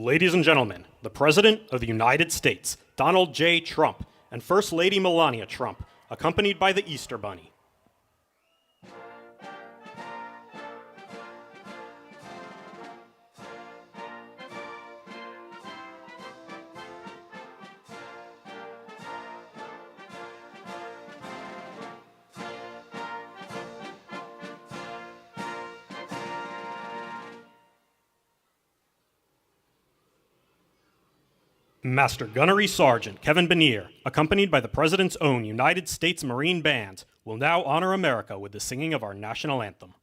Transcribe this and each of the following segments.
Ladies and gentlemen, the President of the United States, Donald J. Trump, and First Lady Melania Trump, accompanied by the Easter Bunny. Master Gunnery Sergeant Kevin Benier, accompanied by the President's own United States Marine Band, will now honor America with the singing of our national anthem.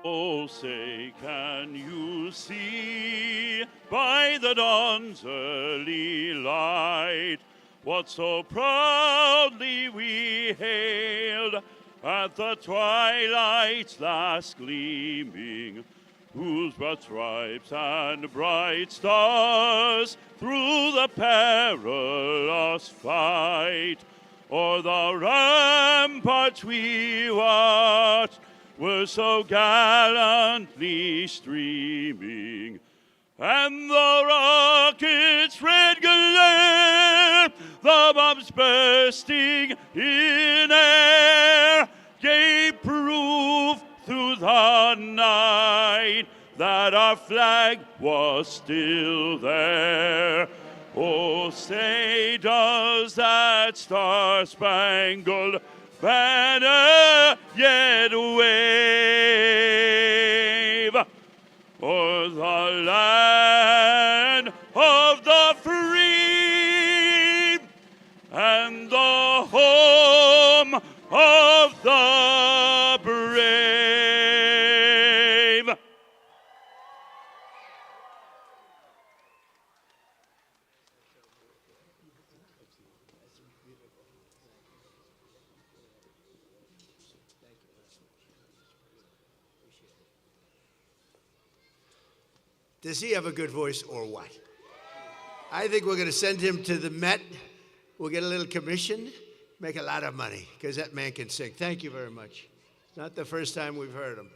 Oh, say, can you see by the dawn's early light what so proudly we hailed at the twilight's last gleaming, whose broad stripes and bright stars through the perilous fight o'er the ramparts we watched were so gallantly streaming, and the rocket's red glare, the bombs bursting in air, gave proof through the night that our flag was still there. Oh, say, does that star-spangled banner yet wave o'er the land of the free and the home of the brave? Does he have a good voice or what? I think we're going to send him to the Met. We'll get a little commission, make a lot of money, because that man can sing. Thank you very much. It's not the first time we've heard him.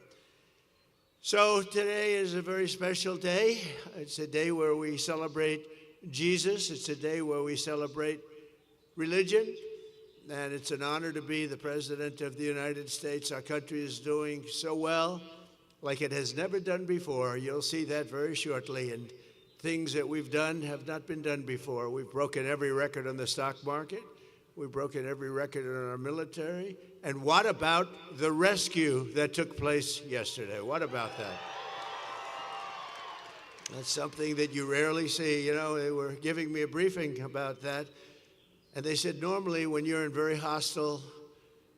So today is a very special day. It's a day where we celebrate Jesus. It's a day where we celebrate religion. And it's an honor to be the President of the United States. Our country is doing so well, like it has never done before. You'll see that very shortly. And things that we've done have not been done before. We've broken every record on the stock market. We've broken every record in our military. And what about the rescue that took place yesterday? What about that? That's something that you rarely see. You know, they were giving me a briefing about that. And they said normally when you're in very hostile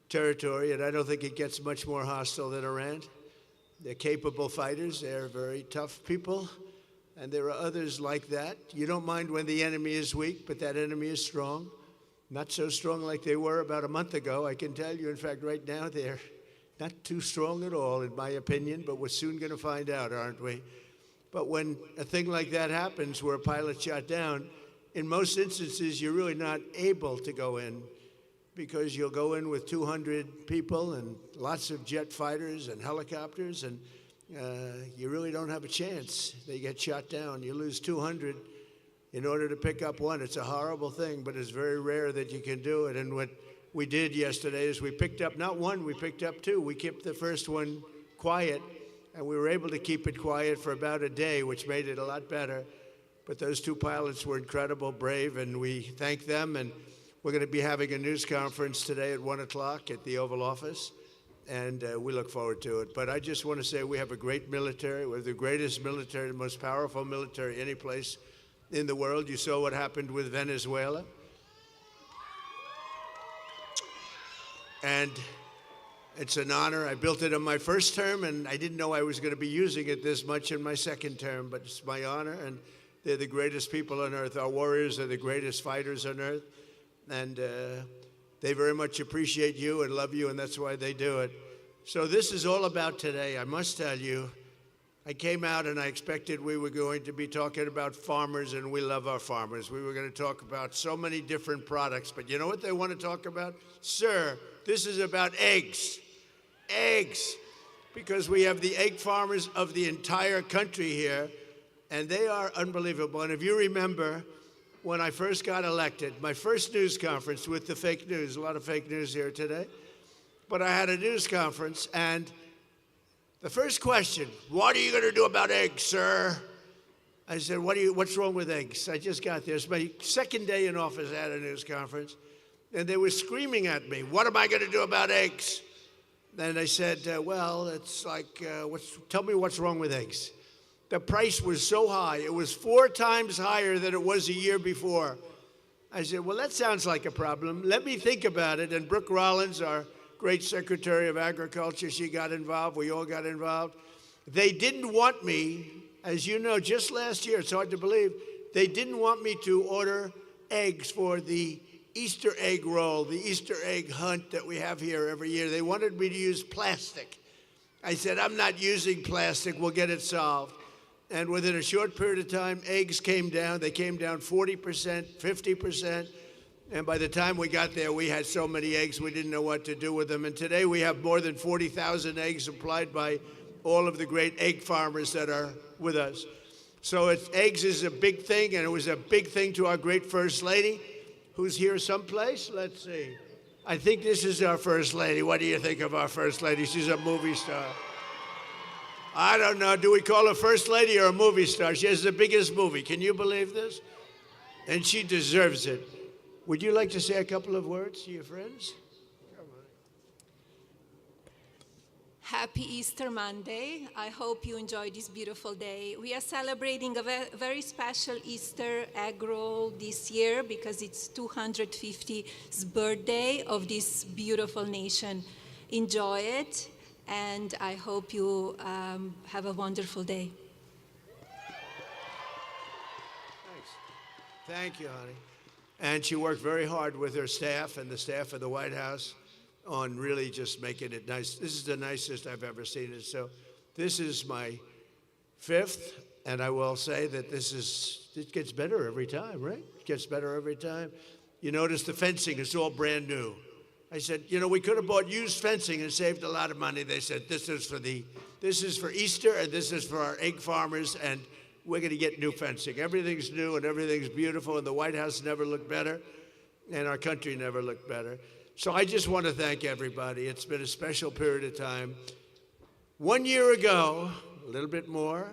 territory, and I don't think it gets much more hostile than Iran, they're capable fighters. They're very tough people. And there are others like that. You don't mind when the enemy is weak, but that enemy is strong. Not so strong like they were about a month ago. I can tell you, in fact, right now, they're not too strong at all, in my opinion, but we're soon going to find out, aren't we? But when a thing like that happens, where a pilot's shot down, in most instances, you're really not able to go in, because you'll go in with 200 people and lots of jet fighters and helicopters, and you really don't have a chance. They get shot down. You lose 200 in order to pick up one. It's a horrible thing, but it's very rare that you can do it. And what we did yesterday is we picked up not one, we picked up two. We kept the first one quiet, and we were able to keep it quiet for about a day, which made it a lot better. But those two pilots were incredible, brave, and we thank them. And we're going to be having a news conference today at 1 o'clock at the Oval Office, and we look forward to it. But I just want to say we have a great military. We're the greatest military, the most powerful military any place in the world. You saw what happened with Venezuela. And it's an honor. I built it in my first term, and I didn't know I was going to be using it this much in my second term, but it's my honor, and they're the greatest people on earth. Our warriors are the greatest fighters on earth. And they very much appreciate you and love you, and that's why they do it. So this is all about today. I must tell you, I came out and I expected we were going to be talking about farmers, and we love our farmers. We were going to talk about so many different products, but you know what they want to talk about? Sir, this is about eggs. Eggs. because we have the egg farmers of the entire country here, and they are unbelievable. And if you remember, when I first got elected, my first news conference with the fake news, a lot of fake news here today, but I had a news conference, and the first question, what are you going to do about eggs, sir? I said, what's wrong with eggs? I just got there. It's my second day in office. I had a news conference, and they were screaming at me, what am I going to do about eggs? And I said, well, it's like, tell me what's wrong with eggs. The price was so high. It was 4 times higher than it was a year before. I said, well, that sounds like a problem. Let me think about it. And Brooke Rollins, our great Secretary of Agriculture, she got involved. We all got involved. They didn't want me, as you know, just last year, it's hard to believe, they didn't want me to order eggs for the Easter egg roll, the Easter egg hunt that we have here every year. They wanted me to use plastic. I said, I'm not using plastic. We'll get it solved. And within a short period of time, eggs came down. They came down 40%, 50%. And by the time we got there, we had so many eggs, we didn't know what to do with them. And today we have more than 40,000 eggs supplied by all of the great egg farmers that are with us. So eggs is a big thing, and it was a big thing to our great First Lady, who's here someplace. Let's see. I think this is our First Lady. What do you think of our First Lady? She's a movie star. I don't know. Do we call her First Lady or a movie star? She has the biggest movie. Can you believe this? And she deserves it. Would you like to say a couple of words to your friends? Happy Easter Monday. I hope you enjoyed this beautiful day. We are celebrating a very special Easter egg roll this year because it's 250th birthday of this beautiful nation. Enjoy it, and I hope you have a wonderful day. Thanks. Thank you, honey. And she worked very hard with her staff and the staff of the White House on really just making it nice. This is the nicest I've ever seen it. So this is my 5th, and I will say that it gets better every time, right? It gets better every time. You notice the fencing is all brand new. I said, we could have bought used fencing and saved a lot of money. They said, this is for Easter, and this is for our egg farmers, and we're going to get new fencing. Everything's new and everything's beautiful, and the White House never looked better, and our country never looked better. So I just want to thank everybody. It's been a special period of time. 1 year ago, a little bit more,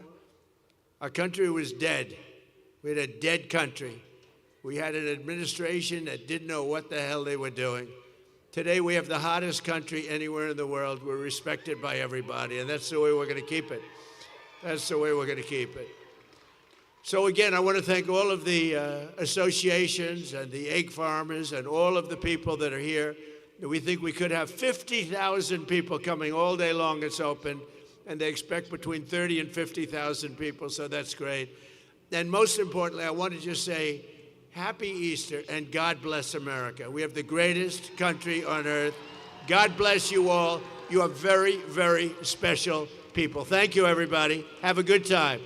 our country was dead. We had a dead country. We had an administration that didn't know what the hell they were doing. Today we have the hottest country anywhere in the world. We're respected by everybody, and that's the way we're going to keep it. That's the way we're going to keep it. So again, I want to thank all of the associations and the egg farmers and all of the people that are here. We think we could have 50,000 people coming all day long. It's open, and they expect between 30 and 50,000 people, so that's great. And most importantly, I want to just say Happy Easter and God bless America. We have the greatest country on earth. God bless you all. You are very, very special people. Thank you, everybody. Have a good time.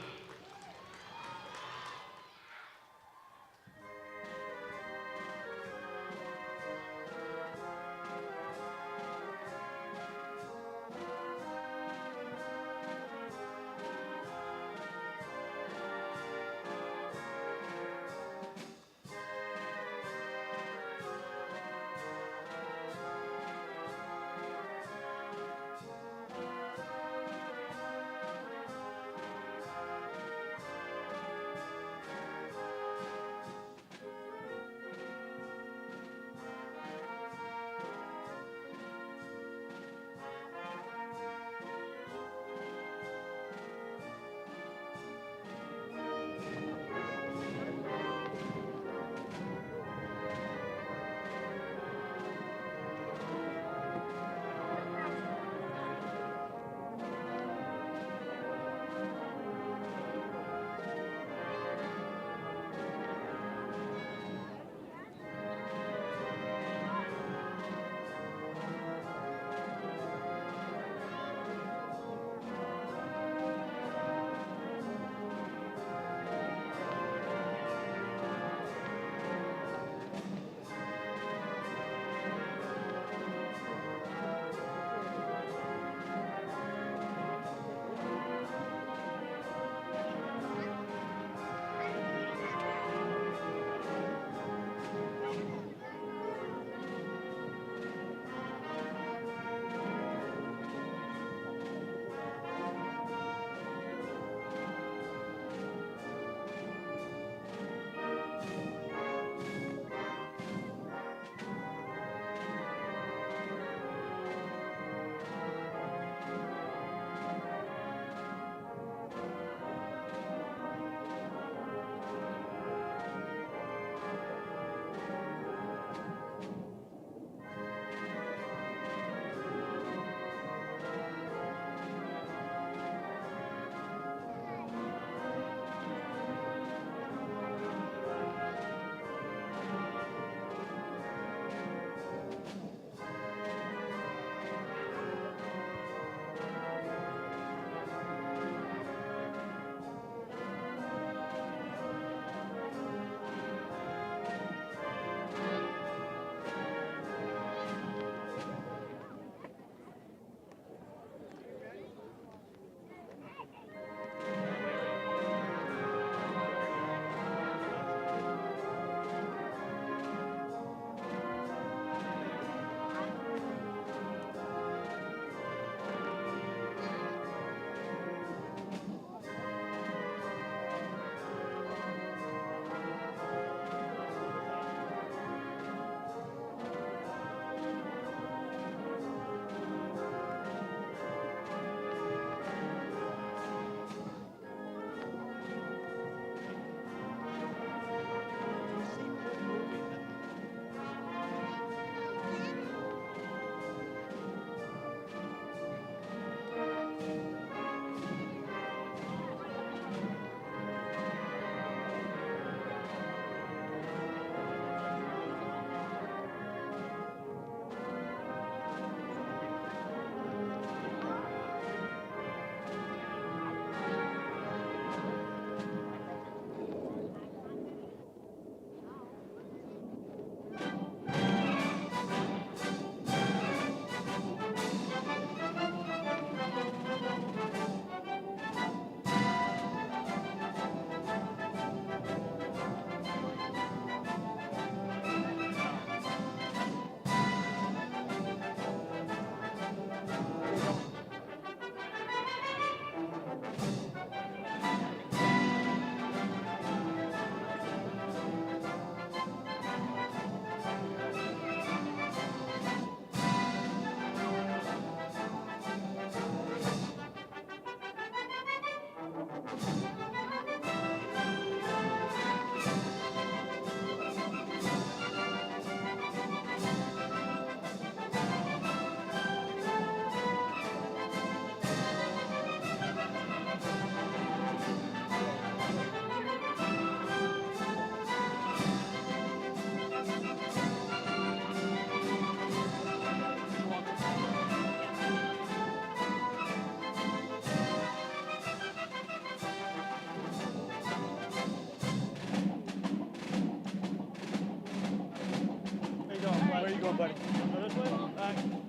fuerte. ¿No lo puedo? Ay.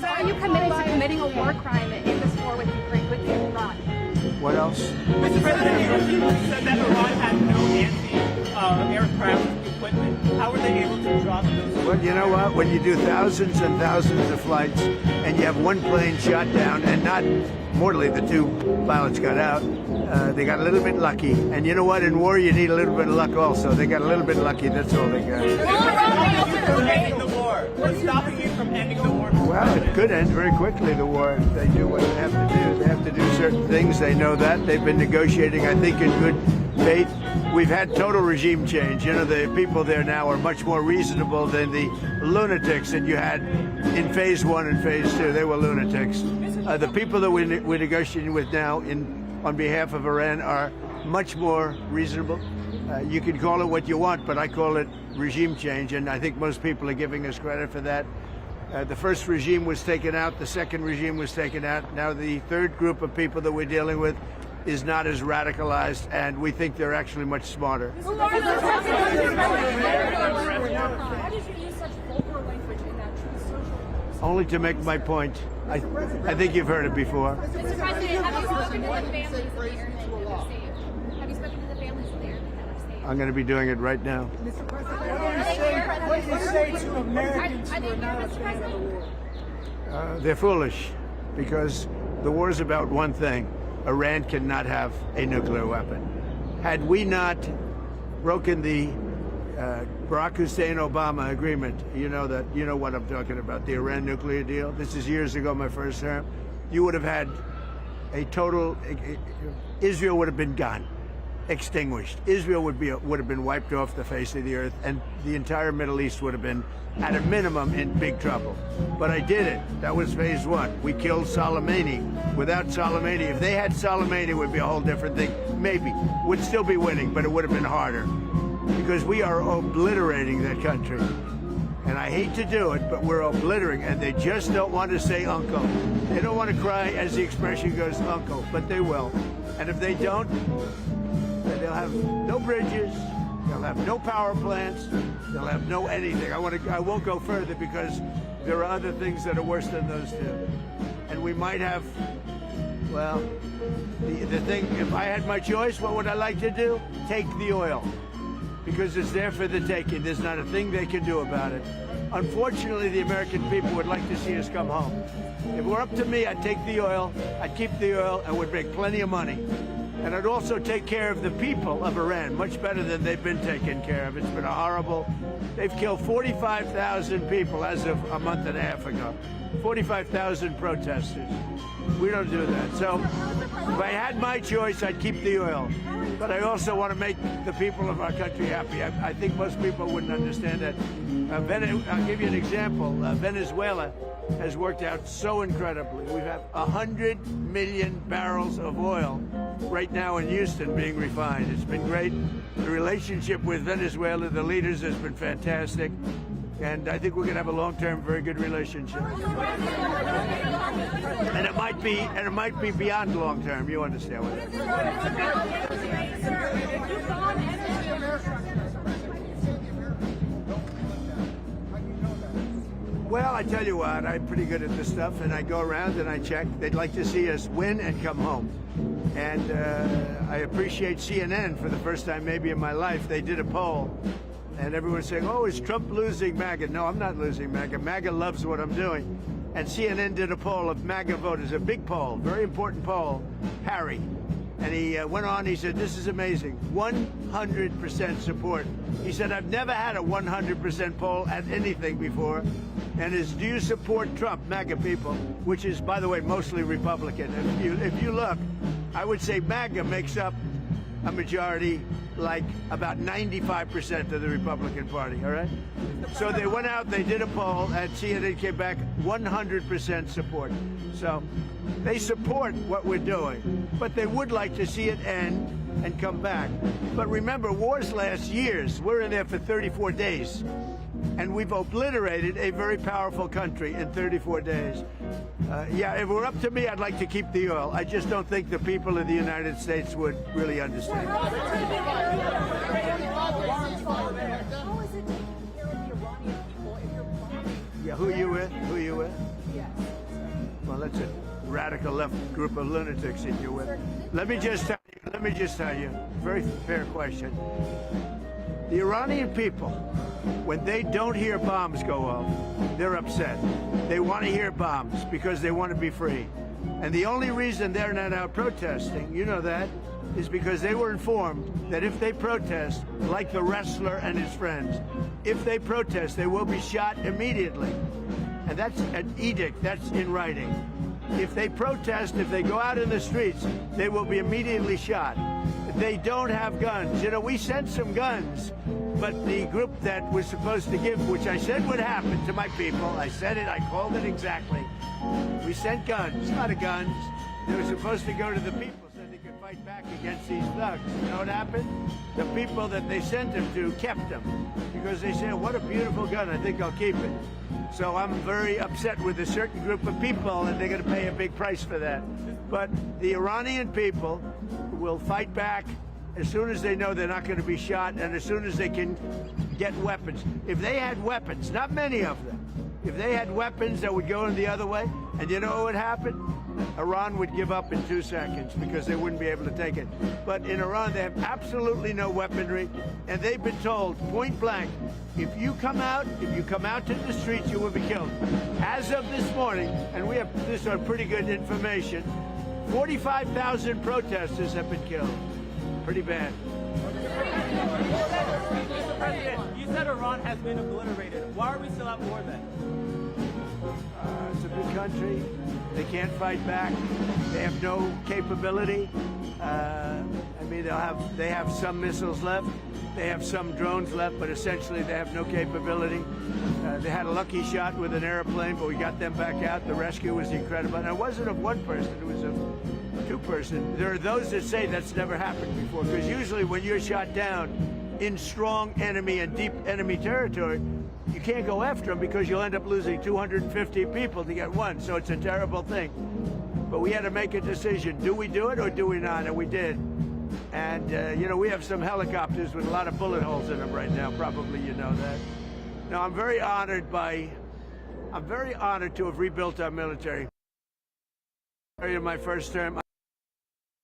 Are you committed to committing a war crime in this war with Ukraine, with Iran? What else? Mr. President, you said that Iran had no anti-aircraft equipment. How were they able to drop those? Well, you know what? When you do thousands and thousands of flights and you have one plane shot down and not mortally, the two pilots got out, they got a little bit lucky. And you know what? In war, you need a little bit of luck also. They got a little bit lucky. That's all they got. Ending the war. What's stopping you from ending the war? Well, it could end very quickly, the war, if they do what they have to do. They have to do certain things. They know that. They've been negotiating, I think, in good faith. We've had total regime change. You know, the people there now are much more reasonable than the lunatics that you had in phase 1 and phase 2. They were lunatics. The people that we're negotiating with now on behalf of Iran are much more reasonable. You can call it what you want, but I call it regime change, and I think most people are giving us credit for that. The first regime was taken out, the second regime was taken out. Now the third group of people that we're dealing with is not as radicalized, and we think they're actually much smarter. Why did you use such vulgar language in that true social? Only to make my point. I think you've heard it before. Mr. President, have you spoken to the families of the airmen that were saved? Have you spoken to the families of the airmen that were saved? I'm going to be doing it right now. Mr. President, what do you say to Americans who are not a fan of the war? They're foolish, because the war is about one thing. Iran cannot have a nuclear weapon. Had we not broken the Barack Hussein Obama agreement, you know what I'm talking about, the Iran nuclear deal. This is years ago, my first term. You would have had a total, Israel would have been gone, extinguished. Israel would have been wiped off the face of the earth, and the entire Middle East would have been, at a minimum, in big trouble. But I did it. That was phase 1. We killed Soleimani. Without Soleimani, if they had Soleimani, it would be a whole different thing. Maybe. Would still be winning, but it would have been harder. Because we are obliterating that country. And I hate to do it, but we're obliterating, and they just don't want to say uncle. They don't want to cry, as the expression goes, uncle, but they will. And if they don't, then they'll have no bridges, they'll have no power plants, they'll have no anything. I won't go further, because there are other things that are worse than those two. And we might have, well, the thing, if I had my choice, what would I like to do? Take the oil. Because it's there for the taking. There's not a thing they can do about it. Unfortunately, the American people would like to see us come home. If it were up to me, I'd take the oil, I'd keep the oil, and would make plenty of money. And I'd also take care of the people of Iran, much better than they've been taken care of. It's been a horrible. They've killed 45,000 people as of a month and a half ago. 45,000 protesters. We don't do that. So if I had my choice, I'd keep the oil. But I also want to make the people of our country happy. I think most people wouldn't understand that. I'll give you an example. Venezuela has worked out so incredibly. We have 100 million barrels of oil right now in Houston being refined. It's been great. The relationship with Venezuela, the leaders, has been fantastic. And I think we're going to have a long-term, very good relationship. And it might be beyond long-term. You understand what that is? Well, I tell you what, I'm pretty good at this stuff, and I go around and I check. They'd like to see us win and come home. And I appreciate CNN for the first time maybe in my life. They did a poll. And everyone's saying, oh, is Trump losing MAGA? No, I'm not losing MAGA. MAGA loves what I'm doing. And CNN did a poll of MAGA voters, a big poll, very important poll, Harry. And he went on, he said, this is amazing, 100% support. He said, I've never had a 100% poll at anything before. And is, do you support Trump, MAGA people, which is, by the way, mostly Republican. And if you look, I would say MAGA makes up a majority, like about 95% of the Republican Party, all right? So they went out, they did a poll, and CNN came back 100% support. So they support what we're doing, but they would like to see it end and come back. But remember, wars last years. We're in there for 34 days. And we've obliterated a very powerful country in 34 days. Yeah, if it were up to me, I'd like to keep the oil. I just don't think the people of the United States would really understand. Yeah, who you with? Who you with? it's a radical left group of lunatics that you're with. Let me just tell you, very fair question. The Iranian people, when they don't hear bombs go off, they're upset. They want to hear bombs because they want to be free. And the only reason they're not out protesting, you know that, is because they were informed that if they protest, like the wrestler and his friends, if they protest, they will be shot immediately. And that's an edict, that's in writing. If they protest, if they go out in the streets, they will be immediately shot. They don't have guns. You know, we sent some guns, but the group that was supposed to give, which I said would happen to my people, I said it, I called it exactly. We sent guns, a lot of guns. They were supposed to go to the people so they could fight back against these thugs. You know what happened? The people that they sent them to kept them because they said, what a beautiful gun, I think I'll keep it. So I'm very upset with a certain group of people, and they're going to pay a big price for that. But the Iranian people will fight back as soon as they know they're not going to be shot and as soon as they can get weapons. If they had weapons, not many of them, if they had weapons that would go in the other way, and you know what would happen? Iran would give up in 2 seconds because they wouldn't be able to take it. But in Iran, they have absolutely no weaponry, and they've been told point blank, if you come out to the streets, you will be killed. As of this morning, and we have this on pretty good information, 45,000 protesters have been killed. Pretty bad. Mr. President, you said Iran has been obliterated. Why are we still at war then? It's a big country. They can't fight back. They have no capability. I mean, they have some missiles left. They have some drones left, but essentially they have no capability. They had a lucky shot with an airplane, but we got them back out. The rescue was incredible. And it wasn't of one person. It was of two-person. There are those that say that's never happened before, because usually when you're shot down in strong enemy and deep enemy territory, you can't go after them because you'll end up losing 250 people to get one. So it's a terrible thing. But we had to make a decision. Do we do it or do we not? And we did. And, you know, we have some helicopters with a lot of bullet holes in them right now. Probably you know that. Now, I'm very honored to have rebuilt our military. In my first term,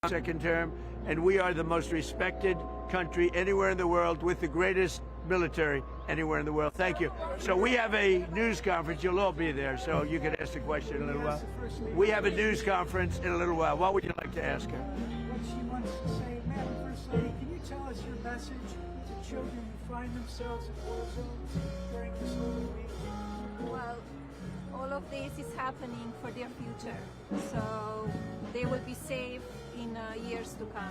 second term, and we are the most respected country anywhere in the world with the greatest military anywhere in the world. Thank you. So we have a news conference. You'll all be there, so you can ask the question in a little while. We have a news conference in a little while. What would you like to ask her? What she wants to say, Madam First Lady, can you tell us your message to children who find themselves in war zones during this Holy Week? Well, all of this is happening for their future, so they will be safe in years to come.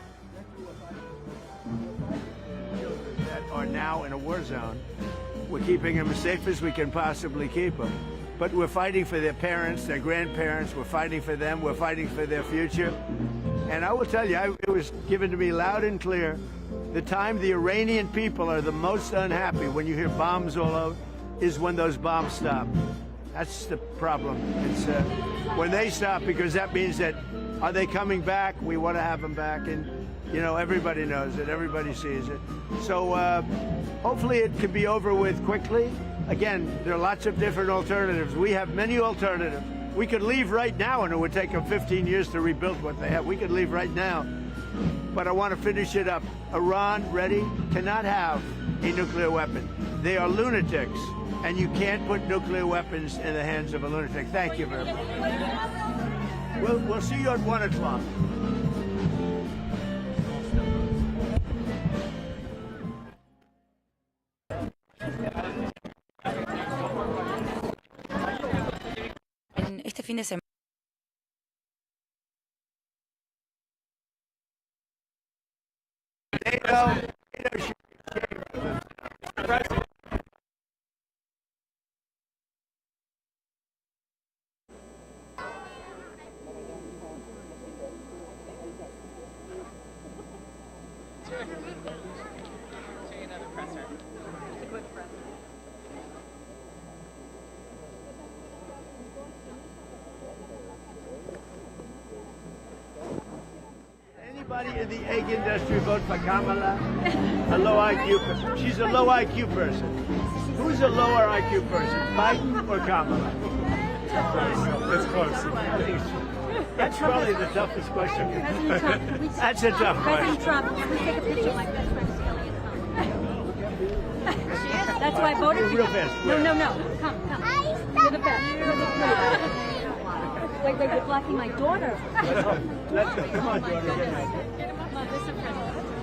Children that are now in a war zone, we're keeping them as safe as we can possibly keep them. But we're fighting for their parents, their grandparents, we're fighting for them, we're fighting for their future. And I will tell you, it was given to me loud and clear, the time the Iranian people are the most unhappy when you hear bombs all over is when those bombs stop. That's the problem. It's when they stop, because that means that, are they coming back? We want to have them back. And, you know, everybody knows it. Everybody sees it. So hopefully it can be over with quickly. Again, there are lots of different alternatives. We have many alternatives. We could leave right now, and it would take them 15 years to rebuild what they have. We could leave right now. But I want to finish it up. Iran, ready, cannot have a nuclear weapon. They are lunatics, and you can't put nuclear weapons in the hands of a lunatic. Thank you very much. We'll see you at 1 o'clock. Este fin de semana. Anybody in the egg industry vote for Kamala? A low IQ person. She's a low IQ person. Who's a lower IQ person, Biden or Kamala? It's close. That's probably the toughest question. That's a tough President question. Trump, can we take a picture of my best friend Skelly and come? That's why I voted for you. Real fast. No. Come. You're the best. You're the best. Wait, you're blocking my daughter. Let's go. Come on, daughter.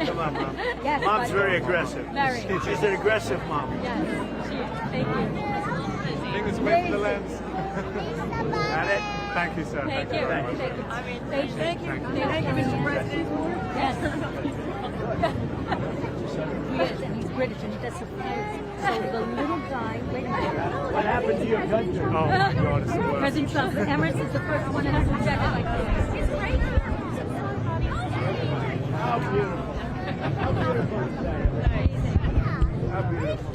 Come on, Mom. Yes, Mom's very aggressive. Very. She's an aggressive mom. Yes, she is. Thank you. I think it's with the lens. Got it? Thank you, sir. Thank you. very much. Thank you. Thank you, Mr. President. Yes. He is, and he's British, and he does surprise. So the little guy, wait a minute. What happened to your country? Oh my God, it's the worst. President Trump, Emirates is the first one that has rejected like this. It's great. How beautiful. How beautiful is that? How beautiful.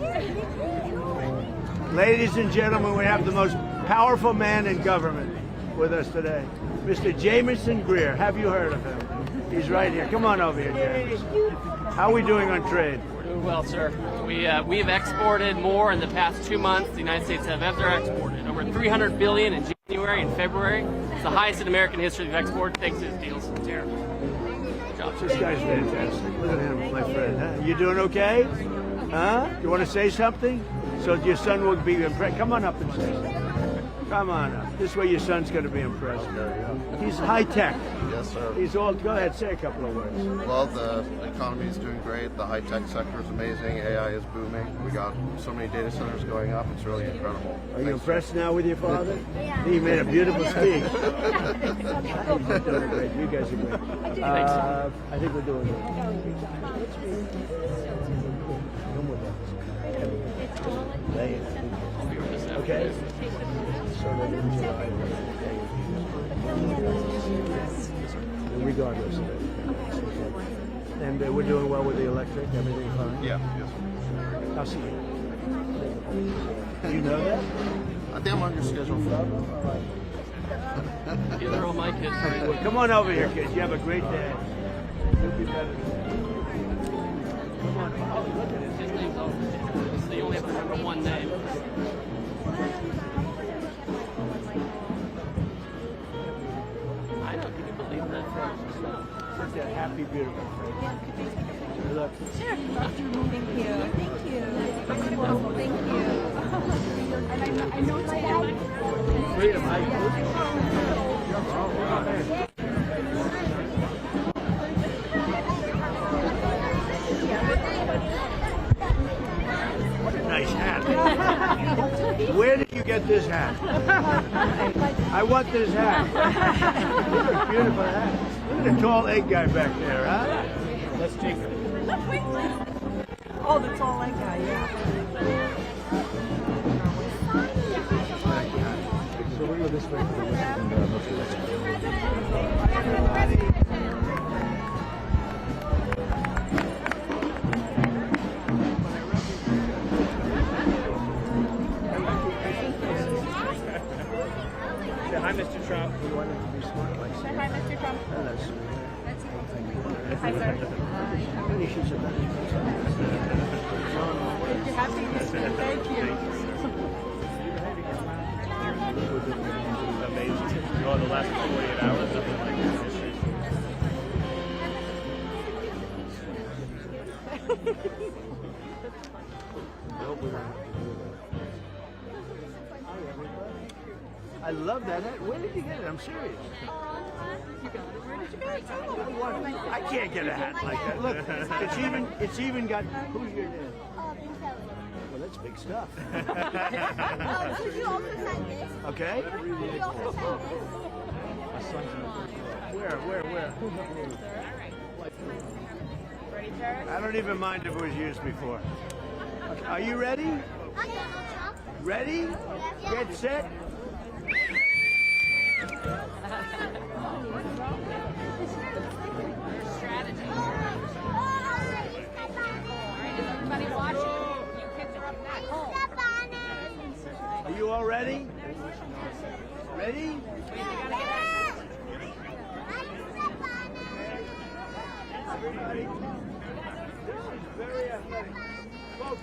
Ladies and gentlemen, we have the most powerful man in government with us today, Mr. Jamison Greer. Have you heard of him? He's right here. Come on over here, Jamison. How are we doing on trade? Doing well, sir. We've exported more in the past 2 months. The United States have ever exported over $300 billion in January and February. It's the highest in American history of export, thanks to his deals with tariffs. Good job, sir. This guy's fantastic. Look at him, my friend. Huh? You doing okay? Huh? You want to say something? So your son will be impressed. Come on up and say something. Come on up. This way your son's going to be impressed. He's high tech. Yes, sir. He's all. Go ahead, say a couple of words. Well, the economy is doing great. The high-tech sector is amazing. AI is booming. We got so many data centers going up. It's really incredible. Are you impressed now with your father? He made a beautiful speech. He's doing great. You guys are great. I think we're doing good. Come with us. Lay it. Okay. Regardless of it. And we're doing well with the electric, everything fine? Yeah, yes. I'll see you. You know that? I think I'm on your schedule for that. Yeah, they're all my kids. Well, come on over here, kids. You have a great day. You'll be better than that. Come on. Oh, look at it. His name's over. So you only have to remember one name. I know, can you believe that? Such a happy, beautiful friend. Look. Sure. Thank you. Thank you. Thank you. And I know it's bad. Freedom. What a nice hat. Where did you get this hat? I want this hat. What a beautiful hat. Look at the tall egg guy back there, huh? That's Jacob. Oh, the tall egg guy, yeah. So we'll go this way. Hi, Mr. Trump. We wanted to be smart like Say hi, Mr. Trump. Hello. Hi, sir. You should sit down. You're happy to see you. Thank you. Amazing. You know, the last 48 hours, nothing like this history. I love that hat. Where did you get it? I'm serious. You got it. Where did you get it? I can't get a hat like that. Look, it's even got. Who's your dad? Well, that's big stuff. Could you also sign this? Okay. Could you also sign this? Where? Ready, Jared? I don't even mind if it was used before. Are you ready? Ready? Get set. Strategy. Everybody watching. You kicked it from that hole. Are you all ready? Ready? Everybody. This is very athletic. Focus.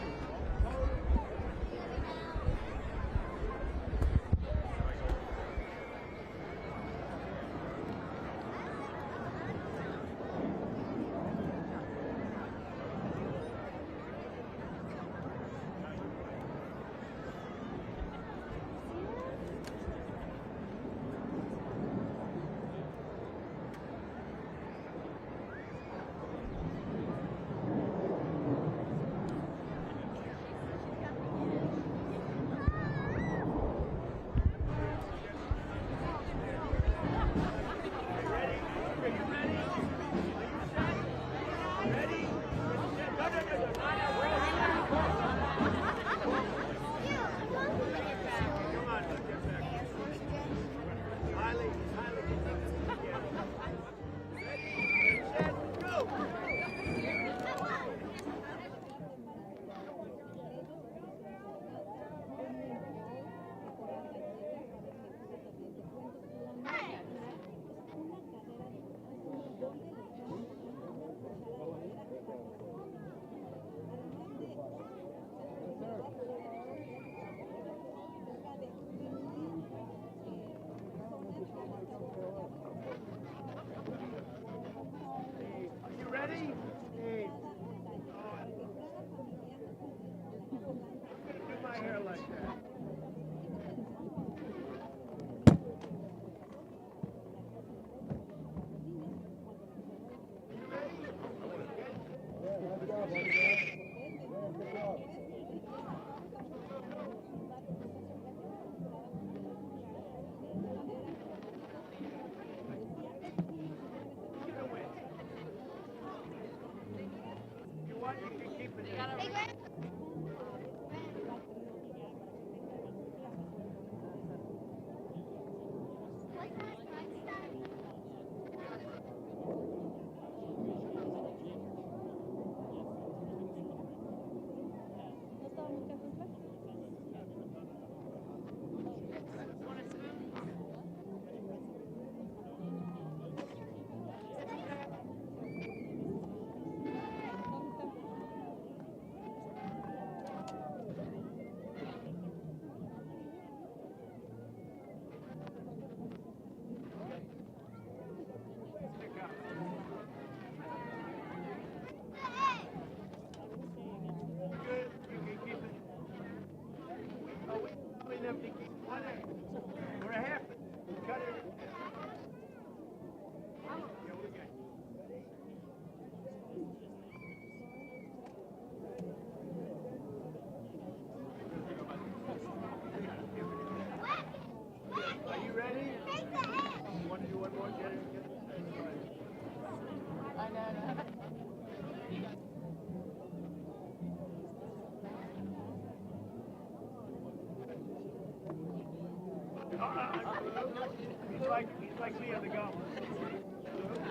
He's like me on the go.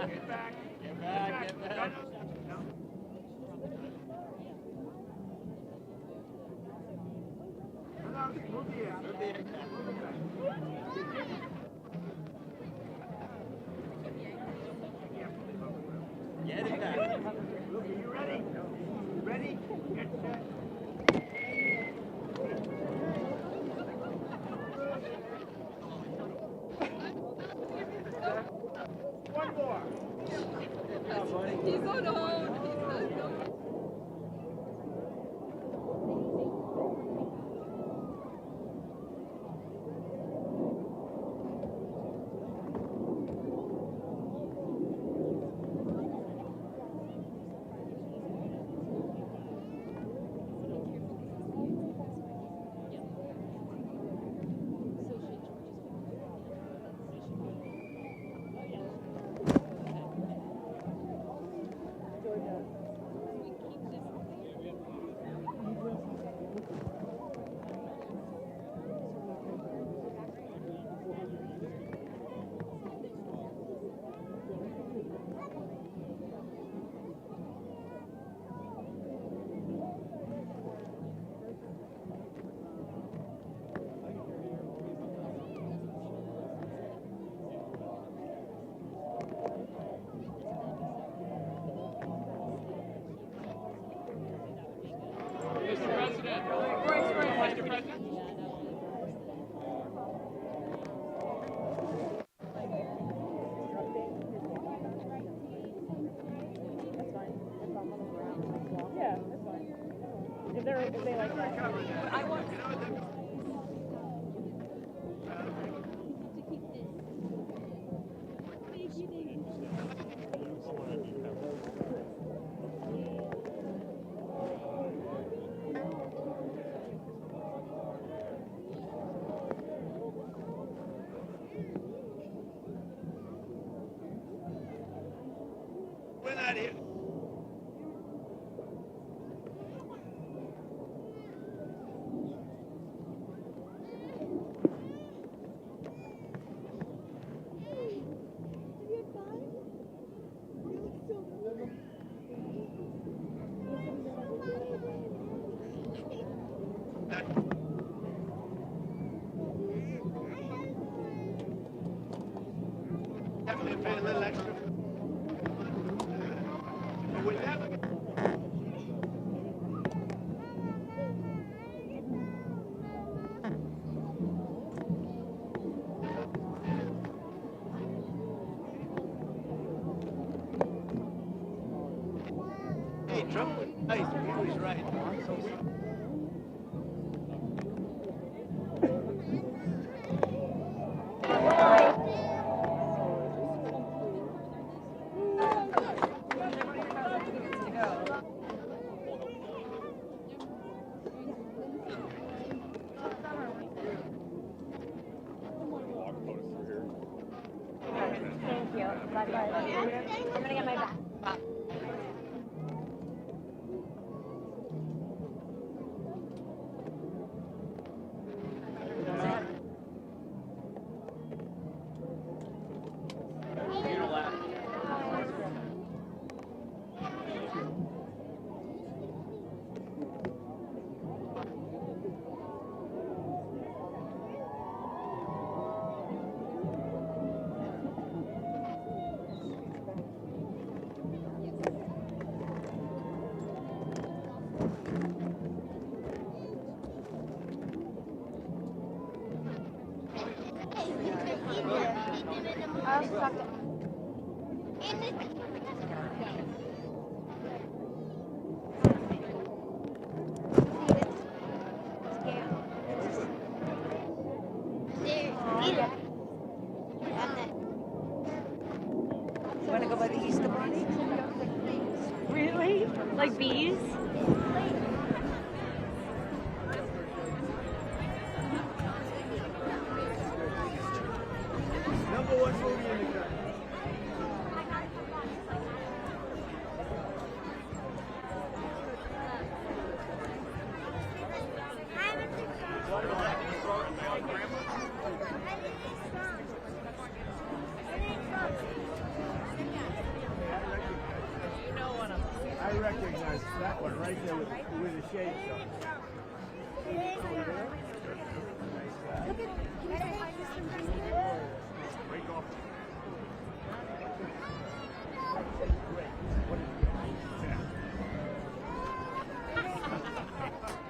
Get back. Get back. Get back. No. Get it back. Look, are you ready? Ready? Get set. One more. He's on hold. If they like that. I want to keep this. We're not here. Definitely pay a little extra. But with that, hey, Trump was nice. He was right. Want to go by the Easter Bunny? Really? Like bees? Number one movie in the country. I recognize that one right there with the shades on.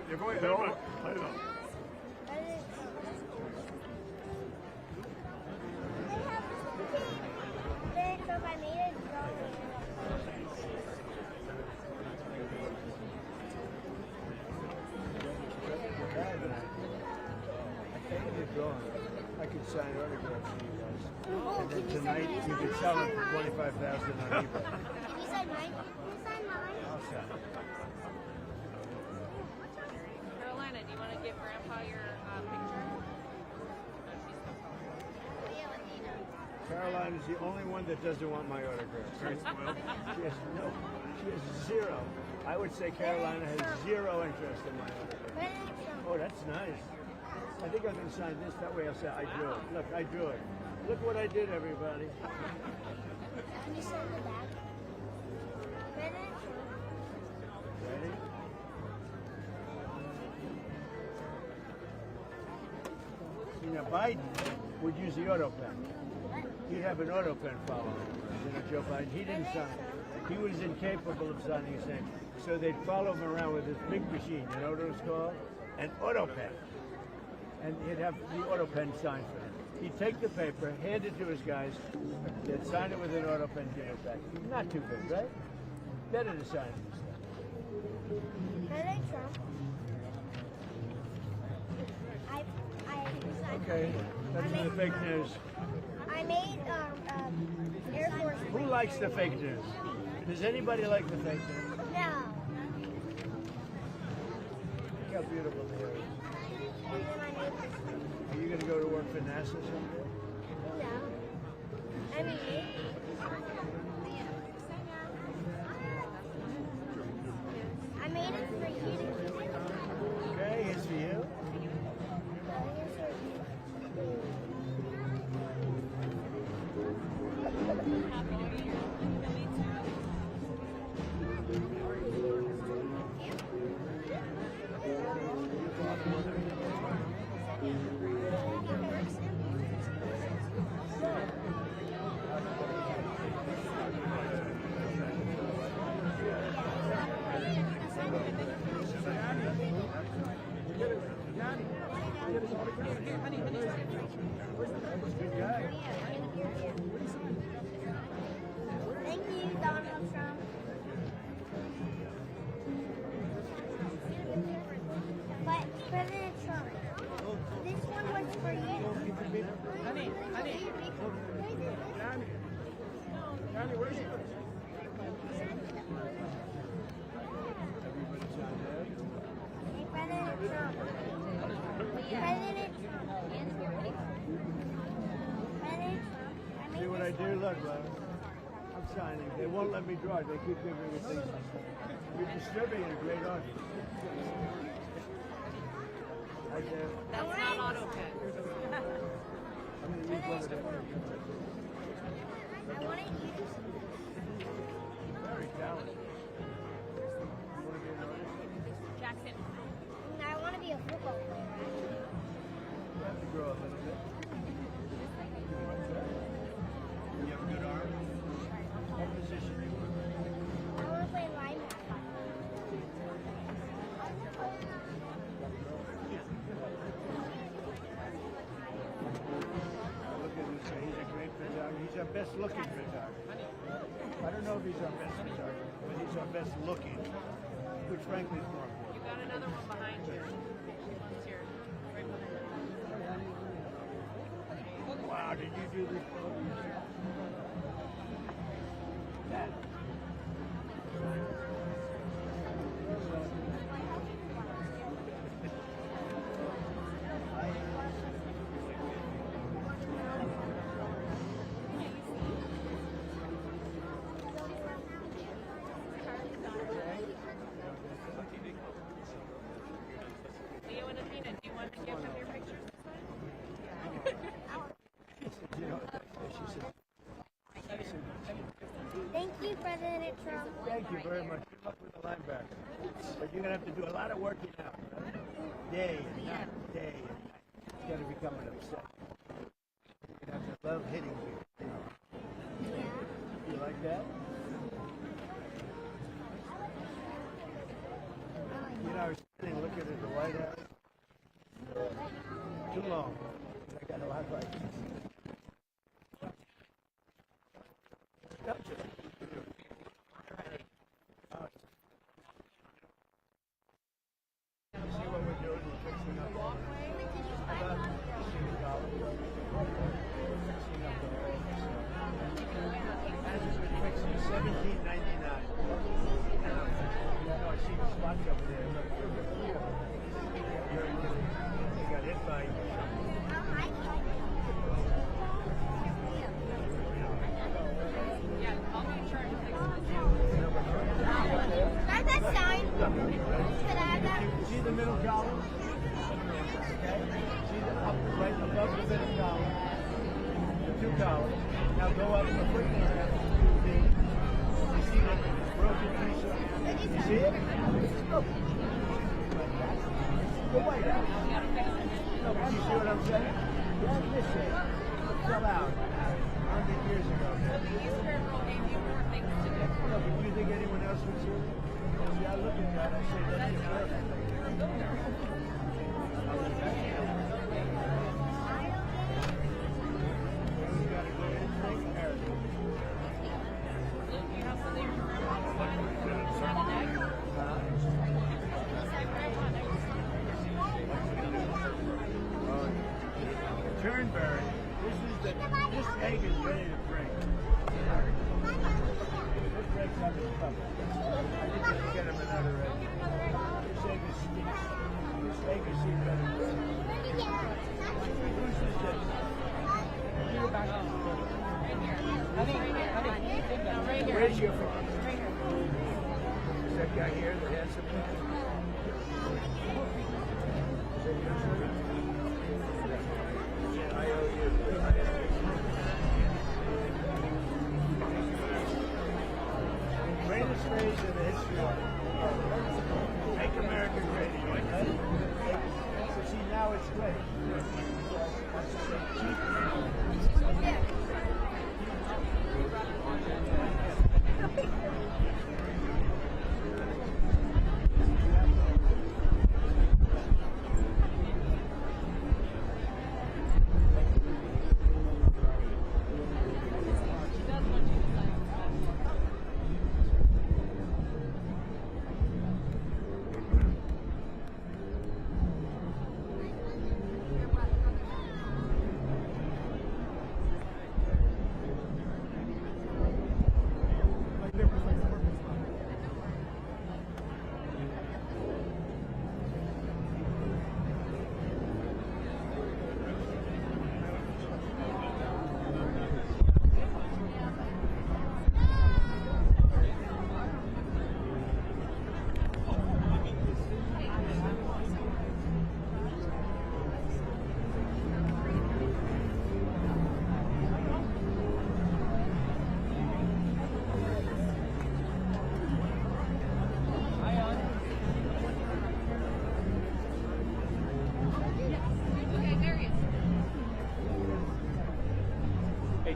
You're going to over. I know. I could sign autographs for you guys. And then tonight you could sell them for $25,000 on eBay. Can you sign mine? Can you sign mine? I'll sign it. Carolina, do you want to give Grandpa your picture? Caroline is the only one that doesn't want my autograph. Very spoiled. She has zero. I would say Carolina has zero interest in my autograph. Oh, that's nice. I think I'm going to sign this. That way I'll say I drew it. Look, I drew it. Look what I did, everybody. Can you sign the back? Ready? See, now Biden would use the auto pen. He'd have an auto pen following him. You know, Joe Biden, he didn't sign. He was incapable of signing his name. So they'd follow him around with this big machine. You know what it was called? An auto pen. And he'd have the auto pen sign for him. He'd take the paper, hand it to his guys, they'd sign it with an auto pen, give it back. Not too big, right? Better to sign it. President Trump. Okay, that's the fake news. I made Air Force. Who likes the fake news? Does anybody like the fake news? No. Look how beautiful it is. Are you going to go to work for NASA someday? No. I mean, I made it for you. Okay, here's for you. Thank you, Donald Trump. But President Trump, this one was for you. Honey. Johnny, where's he? Hey, President Trump. President Trump. See what I do? Look, I'm signing. They won't let me draw. They keep giving me things. You're disturbing a great audience. Right there. That's not auto pen. I'm going to use one of them. I want to use. Very talented. Want to be an artist? Jackson. I want to be a football player. You have to grow up a little bit. You have a good arm? What position do you want? I want to play linebacker. Look at this our best looking photographer. I don't know if he's our best photographer, but he's our best looking, which frankly is more important. You got another one behind you. One's here, right behind you. Wow, did you do this photo yourself? That. Leo and Antina, do you want to give them your pictures this Thank you, President Trump. Thank you very much. Good luck with the linebacker. But you're going to have to do a lot of working out. Day and night, day and night. It's going to become an obsession. You're going to have to love hitting you. You like that? You know, I was sitting looking at the White House. Too long. I got a lot of lights. See what we're doing? We're fixing up all about fixing the college. Fixing up the whole has been fixed in 1799. I see the spots over there. They got hit by. Yeah, I'll be in charge of fixing That's that sign. Could I have that? See the middle column? Okay. See the up right above the middle column. The two columns. Now go up the foot area. You see the broken piece of you see it? Go. The White House. No, but you see what I'm saying? That's this thing. It fell out 100 years ago. the Easter will give you more things to do. No, but do you think anyone else would see it? See, I look at that, I say, that's just perfect. You gotta go in and take care of it. Luke, you have something for Grandma to sign? Sign an egg? Give Grandma an egg to sign. Turnberry. This egg is ready to break. This breaks up his cup. I think let's get him another egg. This egg is stinks. This egg is seen better. Whose is this? Where's your from? Is that guy here, the handsome guy? Is that your son? I owe you. Greatest phrase in the history of make America great again. So see, now it's great.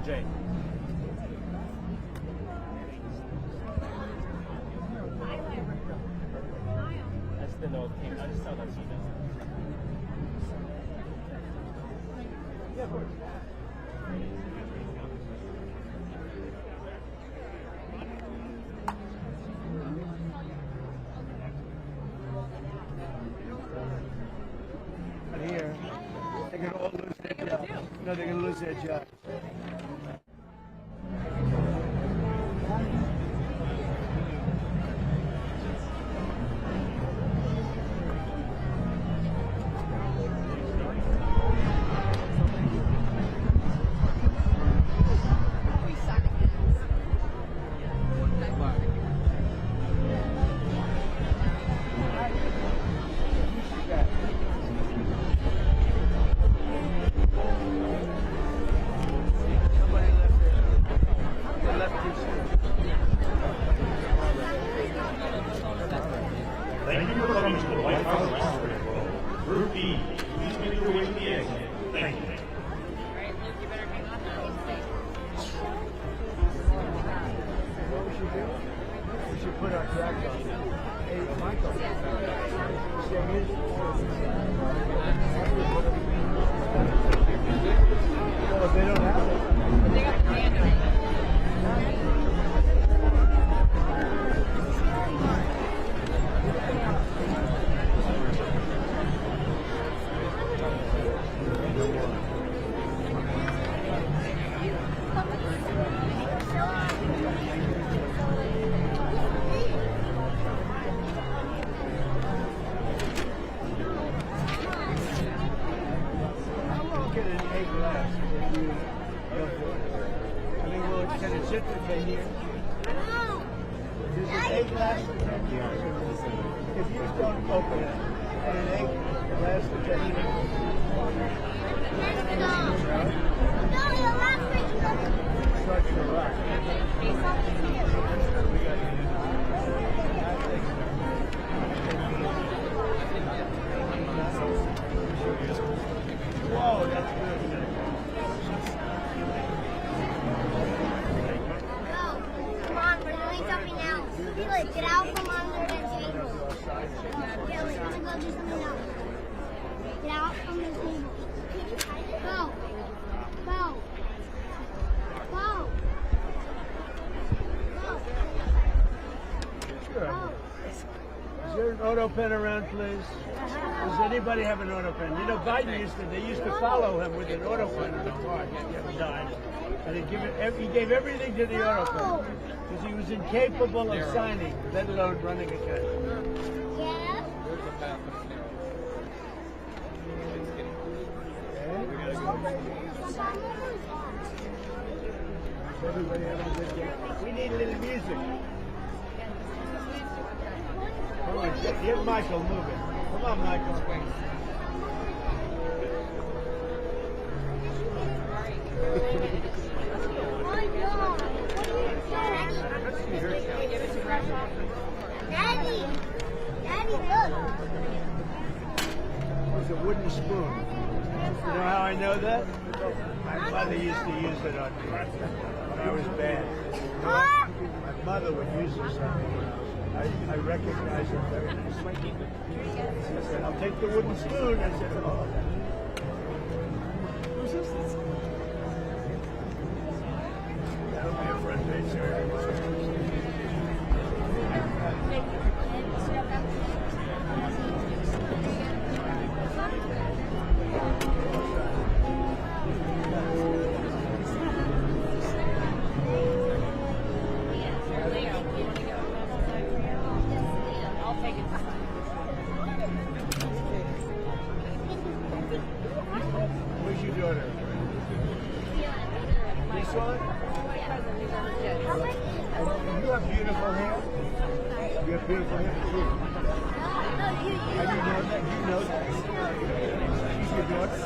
Jay. That's the note. I just saw that email. Yeah, of course. They're going to all lose their jobs. No, they're going to lose their jobs. Thank you for coming to the White House restaurant. Group B, please make your way to the exit. Thank you. What we should do? We should put our track on. Hey, Michael. Well, if they don't have it. They got the auto pen around, please? Does anybody have an auto pen? You know, Biden used to follow him with an auto pen in the car. He died. And he gave everything to the auto pen because he was incapable of signing, let alone running a case. Yeah. Everybody having a good day? We need a little music. Come on, get Michael moving. Come on, Michael. Daddy, look. It's a wooden spoon. You know how I know that? My mother used to use it on me when I was bad. My mother would use this on me. I recognize her very nicely. She said, I'll take the wooden spoon. I said, oh. Who's this? That'll be a front page here. Where's your daughter? This one? You have beautiful hair. You have beautiful hair. How do you know that? You know that. She's your daughter.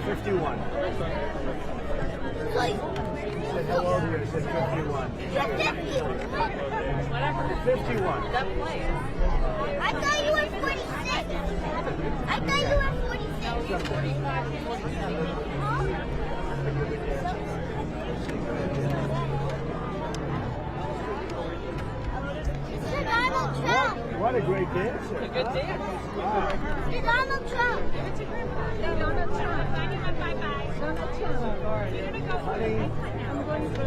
$51. How old are you? I said 51. 51. I thought you were 46. I thought you were 46. Donald Trump. What a great dancer. A good dance. Wow. Donald Trump. Give it to Grandpa. Donald Trump. Bye-bye. Donald Trump. I'm going to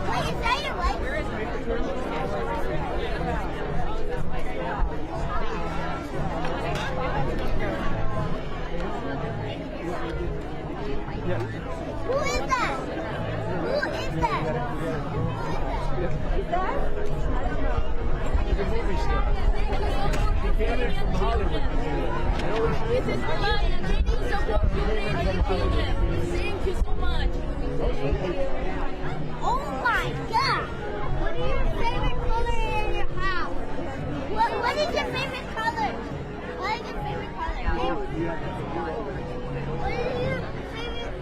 What you say your wife? Where is Who is that? Who is that? Is that? He's a movie star. He came in from Hollywood. This is Thank you so much. Oh my God! What is your favorite color in your house? What is your favorite color? What is your favorite color? What is your favorite?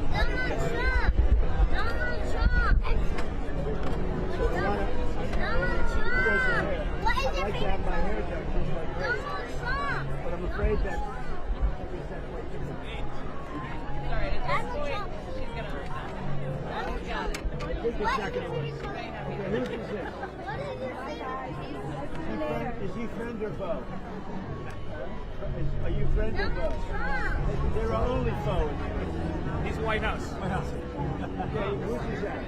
Donald Trump. Donald Trump. Donald Trump. What is your favorite color? Donald Trump. But I'm afraid that Sorry, at this point, she's going to hurt that. We got it. I think it's not going to work. Okay, who's this? What is your favorite? Is he friend or foe? Are you friend or foe? Trump. They're our only foe. He's White House. White House. Okay, who's that?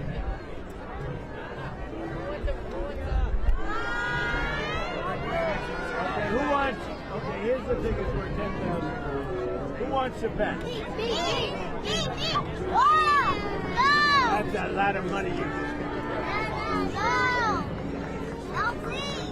Okay, who wants? Okay, here's the thing that's worth 10,000. Who wants a bet? Me. Whoa! No! That's a lot of money you just got. No, please.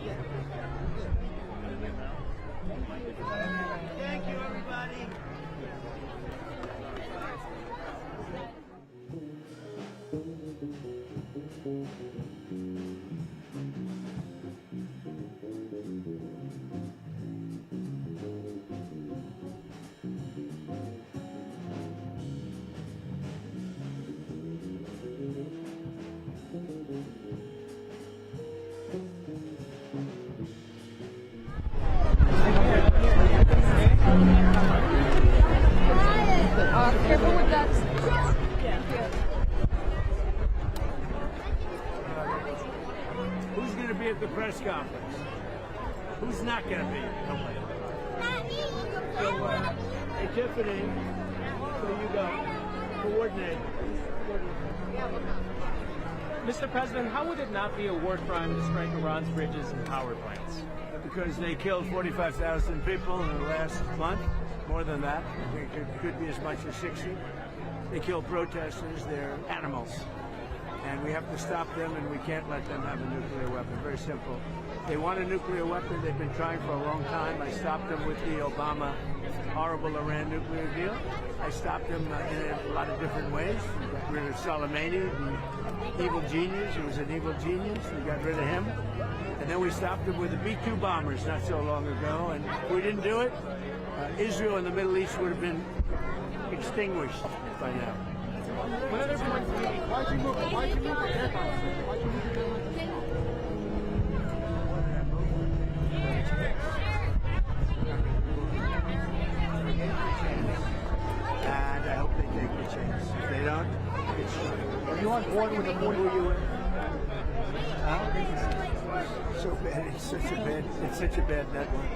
Yes. Thank you, everybody. Careful with that. Who's going to be at the press conference? Who's not going to be? Not me. Hey, Tiffany, there you go. Coordinate. Mr. President, how would it not be a war crime to strike Iran's bridges and power plants? Because they killed 45,000 people in the last month. More than that. I think it could be as much as 60. They kill protesters. They're animals. And we have to stop them, and we can't let them have a nuclear weapon. Very simple. They want a nuclear weapon. They've been trying for a long time. I stopped them with the Obama horrible Iran nuclear deal. I stopped them in a lot of different ways. We got rid of Soleimani, the evil genius. He was an evil genius. We got rid of him. And then we stopped them with the B-2 bombers not so long ago. And if we didn't do it, Israel and the Middle East would have been extinguished by now. Why'd you move it? Why'd you move it? And I hope they take the chance. If they don't, it's... Are you on board with the board who you were? So bad. It's such a bad network.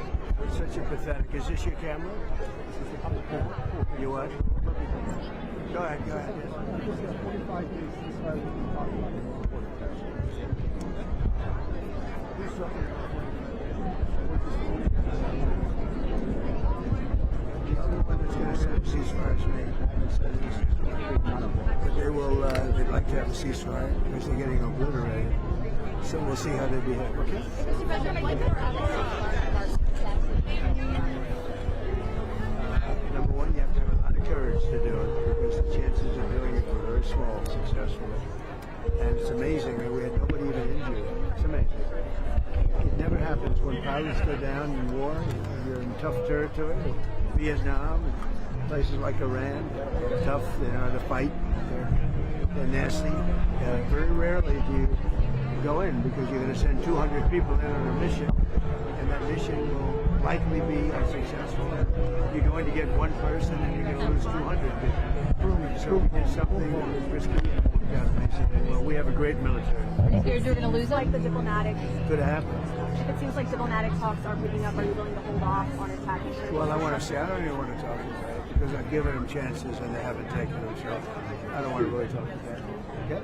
It's such a pathetic. Is this your camera? You what? Go ahead. But they will. They'd like to have a ceasefire because they're getting obliterated. So we'll see how they behave. Okay. Number one, you have to have a lot of courage to do it because It's amazing that we had nobody even injured. It's amazing. It never happens when pilots go down in war. You're in tough territory, Vietnam, and places like Iran. They're tough. They know how to fight. They're nasty. Very rarely do you go in because you're going to send 200 people in on a mission, and that mission will likely be unsuccessful. You're going to get one person and you're going to lose 200 people. So we did something that was risky and it worked out amazingly well. We have a great military. You feared you were going to lose like the diplomatic. Could happen. If it seems like diplomatic talks are picking up, are you willing to hold off on attacking? Well, I want to say I don't even want to talk about it because I've given them chances and they haven't taken them. So I don't want to really talk about that. Okay?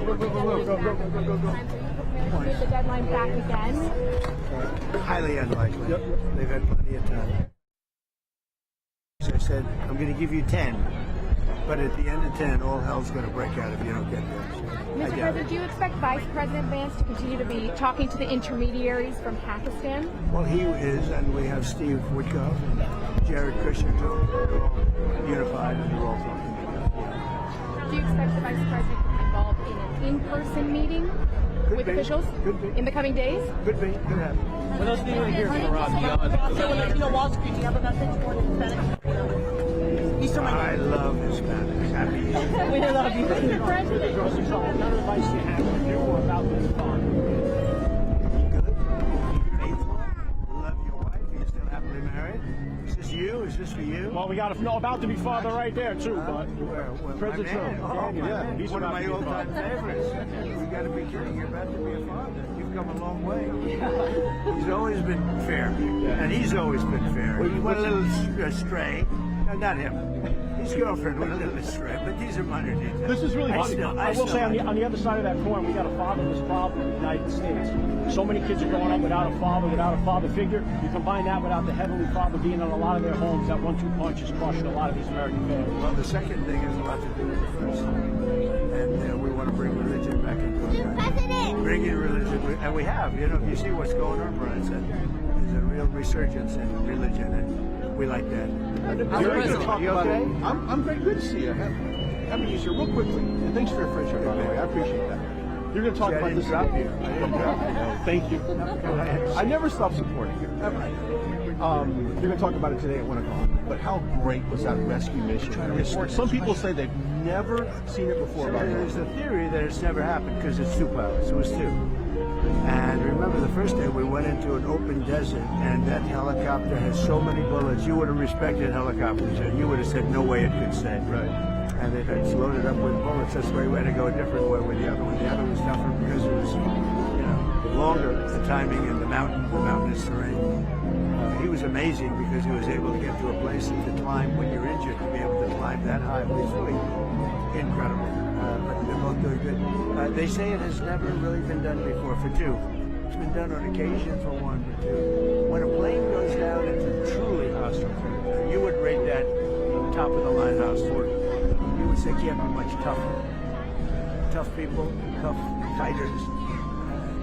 Go. The deadline back again? Highly unlikely. They've had plenty of time. So I said, I'm going to give you 10. But at the end of 10, all hell's going to break out if you don't get there. So Mr. President, do you expect Vice President Vance to continue to be talking to the intermediaries from Pakistan? Well, he is, and we have Steve Witkoff and Jared Kushner, too. They're all unified and they're all talking. Do you expect the Vice President to be involved in an in-person meeting with officials in the coming days? Could be. Could happen. What else do you want to hear from Rob? Wall Street, do you have a message for the Hispanics? I love Hispanics. Happy Easter. We love you. Mr. President. Another advice you have for you or about this bond? Be good. Be faithful. Love your wife. Are you still happily married? Is this you? Is this for you? Well, we got to know about to be father right there too, but President Trump. Yeah, he's one of my all-time favorites. You got to be kidding. You're about to be a father. You've come a long way. He's always been fair, and he's always been fair. He went a little astray. No, not him. His girlfriend went a little astray, but these are minor details. This is really funny. I will say on the other side of that coin, we got a fatherless problem in the United States. So many kids are growing up without a father figure. You combine that without the Heavenly Father being in a lot of their homes, that 1-2 punch has crushed a lot of these American families. Well, the second thing has a lot to do with the first. And we want to bring religion back into bring in religion, and we have. You know, if you see what's going on, Brian, there's a real resurgence in religion, and we like that. You okay? I'm very good to see you. Happy Easter. Real quickly, and thanks for your friendship, by the way. I appreciate that. You're going to talk about this. I didn't drop you. Thank you. I never stop supporting you. Ever. You're going to talk about it today at 1 o'clock. But how great was that rescue mission? Some people say they've never seen it before. There's a theory that it's never happened because it's 2 pilots. It was 2. And remember, the first day we went into an open desert, and that helicopter has so many bullets. You would have respected helicopters, and you would have said no way it could stay. Right. And it's loaded up with bullets. That's why we had to go a different way with the other one. The other was tougher because it was, longer. The timing in the mountainous terrain. He was amazing because he was able to get to a place to climb when you're injured, to be able to climb that high. But it's really incredible. But they're both doing good. They say it has never really been done before for 2. It's been done on occasion for 1 or 2. When a plane goes down into truly hostile territory, you would rate that top of the line hostile. You would say can't be much tougher. Tough people, tough fighters.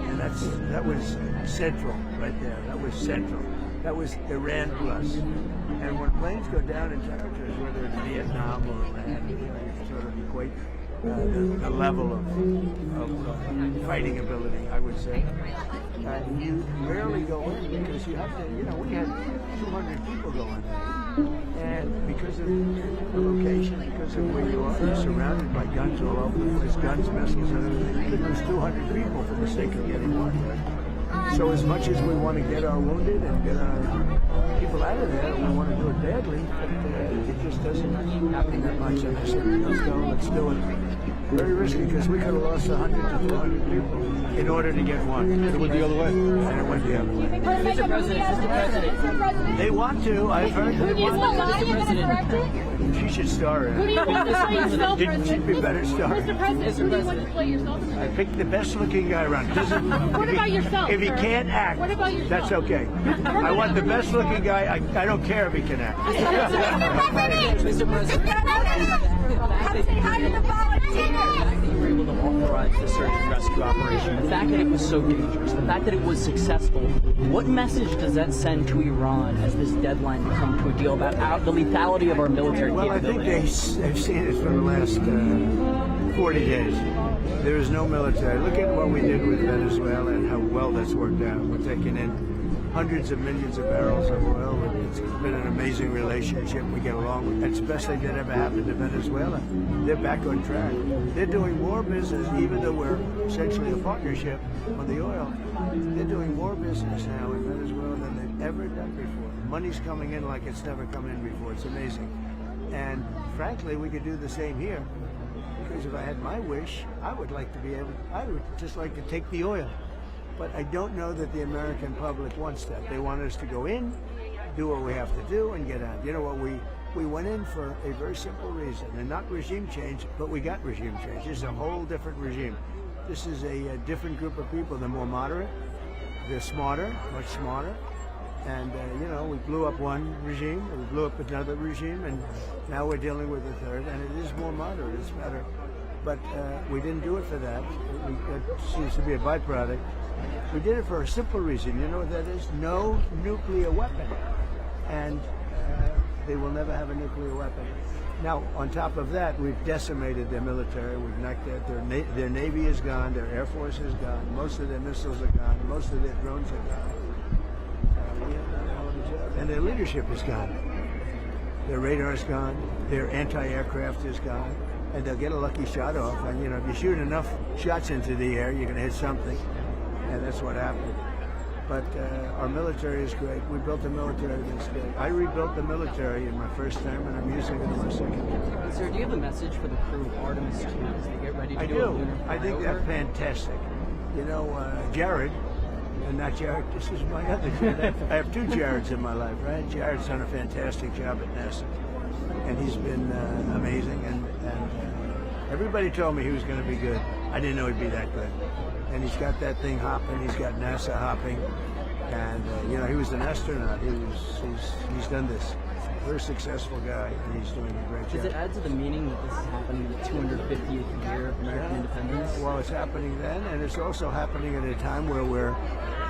And that was central right there. That was central. That was Iran plus. And when planes go down in territories, whether it's Vietnam or Iran, you sort of equate the level of fighting ability, I would say. You rarely go in because you have to, we had 200 people go in there. And because of the location, because of where you are, you're surrounded by guns all over the place, guns, missiles, and everything. You could lose 200 people for the sake of getting one. So as much as we want to get our wounded and get our people out of there, we want to do it badly, but it just doesn't happen that much. And I said, let's go, let's do it. Very risky because we could have lost 100 to 200 people in order to get one. It went the other way. And it went the other way. Mr. President. They want to. I've heard that they want to. She should star in it. Who do you want to play yourself, Didn't she be better starring? Mr. President, who do you want to play yourself? I picked the best looking guy around. What about yourself? If he can't act, what about yourself? that's okay. I want the best looking guy. I don't care if he can act. Mr. President, Come say hi to the volunteers. you were able to authorize the search and rescue operation, the fact that it was so dangerous, the fact that it was successful, what message does that send to Iran as this deadline comes to a deal about the lethality of our military Well, I think they've seen it for the last 40 days. There is no military. Look at what we did with Venezuela and how well that's worked out. We're taking in hundreds of millions of barrels of oil. It's been an amazing relationship. We get along. It's the best thing that ever happened to Venezuela. They're back on track. They're doing more business, even though we're essentially a partnership on the oil. They're doing more business now in Venezuela than they've ever done before. Money's coming in like it's never come in before. It's amazing. And frankly, we could do the same here. Because if I had my wish, I would just like to take the oil. But I don't know that the American public wants that. They want us to go in, do what we have to do, and get out. You know what, we went in for a very simple reason, and not regime change, but we got regime change. This is a whole different regime. This is a different group of people. They're more moderate, they're smarter, much smarter. And, you know, we blew up one regime, we blew up another regime, and now we're dealing with a third, and it is more moderate, it's better. But we didn't do it for that. It seems to be a byproduct. We did it for a simple reason. You know what that is? No nuclear weapon. And they will never have a nuclear weapon. Now, on top of that, we've decimated their military. We've knocked out their Navy is gone, their Air Force is gone, most of their missiles are gone, most of their drones are gone. We have done a hell of a job. And their leadership is gone. Their radar is gone, their anti-aircraft is gone, and they'll get a lucky shot off. And, you know, if you shoot enough shots into the air, you're going to hit something. And that's what happened. But our military is great. We built a military that's great. I rebuilt the military in my first term, and I'm using it in my second term. Sir, do you have a message for the crew of Artemis II as they get ready to do a lunar flyover? I think they're fantastic. You know, Jared, and not Jared, this is my other Jared. I have two Jareds in my life, right? Jared's done a fantastic job at NASA, and he's been amazing. And everybody told me he was going to be good. I didn't know he'd be that good. And he's got that thing hopping. He's got NASA hopping, and you know, he was an astronaut. He's done this. Very successful guy, and he's doing a great job. Does it add to the meaning that this is happening in the 250th year of American independence? Well, it's happening then, and it's also happening at a time where we're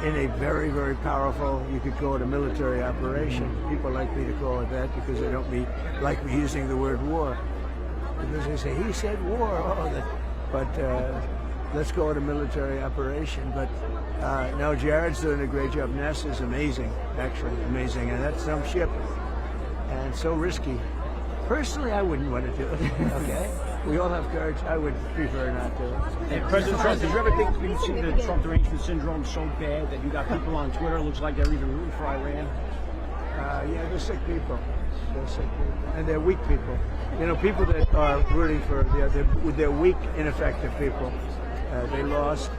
in a very, very powerful, you could call it a military operation. People like me to call it that because they don't like me using the word war. Because they say, he said war. But let's call it a military operation. But no, Jared's doing a great job. NASA's amazing, actually amazing, and that's some ship. And so risky. Personally, I wouldn't want to do it. Okay, we all have courage. I would prefer not to. Hey, President Trump, did you ever think you'd see the Trump derangement syndrome so bad that you got people on Twitter? Looks like they're even rooting for Iran. Yeah, they're sick people. They're sick people, and they're weak people. You know, people that are rooting for they're weak, ineffective people. They lost.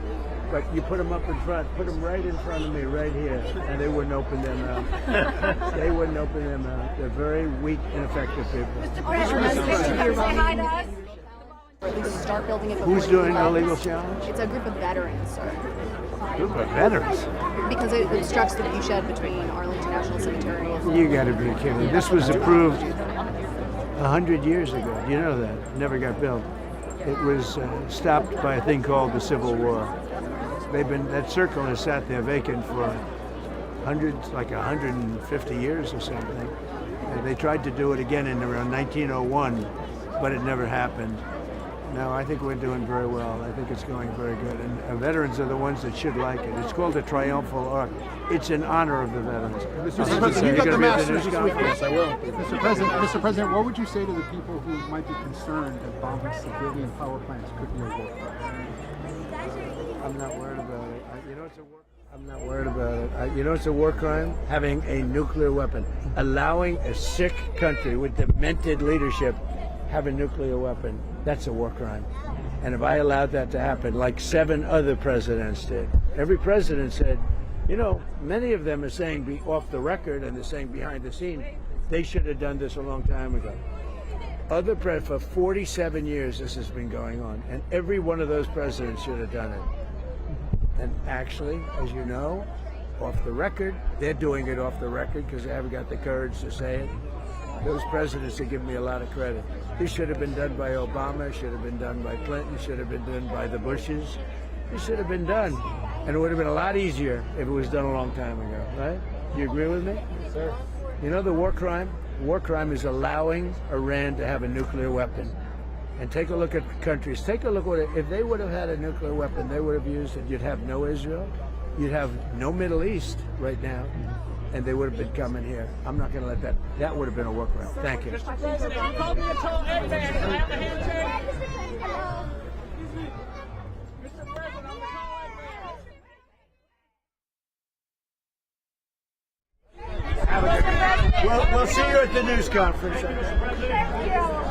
But you put them up in front, put them right in front of me, right here, and they wouldn't open their mouth. They wouldn't open their mouth. They're very weak, ineffective people. Start building it. Who's doing a legal challenge? It's a group of veterans, sir. Group of veterans? Because it obstructs the viewshed between Arlington National Cemetery and... You got to be kidding. This was approved 100 years ago. Do you know that? Never got built. It was stopped by a thing called the Civil War. That circle has sat there vacant for hundreds, like 150 years or something. And they tried to do it again in around 1901, but it never happened. Now, I think we're doing very well. I think it's going very good. And veterans are the ones that should like it. It's called a triumphal arc. It's in honor of the veterans. Mr. President, you got the Masters this week. Yes, I will. Mr. President, what would you say to the people who might be concerned that bombing civilian power plants could be a war crime? I'm not worried about it. I'm not worried about it. You know it's a war crime? Having a nuclear weapon. Allowing a sick country with demented leadership have a nuclear weapon. That's a war crime. And if I allowed that to happen, like 7 other presidents did, every president said, you know, many of them are saying off the record and they're saying behind the scene, they should have done this a long time ago. For 47 years this has been going on, and every one of those presidents should have done it. And actually, as you know, off the record, they're doing it off the record because they haven't got the courage to say it. Those presidents have given me a lot of credit. This should have been done by Obama, should have been done by Clinton, should have been done by the Bushes. This should have been done. And it would have been a lot easier if it was done a long time ago, right? Do you agree with me? Yes, sir. You know the war crime? War crime is allowing Iran to have a nuclear weapon. And take a look at countries. Take a look at if they would have had a nuclear weapon, they would have used it. You'd have no Israel. You'd have no Middle East right now. And they would have been coming here. I'm not going to let that. That would have been a workaround. Thank you. Mr. President, you called me a tall egg man. Can I have a handshake? Excuse me. Mr. President, I'm a tall egg man. We'll see you at the news conference. Thank you.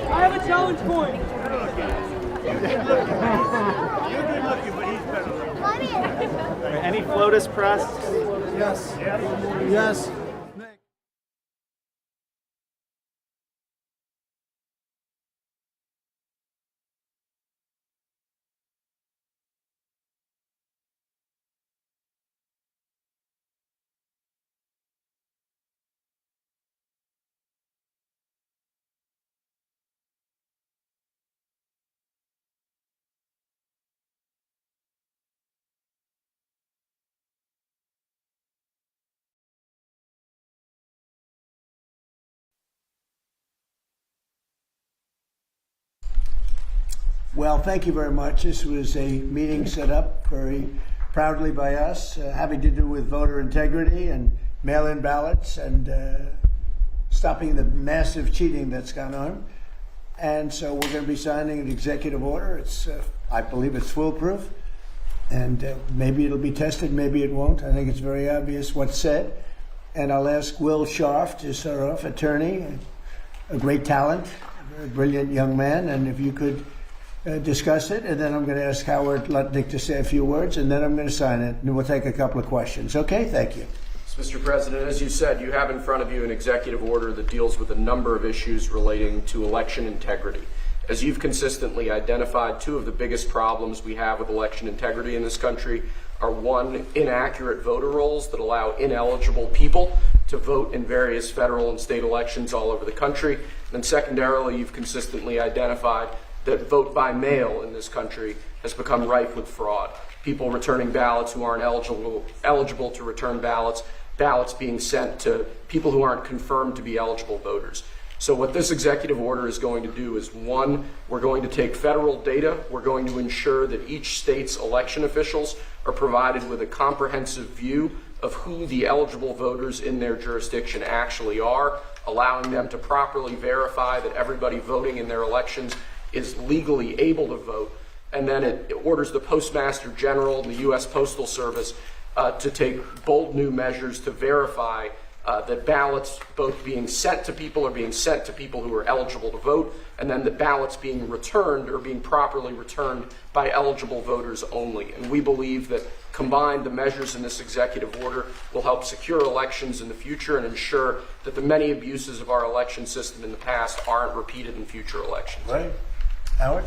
I have a challenge point. Any FLOTUS press? Yes. Yes. Well, thank you very much. This was a meeting set up very proudly by us, having to do with voter integrity and mail-in ballots and stopping the massive cheating that's gone on. And so we're going to be signing an executive order. It's, I believe it's foolproof, and maybe it'll be tested, maybe it won't. I think it's very obvious what's said. And I'll ask Will Scharf to start off, attorney, a great talent, a very brilliant young man, and if you could discuss it, and then I'm going to ask Howard Lutnick to say a few words, and then I'm going to sign it, and we'll take a couple of questions. Okay? Thank you. Mr. President, as you said, you have in front of you an executive order that deals with a number of issues relating to election integrity. As you've consistently identified, two of the biggest problems we have with election integrity in this country are, one, inaccurate voter rolls that allow ineligible people to vote in various federal and state elections all over the country, and secondarily, you've consistently identified that vote by mail in this country has become rife with fraud. People returning ballots who aren't eligible to return ballots, ballots being sent to people who aren't confirmed to be eligible voters. So what this executive order is going to do is, one, we're going to take federal data. We're going to ensure that each state's election officials are provided with a comprehensive view of who the eligible voters in their jurisdiction actually are, allowing them to properly verify that everybody voting in their elections is legally able to vote. And then it orders the Postmaster General and the U.S. Postal Service to take bold new measures to verify that ballots both being sent to people are being sent to people who are eligible to vote, and then the ballots being returned or being properly returned by eligible voters only. And we believe that combined, the measures in this executive order will help secure elections in the future and ensure that the many abuses of our election system in the past aren't repeated in future elections. Right. Howard?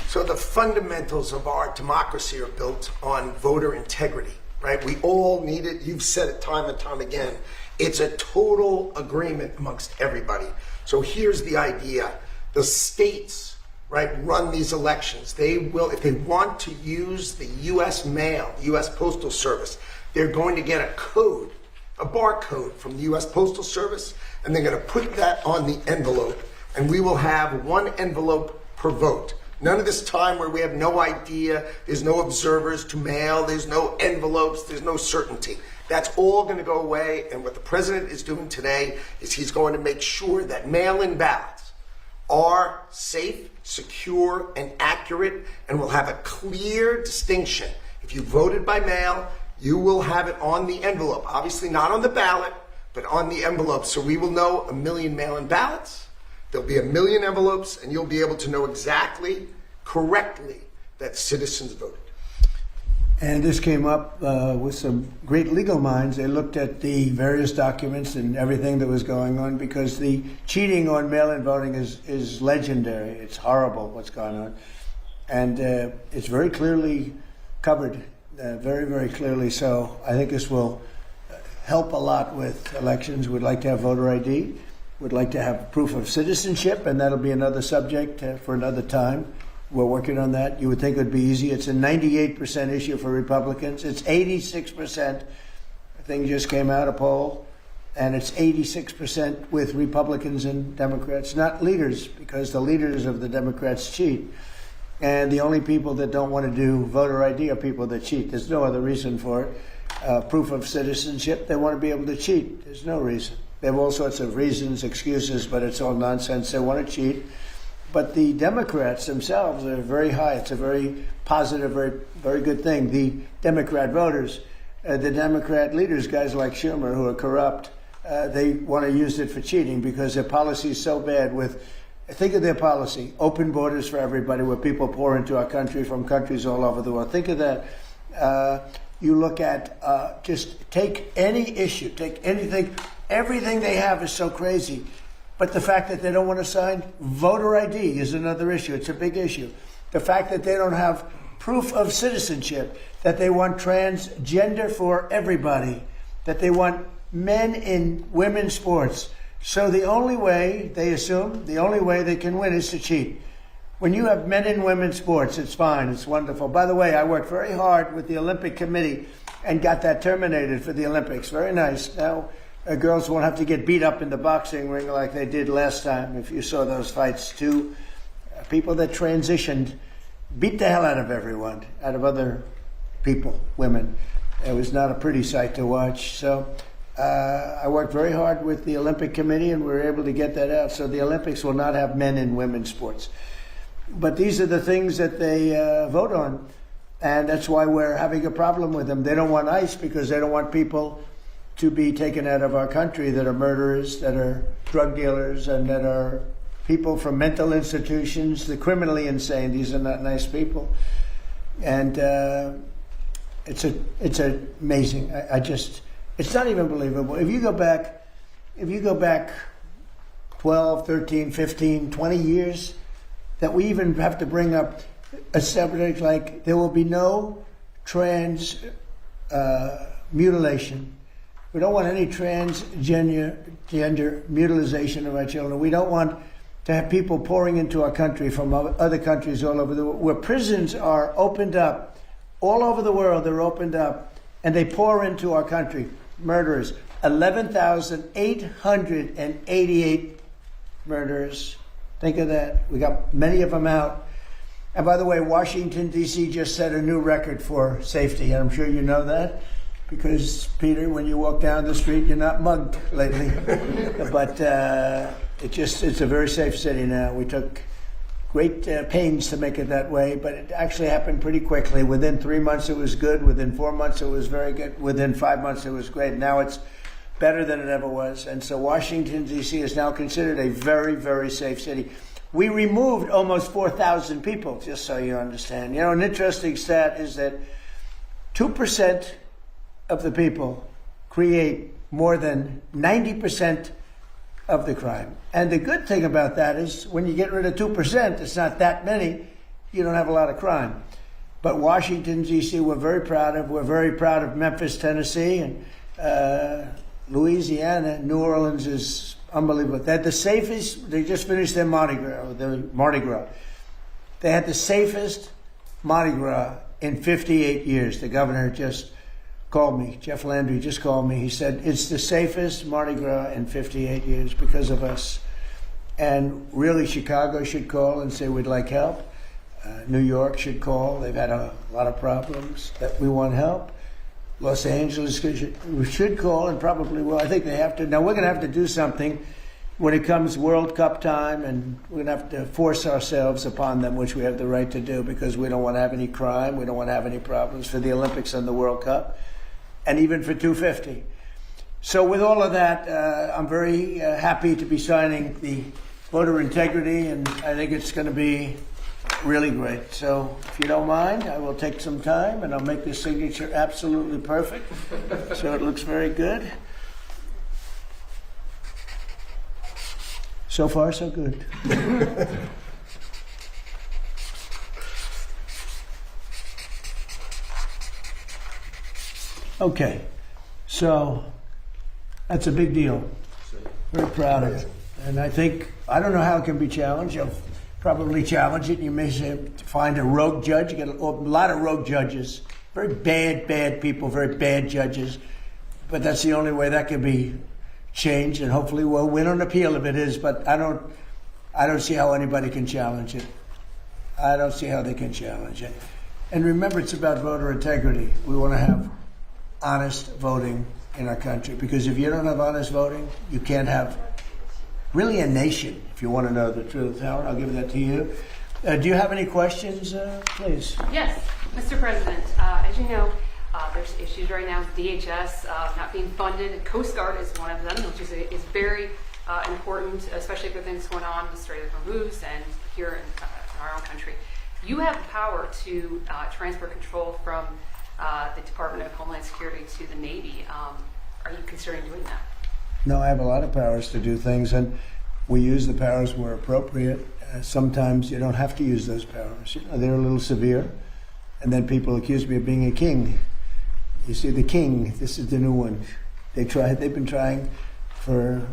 So the fundamentals of our democracy are built on voter integrity, right? We all need it. You've said it time and time again. It's a total agreement amongst everybody. So here's the idea. The states, right, run these elections. They will, if they want to use the U.S. mail, the U.S. Postal Service, they're going to get a code, a barcode from the U.S. Postal Service and they're going to put that on the envelope, and we will have one envelope per vote. None of this time where we have no idea, there's no observers to mail, there's no envelopes, there's no certainty. That's all going to go away, and what the president is doing today is he's going to make sure that mail-in ballots are safe, secure, and accurate, and will have a clear distinction. If you voted by mail, you will have it on the envelope. Obviously not on the ballot, but on the envelope. So we will know 1 million mail-in ballots. There'll be 1 million envelopes, and you'll be able to know exactly, correctly, that citizens voted. And this came up with some great legal minds. They looked at the various documents and everything that was going on, because the cheating on mail-in voting is legendary. It's horrible what's going on. And it's very clearly covered, very, very clearly so. I think this will help a lot with elections. We'd like to have voter ID. We'd like to have proof of citizenship, and that'll be another subject for another time. We're working on that. You would think it would be easy. It's a 98% issue for Republicans. It's 86%. A thing just came out, a poll, and it's 86% with Republicans and Democrats, not leaders, because the leaders of the Democrats cheat. And the only people that don't want to do voter ID are people that cheat. There's no other reason for it. Proof of citizenship, they want to be able to cheat. There's no reason. They have all sorts of reasons, excuses, but it's all nonsense. They want to cheat. But the Democrats themselves are very high. It's a very positive, very, very good thing. The Democrat voters, the Democrat leaders, guys like Schumer, who are corrupt, they want to use it for cheating because their policy is so bad. Think of their policy, open borders for everybody, where people pour into our country from countries all over the world. Think of that. You look at, just take any issue, take anything. Everything they have is so crazy. But the fact that they don't want to sign voter ID is another issue. It's a big issue. The fact that they don't have proof of citizenship, that they want transgender for everybody, that they want men in women's sports. So the only way, they assume, the only way they can win is to cheat. When you have men in women's sports, it's fine, it's wonderful. By the way, I worked very hard with the Olympic Committee and got that terminated for the Olympics. Very nice. Now, girls won't have to get beat up in the boxing ring like they did last time. If you saw those fights, two people that transitioned beat the hell out of everyone, out of other people, women. It was not a pretty sight to watch. So I worked very hard with the Olympic Committee, and we were able to get that out. So the Olympics will not have men in women's sports. But these are the things that they vote on, and that's why we're having a problem with them. They don't want ICE because they don't want people to be taken out of our country that are murderers, that are drug dealers, and that are people from mental institutions, the criminally insane. These are not nice people. And it's amazing. It's not even believable. If you go back 12, 13, 15, 20 years, that we even have to bring up a subject like there will be no trans mutilation. We don't want any transgender mutilization of our children. We don't want to have people pouring into our country from other countries all over the world, where prisons are opened up. All over the world, they're opened up, and they pour into our country. Murderers. 11,888 murderers. Think of that. We got many of them out. And by the way, Washington, D.C. just set a new record for safety. And I'm sure you know that. Because, Peter, when you walk down the street, you're not mugged lately. But it's a very safe city now. We took great pains to make it that way, but it actually happened pretty quickly. Within 3 months, it was good. Within 4 months, it was very good. Within 5 months, it was great. Now it's better than it ever was. And so Washington, D.C. is now considered a very, very safe city. We removed almost 4,000 people, just so you understand. You know, an interesting stat is that 2% of the people create more than 90% of the crime. And the good thing about that is when you get rid of 2%, it's not that many, you don't have a lot of crime. But Washington, D.C., we're very proud of. We're very proud of Memphis, Tennessee, and Louisiana. New Orleans is unbelievable. They had the safest, they just finished their Mardi Gras. They had the safest Mardi Gras in 58 years. The governor just called me. Jeff Landry just called me. He said, it's the safest Mardi Gras in 58 years because of us. And really, Chicago should call and say we'd like help. New York should call. They've had a lot of problems that we want help. Los Angeles should call and probably will. I think they have to. Now, we're going to have to do something when it comes World Cup time, and we're going to have to force ourselves upon them, which we have the right to do, because we don't want to have any crime. We don't want to have any problems for the Olympics and the World Cup, and even for 250. So with all of that, I'm very happy to be signing the voter integrity, and I think it's going to be really great. So if you don't mind, I will take some time and I'll make this signature absolutely perfect. So it looks very good. So far, so good. Okay, so that's a big deal. Very proud of it. And I don't know how it can be challenged. You'll probably challenge it. You may say, find a rogue judge. You get a lot of rogue judges. Very bad people, very bad judges. But that's the only way that can be changed. And hopefully we'll win on appeal if it is. But I don't see how anybody can challenge it. I don't see how they can challenge it. And remember, it's about voter integrity. We want to have honest voting in our country. Because if you don't have honest voting, you can't have really a nation, if you want to know the truth. Howard, I'll give that to you. Do you have any questions, please? Yes, Mr. President. As you know, there's issues right now with DHS not being funded. Coast Guard is one of them, which is very important, especially with things going on with Strait of Hormuz and here in our own country. You have the power to transfer control from the Department of Homeland Security to the Navy. Are you considering doing that? No, I have a lot of powers to do things, and we use the powers where appropriate. Sometimes you don't have to use those powers. They're a little severe, and then people accuse me of being a king. You see, the king, this is the new one. They've been trying for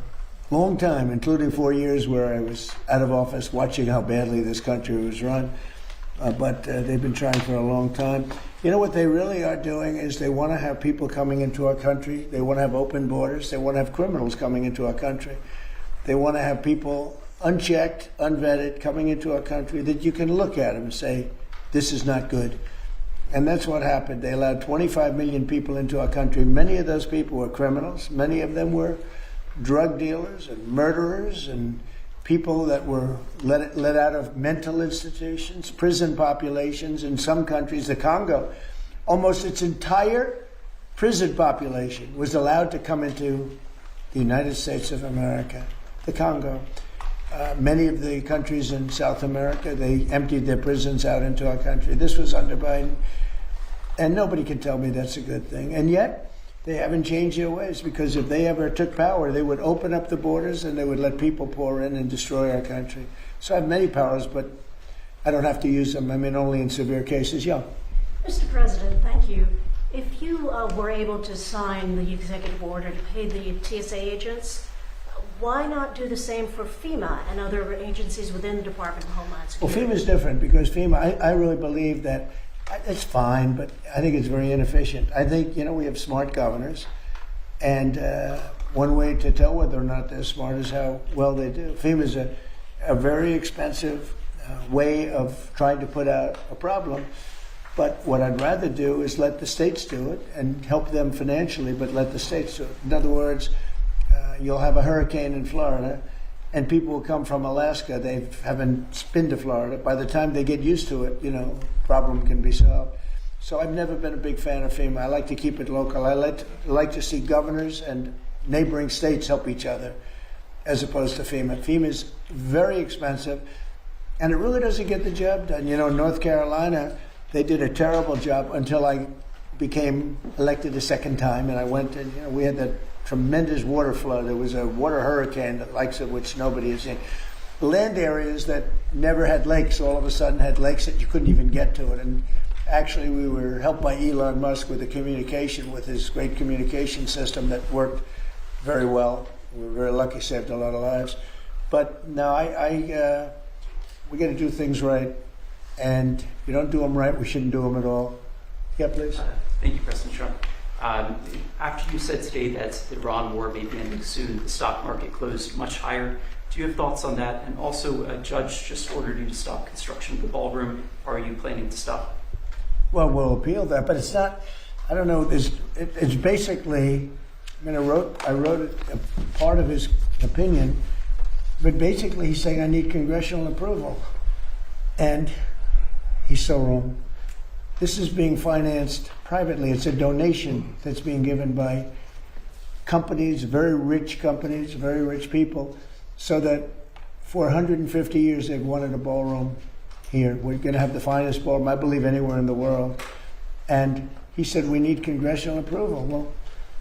a long time, including 4 years where I was out of office watching how badly this country was run. But they've been trying for a long time. You know what they really are doing is they want to have people coming into our country. They want to have open borders. They want to have criminals coming into our country. They want to have people unchecked, unvetted, coming into our country that you can look at them and say, this is not good. And that's what happened. They allowed 25 million people into our country. Many of those people were criminals. Many of them were drug dealers and murderers and people that were let out of mental institutions, prison populations. In some countries, the Congo, almost its entire prison population was allowed to come into the United States of America, the Congo. Many of the countries in South America, they emptied their prisons out into our country. This was under Biden. And nobody can tell me that's a good thing. And yet, they haven't changed their ways, because if they ever took power, they would open up the borders and they would let people pour in and destroy our country. So I have many powers, but I don't have to use them. I mean, only in severe cases. Yeah. Mr. President, thank you. If you were able to sign the executive order to pay the TSA agents, why not do the same for FEMA and other agencies within the Department of Homeland Security? Well, FEMA is different, because FEMA, I really believe that it's fine, but I think it's very inefficient. I think, we have smart governors, and one way to tell whether or not they're smart is how well they do. FEMA is a very expensive way of trying to put out a problem, but what I'd rather do is let the states do it and help them financially, but let the states do it. In other words, you'll have a hurricane in Florida, and people will come from Alaska. They haven't been to Florida. By the time they get used to it, problem can be solved. So I've never been a big fan of FEMA. I like to keep it local. I like to see governors and neighboring states help each other, as opposed to FEMA. FEMA is very expensive, and it really doesn't get the job done. North Carolina, they did a terrible job until I became elected a second time, and I went and we had that tremendous water flow. There was a water hurricane, the likes of which nobody has seen. Land areas that never had lakes all of a sudden had lakes that you couldn't even get to it. And actually, we were helped by Elon Musk with the communication, with his great communication system that worked very well. We were very lucky, saved a lot of lives. But no, we got to do things right. And if you don't do them right, we shouldn't do them at all. Yeah, please. Thank you, President Trump. After you said today that the Iran war may be ending soon, the stock market closed much higher. Do you have thoughts on that? And also, a judge just ordered you to stop construction of the ballroom. Are you planning to stop? Well, we'll appeal that, but it's not. I don't know. It's basically. I mean, I wrote a part of his opinion, but basically he's saying I need congressional approval, and he's so wrong. This is being financed privately. It's a donation that's being given by companies, very rich people, so that for 150 years they've wanted a ballroom here. We're going to have the finest ballroom, I believe, anywhere in the world. And he said we need congressional approval. Well,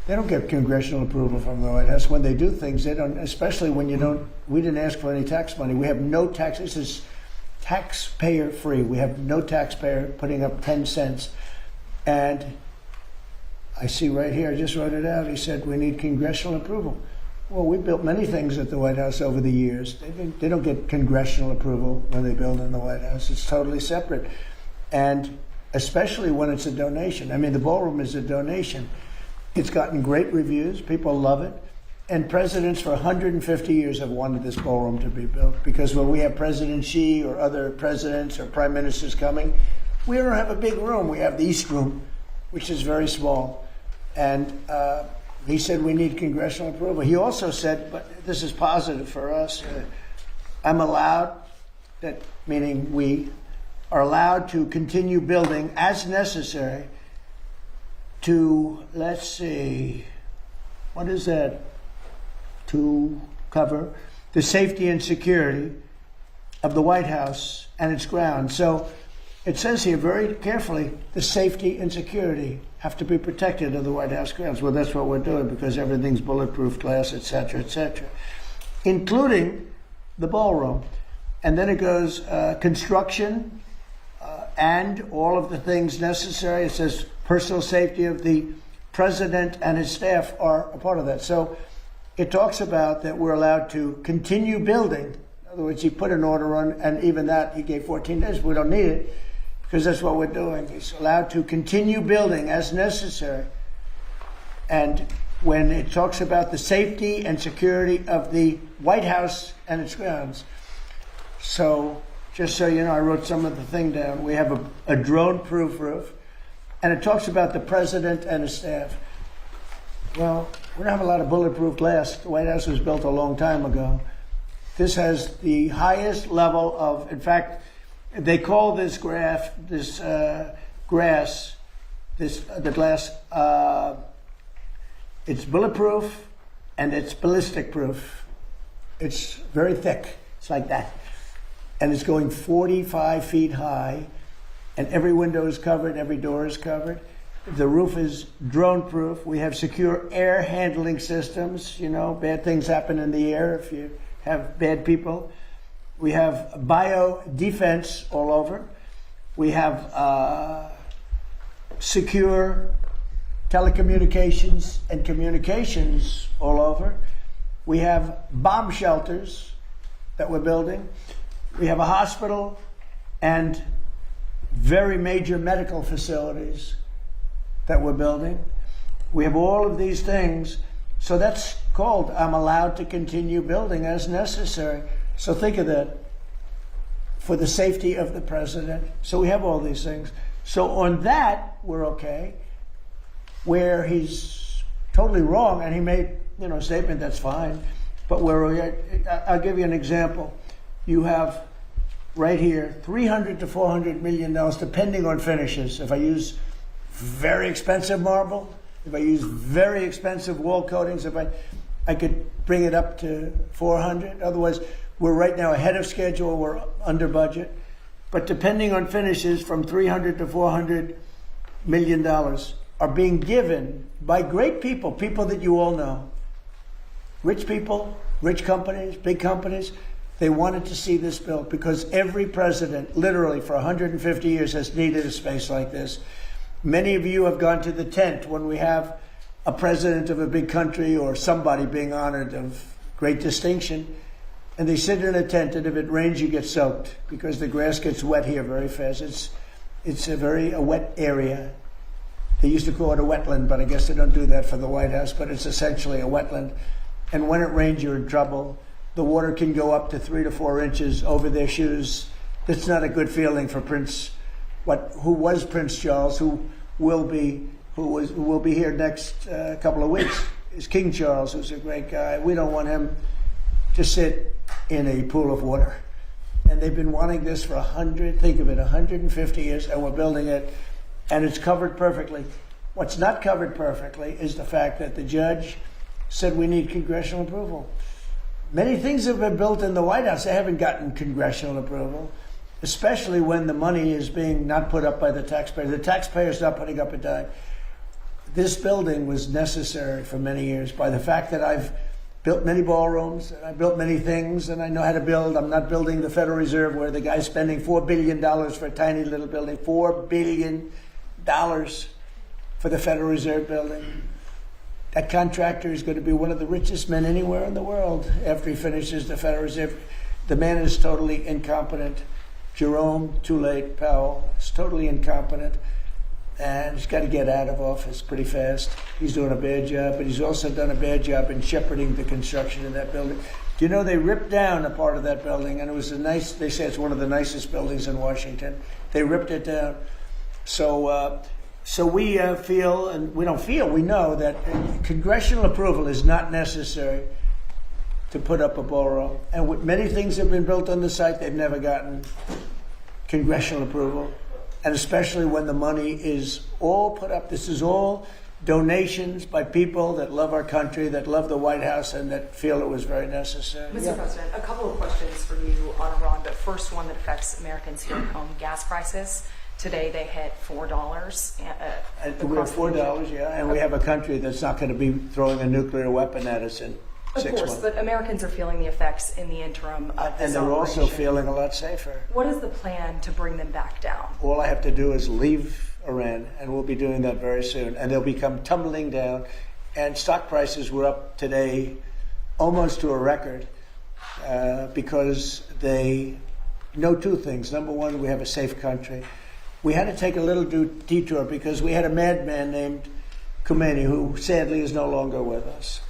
they don't get congressional approval from the White House. When they do things, they don't, especially when you don't, we didn't ask for any tax money. We have no tax. This is taxpayer free. We have no taxpayer putting up 10 cents. And I see right here, I just wrote it out, he said we need congressional approval. Well, we built many things at the White House over the years. They don't get congressional approval when they build in the White House. It's totally separate. And especially when it's a donation. I mean, the ballroom is a donation. It's gotten great reviews. People love it. And presidents for 150 years have wanted this ballroom to be built, because when we have President Xi or other presidents or prime ministers coming, we don't have a big room. We have the East Room, which is very small. And he said we need congressional approval. He also said, but this is positive for us, I'm allowed, that meaning we are allowed to continue building as necessary to, let's see, what is that? To cover the safety and security of the White House and its grounds. So it says here very carefully, the safety and security have to be protected of the White House grounds. Well, that's what we're doing, because everything's bulletproof glass, et cetera, including the ballroom. And then it goes construction and all of the things necessary. It says personal safety of the president and his staff are a part of that. So it talks about that we're allowed to continue building. In other words, he put an order on, and even that he gave 14 days. We don't need it, because that's what we're doing. He's allowed to continue building as necessary. And when it talks about the safety and security of the White House and its grounds. So just so you know, I wrote some of the thing down. We have a drone-proof roof, and it talks about the president and his staff. Well, we don't have a lot of bulletproof glass. The White House was built a long time ago. This has the highest level of, in fact, they call this the glass, it's bulletproof and it's ballistic proof. It's very thick. It's like that. And it's going 45 feet high, and every window is covered, every door is covered. The roof is drone proof. We have secure air handling systems. You know, bad things happen in the air if you have bad people. We have bio defense all over. We have secure telecommunications and communications all over. We have bomb shelters that we're building. We have a hospital and very major medical facilities that we're building. We have all of these things. So that's called, I'm allowed to continue building as necessary. So think of that, for the safety of the president. So we have all these things. So on that, we're okay. Where he's totally wrong, and he made, a statement that's fine, but I'll give you an example. You have right here, $300 to $400 million, depending on finishes. If I use very expensive marble, if I use very expensive wall coatings, if I could bring it up to 400. Otherwise, we're right now ahead of schedule, we're under budget. But depending on finishes, from $300 to $400 million are being given by great people, people that you all know. Rich people, rich companies, big companies. They wanted to see this built because every president, literally for 150 years, has needed a space like this. Many of you have gone to the tent when we have a president of a big country or somebody being honored of great distinction, and they sit in a tent, and if it rains, you get soaked because the grass gets wet here very fast. It's a wet area. They used to call it a wetland, but I guess they don't do that for the White House, but it's essentially a wetland. And when it rains, you're in trouble. The water can go up to 3 to 4 inches over their shoes. It's not a good feeling for who was Prince Charles, who will be here next couple of weeks, is King Charles, who's a great guy. We don't want him to sit in a pool of water. And they've been wanting this for 150 years, and we're building it, and it's covered perfectly. What's not covered perfectly is the fact that the judge said we need congressional approval. Many things have been built in the White House. They haven't gotten congressional approval, especially when the money is being not put up by the taxpayer. The taxpayer's not putting up a dime. This building was necessary for many years by the fact that I've built many ballrooms, and I built many things, and I know how to build. I'm not building the Federal Reserve where the guy's spending $4 billion for a tiny little building. $4 billion for the Federal Reserve building. That contractor is going to be one of the richest men anywhere in the world after he finishes the Federal Reserve. The man is totally incompetent. Jerome Powell is totally incompetent, and he's got to get out of office pretty fast. He's doing a bad job, but he's also done a bad job in shepherding the construction of that building. Do you know they ripped down a part of that building, and it was they say it's one of the nicest buildings in Washington. They ripped it down. So we feel, and we don't feel, we know that congressional approval is not necessary to put up a ballroom. And many things have been built on the site, they've never gotten congressional approval. And especially when the money is all put up. This is all donations by people that love our country, that love the White House, and that feel it was very necessary. Mr. President, a couple of questions for you on Iran, but first one that affects Americans here at home, gas prices. Today they hit $4. We have $4, yeah, and we have a country that's not going to be throwing a nuclear weapon at us in 6 months. Of course, but Americans are feeling the effects in the interim of this and they're operation. Also feeling a lot safer. What is the plan to bring them back down? All I have to do is leave Iran, and we'll be doing that very soon, and they'll become tumbling down. And stock prices were up today almost to a record because they know two things. Number one, we have a safe country. We had to take a little detour because we had a madman named Khomeini who sadly is no longer with us.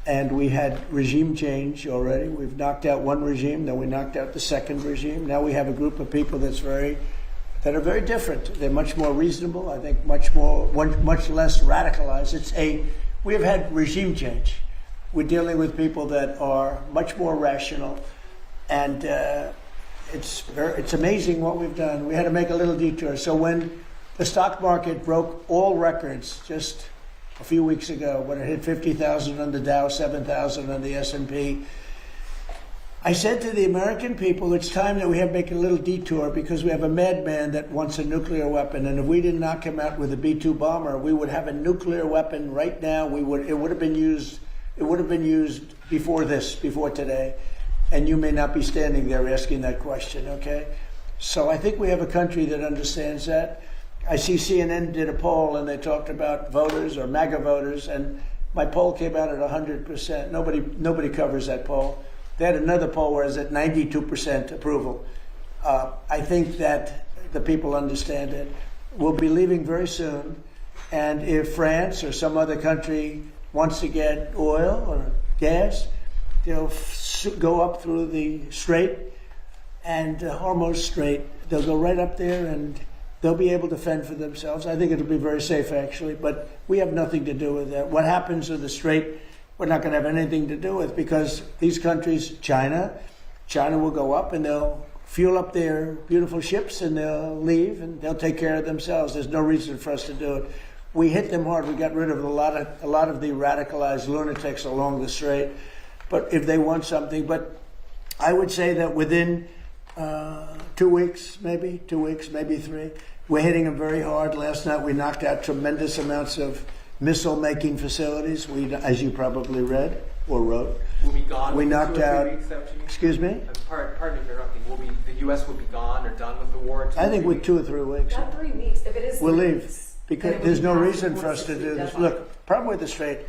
And we had regime change already. We've knocked out one regime, then we knocked out the second regime. Now we have a group of people that are very different. They're much more reasonable, I think much less radicalized. We have had regime change. We're dealing with people that are much more rational, and it's amazing what we've done. We had to make a little detour. So when the stock market broke all records just a few weeks ago, when it hit 50,000 on the Dow, 7,000 on the S&P, I said to the American people, it's time that we have to make a little detour because we have a madman that wants a nuclear weapon, and if we didn't knock him out with a B-2 bomber, we would have a nuclear weapon right now. It would have been used before today. And you may not be standing there asking that question, okay? So I think we have a country that understands that. I see CNN did a poll and they talked about voters or MAGA voters, and my poll came out at 100%. Nobody covers that poll. They had another poll where it's at 92% approval. I think that the people understand it. We'll be leaving very soon, and if France or some other country wants to get oil or gas, they'll go up through the Strait and Hormuz Strait. They'll go right up there and they'll be able to fend for themselves. I think it'll be very safe, actually, but we have nothing to do with that. What happens with the Strait, we're not going to have anything to do with, because these countries, China will go up and they'll fuel up their beautiful ships and they'll leave and they'll take care of themselves. There's no reason for us to do it. We hit them hard. We got rid of a lot of the radicalized lunatics along the Strait. But if they want something, but I would say that within 2 weeks, maybe 3, we're hitting them very hard. Last night we knocked out tremendous amounts of missile-making facilities. As you probably read or wrote, will be gone. We knocked out. Weeks, excuse me. Pardon me for interrupting. The U.S. will be gone or done with the war? I think with 2 or 3 weeks. Not 3 weeks. If it is, we'll leave because there's no reason for us to do this. Look, problem with the Strait,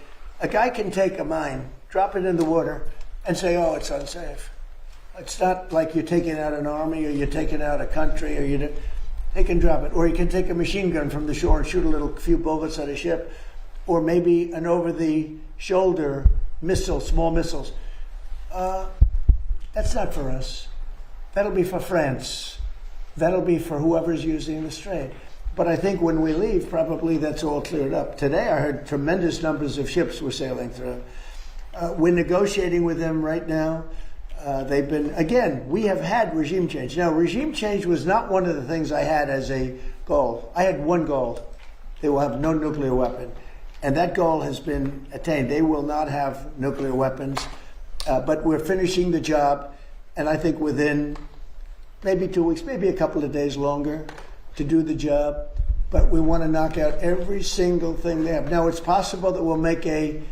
a guy can take a mine, drop it in the water, and say, "Oh, it's unsafe." It's not like you're taking out an army or you're taking out a country, or They can drop it. Or you can take a machine gun from the shore and shoot a few bullets at a ship. Or maybe an over-the-shoulder missile, small missiles. That's not for us. That'll be for France. That'll be for whoever's using the strait. But I think when we leave, probably that's all cleared up. Today I heard tremendous numbers of ships were sailing through. We're negotiating with them right now. They've been, again, we have had regime change. Now, regime change was not one of the things I had as a goal. I had one goal. They will have no nuclear weapon. And that goal has been attained. They will not have nuclear weapons. But we're finishing the job. And I think within maybe 2 weeks, maybe a couple of days longer to do the job. But we want to knock out every single thing they have. Now, it's possible that we'll make a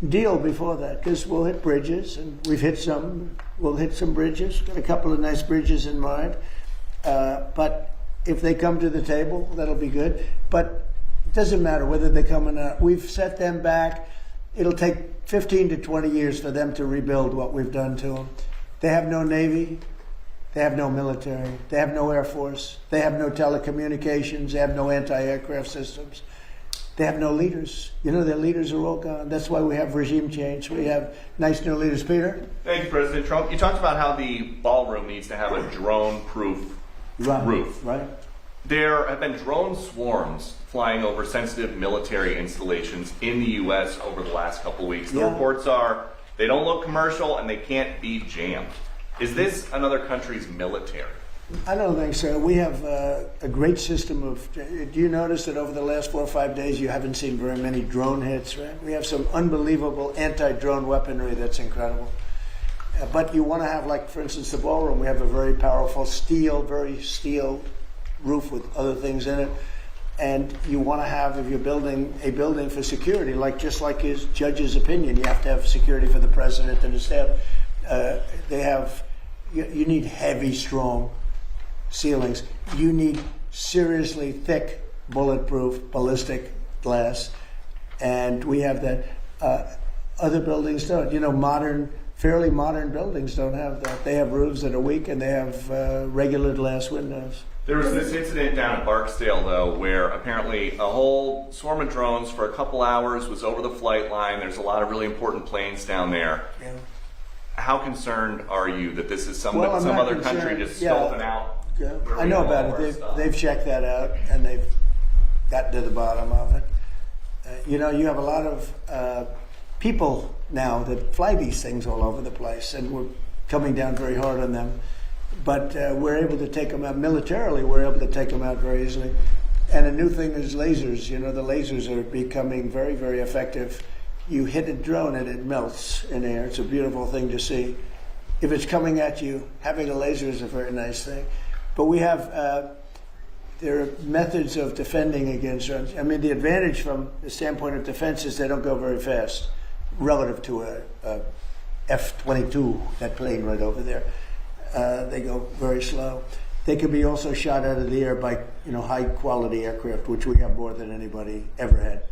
deal before that, because we'll hit bridges, and we've hit some. We'll hit some bridges. Got a couple of nice bridges in mind. But if they come to the table, that'll be good. But it doesn't matter whether they come or not. We've set them back. It'll take 15 to 20 years for them to rebuild what we've done to them. They have no Navy. They have no military. They have no Air Force. They have no telecommunications. They have no anti-aircraft systems. They have no leaders. You know, their leaders are all gone. That's why we have regime change. We have nice new leaders. Peter? Thank you, President Trump. You talked about how the ballroom needs to have a drone-proof roof. Right. There have been drone swarms flying over sensitive military installations in the U.S. over the last couple of weeks. The reports are they don't look commercial and they can't be jammed. Is this another country's military? I don't think so. We have a great system of. Do you notice that over the last 4 or 5 days you haven't seen very many drone hits, right? We have some unbelievable anti-drone weaponry that's incredible. But you want to have, like, for instance, the ballroom. We have a very powerful very steel roof with other things in it. And you want to have, if you're building a building for security, just like his judge's opinion, you have to have security for the president and his staff. You need heavy, strong ceilings. You need seriously thick, bulletproof, ballistic glass. And we have that. Other buildings don't. You know, fairly modern buildings don't have that. They have roofs that are weak and they have regular glass windows. There was this incident down at Barksdale, though, where apparently a whole swarm of drones for a couple hours was over the flight line. There's a lot of really important planes down there. Yeah. How concerned are you that this is some other country just stomping out? Yeah. I know about it. They've checked that out and they've gotten to the bottom of it. You know, you have a lot of people now that fly these things all over the place, and we're coming down very hard on them. But we're able to take them out militarily. We're able to take them out very easily. And a new thing is lasers. You know, the lasers are becoming very, very effective. You hit a drone and it melts in air. It's a beautiful thing to see. If it's coming at you, having a laser is a very nice thing. But we have, there are methods of defending against drones. I mean, the advantage from the standpoint of defense is they don't go very fast relative to a F-22, that plane right over there. They go very slow. They can be also shot out of the air by, you know, high quality aircraft, which we have more than anybody ever had.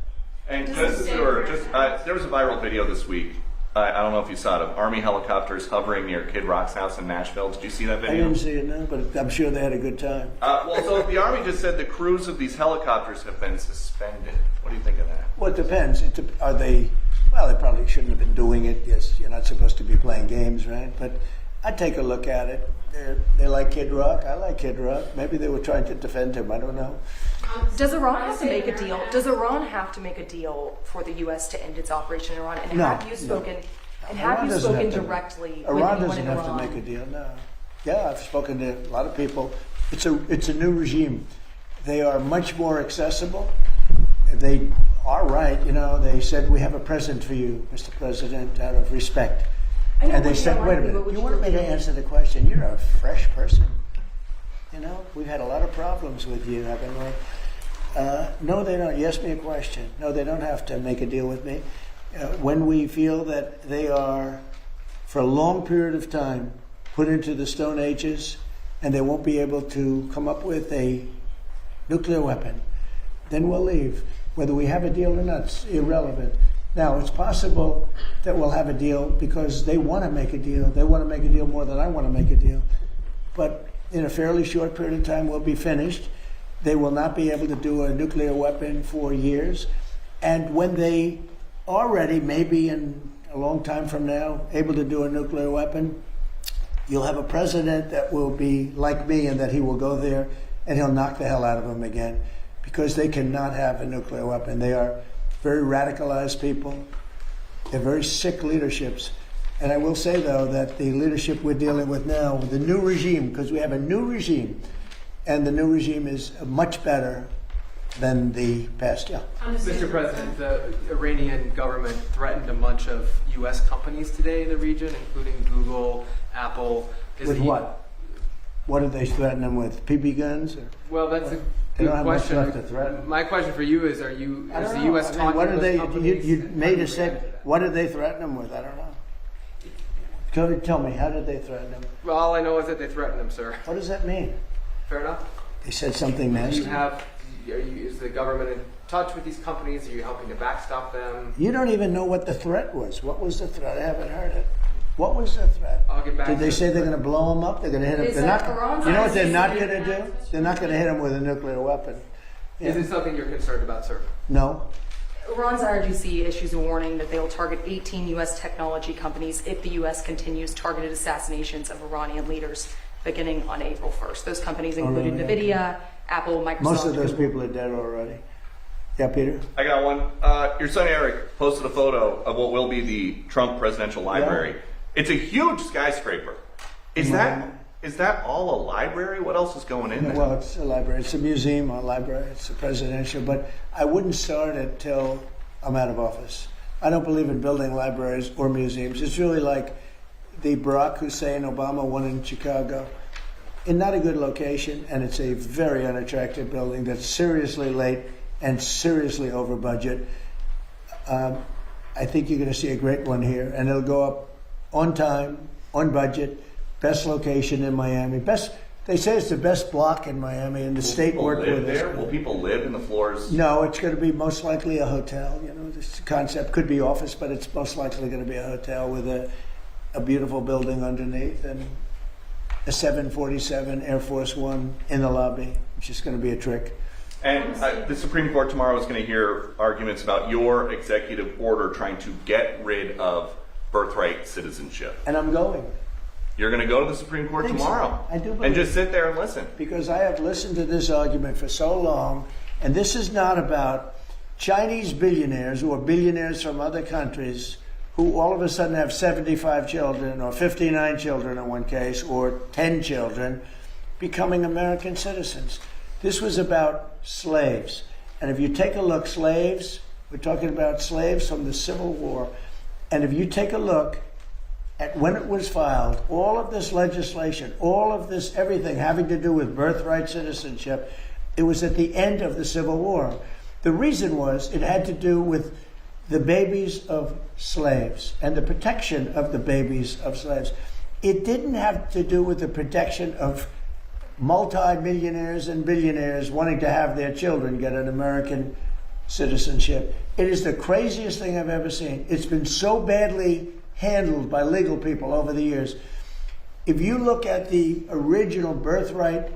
And there was a viral video this week. I don't know if you saw it, of Army helicopters hovering near Kid Rock's house in Nashville. Did you see that video? I didn't see it, no, but I'm sure they had a good time. So the Army just said the crews of these helicopters have been suspended. What do you think of that? Well, it depends. Well, they probably shouldn't have been doing it. Yes, you're not supposed to be playing games, right? But I'd take a look at it. They like Kid Rock. I like Kid Rock. Maybe they were trying to defend him. I don't know. Does Iran have to make a deal? Does Iran have to make a deal for the U.S. to end its operation in Iran? And have you spoken? No. And have you spoken directly? Iran doesn't have to make a deal. No. Yeah, I've spoken to a lot of people. It's a new regime. They are much more accessible. They are right. You know, they said, we have a present for you, Mr. President, out of respect. And they said, wait a minute, you want me to answer the question? You're a fresh person. You know, we've had a lot of problems with you, haven't we? No, they don't. You ask me a question. No, they don't have to make a deal with me. When we feel that they are, for a long period of time, put into the Stone Ages, and they won't be able to come up with a nuclear weapon, then we'll leave. Whether we have a deal or not, it's irrelevant. Now, it's possible that we'll have a deal because they want to make a deal. They want to make a deal more than I want to make a deal. But in a fairly short period of time, we'll be finished. They will not be able to do a nuclear weapon for years. And when they are ready, maybe in a long time from now, able to do a nuclear weapon, you'll have a president that will be like me in that he will go there and he'll knock the hell out of them again, because they cannot have a nuclear weapon. They are very radicalized people. They're very sick leaderships. And I will say, though, that the leadership we're dealing with now, with the new regime, because we have a new regime, and the new regime is much better than the past. Yeah. Mr. President, the Iranian government threatened a bunch of U.S. companies today in the region, including Google, Apple. With what? What did they threaten them with? PB guns? Or? Well, that's a They don't good have much question. left to threaten. My question for you is: is the U.S. talking what to did those they? companies? You made a say. What did they threaten them with? I don't know. Tell me, how did they threaten them? Well, all I know is that they threatened them, sir. What does that mean? Fair enough. They said something nasty. Is the government in touch with these companies? Are you helping to backstop them? You don't even know what the threat was. What was the threat? I haven't heard it. What was the threat? I'll get back Did to they it. say they're going to blow them up? They're going to hit them. They're not. You know what they're not going to do? They're not going to hit them with a nuclear weapon. Is it something you're concerned about, sir? No. Iran's IRGC issues a warning that they will target 18 U.S. technology companies if the U.S. continues targeted assassinations of Iranian leaders beginning on April 1st. Those companies included NVIDIA, Apple, Microsoft. Most of those people are dead already. Yeah, Peter? I got one. Your son Eric posted a photo of what will be the Trump Presidential Library. Yeah. It's a huge skyscraper. Is that all a library? What else is going in there? Well, it's a library. It's a museum, a library. It's a presidential. But I wouldn't start it till I'm out of office. I don't believe in building libraries or museums. It's really like the Barack Hussein Obama one in Chicago. In not a good location, and it's a very unattractive building that's seriously late and seriously over budget. I think you're going to see a great one here, and it'll go up on time, on budget. Best location in Miami. They say it's the best block in Miami, and the state worked with us. Will people live in the floors? No, it's going to be most likely a hotel. You know, this concept could be office, but it's most likely going to be a hotel with a beautiful building underneath and a 747 Air Force One in the lobby, which is going to be a trick. And the Supreme Court tomorrow is going to hear arguments about your executive order trying to get rid of birthright citizenship. And I'm going. You're going to go to the Supreme Court tomorrow. I do believe and just sit there and listen. Because I have listened to this argument for so long, and this is not about Chinese billionaires or billionaires from other countries who all of a sudden have 75 children or 59 children in one case or 10 children becoming American citizens. This was about slaves. And if you take a look, slaves, we're talking about slaves from the Civil War. And if you take a look at when it was filed, all of this legislation, all of this, everything having to do with birthright citizenship, it was at the end of the Civil War. The reason was it had to do with the babies of slaves and the protection of the babies of slaves. It didn't have to do with the protection of multi-millionaires and billionaires wanting to have their children get an American citizenship. It is the craziest thing I've ever seen. It's been so badly handled by legal people over the years. If you look at the original birthright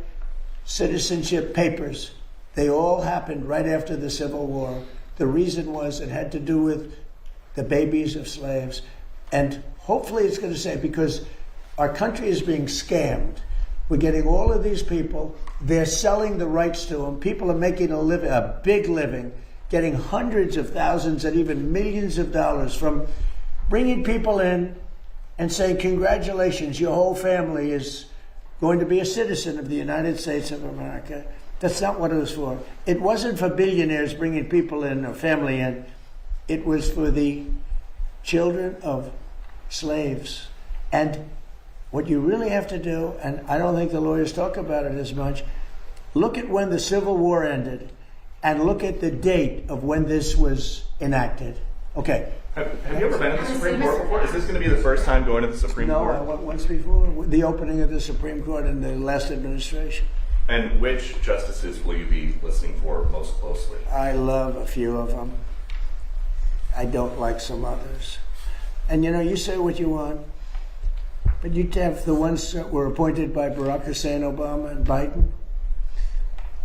citizenship papers, they all happened right after the Civil War. The reason was it had to do with the babies of slaves. And hopefully it's going to say, because our country is being scammed. We're getting all of these people, they're selling the rights to them. People are making a big living, getting hundreds of thousands and even millions of dollars from bringing people in and saying, congratulations, your whole family is going to be a citizen of the United States of America. That's not what it was for. It wasn't for billionaires bringing people in or family in. It was for the children of slaves. And what you really have to do, and I don't think the lawyers talk about it as much, look at when the Civil War ended and look at the date of when this was enacted. Okay. Have you ever been to the Supreme Court before? Is this going to be the first time going to the Supreme Court? No, I went once before, the opening of the Supreme Court in the last administration. And which justices will you be listening for most closely? I love a few of them. I don't like some others. And you know, you say what you want, but you have the ones that were appointed by Barack Hussein Obama and Biden.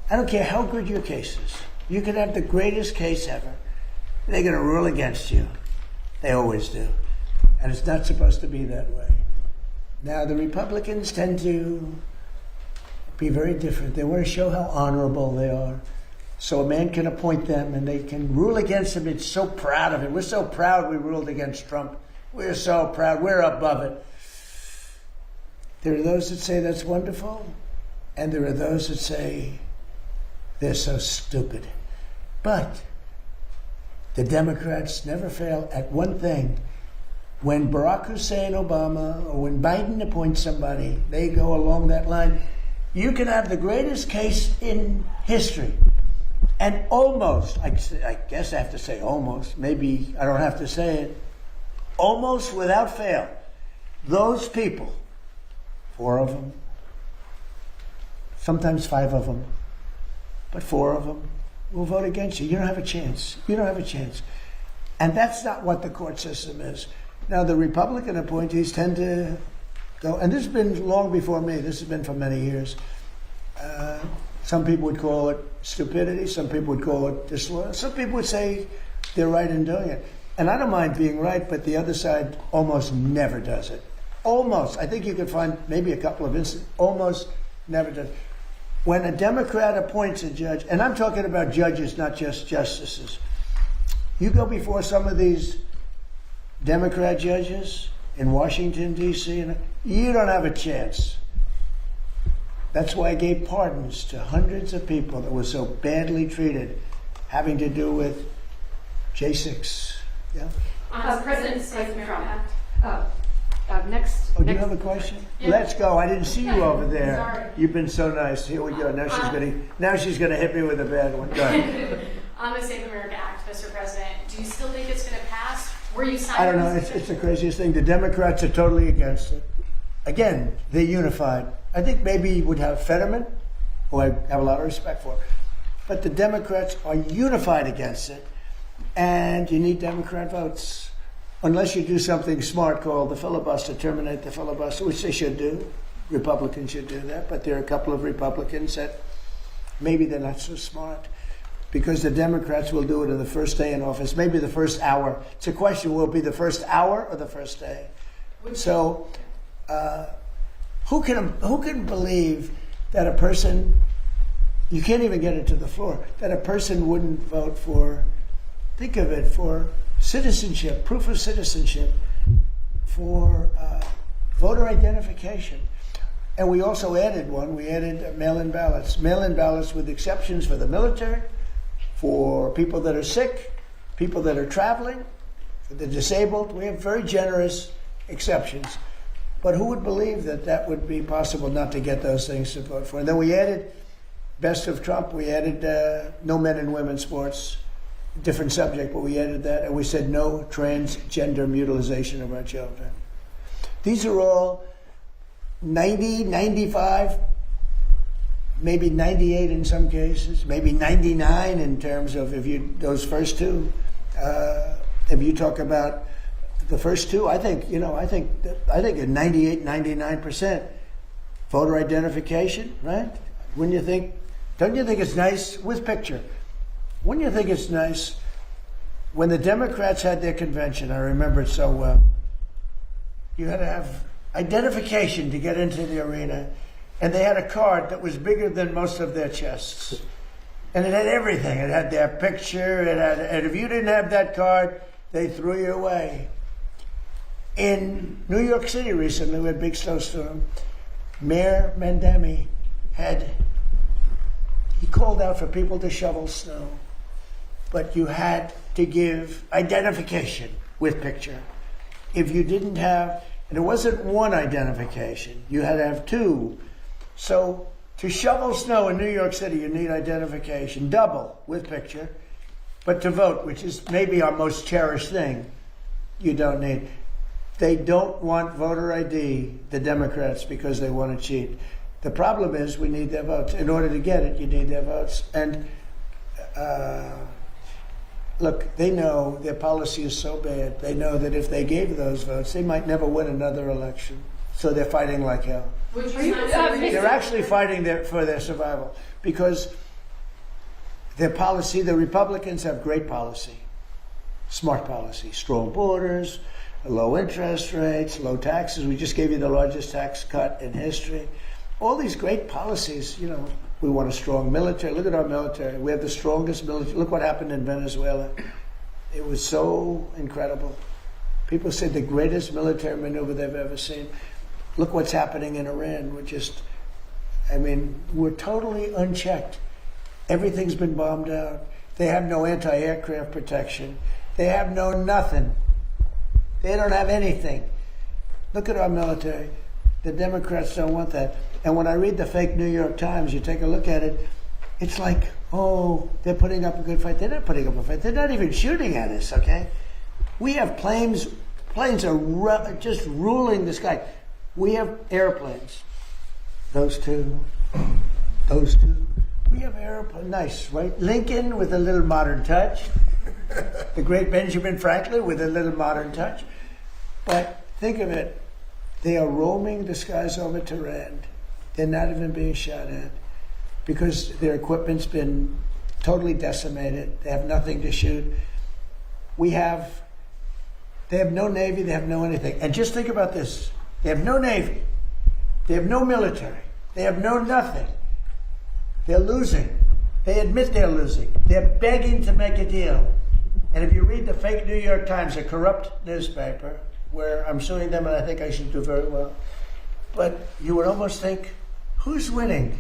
I don't care how good your case is. You can have the greatest case ever. They're going to rule against you. They always do. And it's not supposed to be that way. Now, the Republicans tend to be very different. They want to show how honorable they are. So a man can appoint them and they can rule against him. It's so proud of it. We're so proud we ruled against Trump. We're so proud. We're above it. There are those that say that's wonderful. And there are those that say they're so stupid. But the Democrats never fail at one thing. When Barack Hussein Obama or when Biden appoints somebody, they go along that line. You can have the greatest case in history. And almost, I guess I have to say almost, maybe I don't have to say it, almost without fail, those people, 4 of them, sometimes 5 of them, but 4 of them will vote against you. You don't have a chance. You don't have a chance. And that's not what the court system is. Now, the Republican appointees tend to go, and this has been long before me, this has been for many years. Some people would call it stupidity, some people would call it disloyal, some people would say they're right in doing it. And I don't mind being right, but the other side almost never does it. Almost. I think you could find maybe a couple of instances, almost never does. When a Democrat appoints a judge, and I'm talking about judges, not just justices, you go before some of these Democrat judges in Washington, D.C., and you don't have a chance. That's why I gave pardons to hundreds of people that were so badly treated, having to do with J6. Yeah? President Trump. Next. Oh, do you have a question? Yeah. Let's go. I didn't see you over there. Sorry. You've been so nice. Here we go. Now she's gonna hit me with a bad one. Go ahead. On the Save America Act, Mr. President, do you still think it's going to pass? Were you I don't know. It's the craziest thing. The Democrats are totally against it. Again, they're unified. I think maybe you would have Fetterman, who I have a lot of respect for, but the Democrats are unified against it, and you need Democrat votes. Unless you do something smart called the filibuster, terminate the filibuster, which they should do. Republicans should do that, but there are a couple of Republicans that maybe they're not so smart, because the Democrats will do it in the first day in office, maybe the first hour. It's a question, will it be the first hour or the first day? So who can believe that a person, you can't even get it to the floor, that a person wouldn't vote for, think of it, for citizenship, proof of citizenship, for voter identification. And we also added one, we added mail-in ballots. Mail-in ballots with exceptions for the military, for people that are sick, people that are traveling, for the disabled. We have very generous exceptions. But who would believe that that would be possible not to get those things to vote for? And then we added, best of Trump, we added no men and women sports. Different subject, but we added that, and we said no transgender mutilization of our children. These are all 90, 95, maybe 98 in some cases, maybe 99 in terms of those first two. If you talk about the first two, I think at 98, 99% voter identification, right? Wouldn't you think? Don't you think it's nice with picture? Wouldn't you think it's nice when the Democrats had their convention? I remember it so well. You had to have identification to get into the arena, and they had a card that was bigger than most of their chests, and it had everything. It had their picture. And if you didn't have that card, they threw you away. In New York City recently, we had a big snowstorm. Mayor Mandemi he called out for people to shovel snow, but you had to give identification with picture. If you didn't have, and it wasn't one identification, you had to have 2. So to shovel snow in New York City, you need identification, double with picture. But to vote, which is maybe our most cherished thing, you don't need. They don't want voter ID, the Democrats, because they want to cheat. The problem is we need their votes. In order to get it, you need their votes. And look, they know their policy is so bad. They know that if they gave those votes, they might never win another election. So they're fighting like hell. They're actually fighting for their survival. Because Their policy, the Republicans have great policy, smart policy, strong borders, low interest rates, low taxes. We just gave you the largest tax cut in history. All these great policies, you know, we want a strong military. Look at our military. We have the strongest military. Look what happened in Venezuela. It was so incredible. People said the greatest military maneuver they've ever seen. Look what's happening in Iran. We're totally unchecked. Everything's been bombed out. They have no anti-aircraft protection. They have no nothing. They don't have anything. Look at our military. The Democrats don't want that. And when I read the fake New York Times, you take a look at it, it's like, oh, they're putting up a good fight. They're not putting up a fight. They're not even shooting at us, okay? We have planes are just ruling the sky. We have airplanes. Those two. We have airplanes. Nice, right? Lincoln with a little modern touch. The great Benjamin Franklin with a little modern touch. But think of it. They are roaming the skies over Tehran. They're not even being shot at because their equipment's been totally decimated. They have nothing to shoot. They have no Navy, they have no anything. And just think about this. They have no Navy. They have no military. They have no nothing. They're losing. They admit they're losing. They're begging to make a deal. And if you read the fake New York Times, a corrupt newspaper, where I'm suing them and I think I should do very well, but you would almost think, who's winning?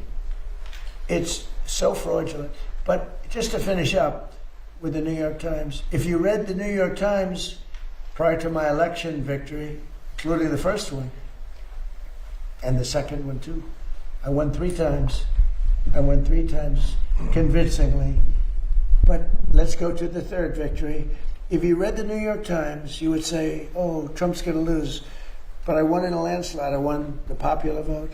It's so fraudulent. But just to finish up with the New York Times, if you read the New York Times prior to my election victory, including the first one, and the second one too, I won 3 times. I won 3 times convincingly. But let's go to the third victory. If you read the New York Times, you would say, oh, Trump's going to lose. But I won in a landslide. I won the popular vote.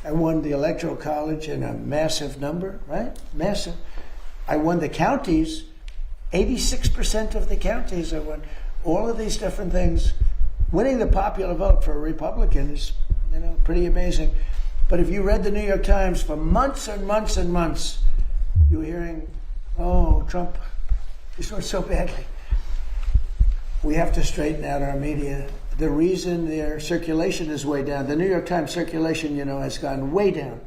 I won the Electoral College in a massive number, right? Massive. I won the counties, 86% of the counties I won. All of these different things. Winning the popular vote for a Republican is, pretty amazing. But if you read the New York Times for months and months and months, you were hearing, oh, Trump, he's doing so badly. We have to straighten out our media. The reason their circulation is way down, the New York Times circulation, has gone way down.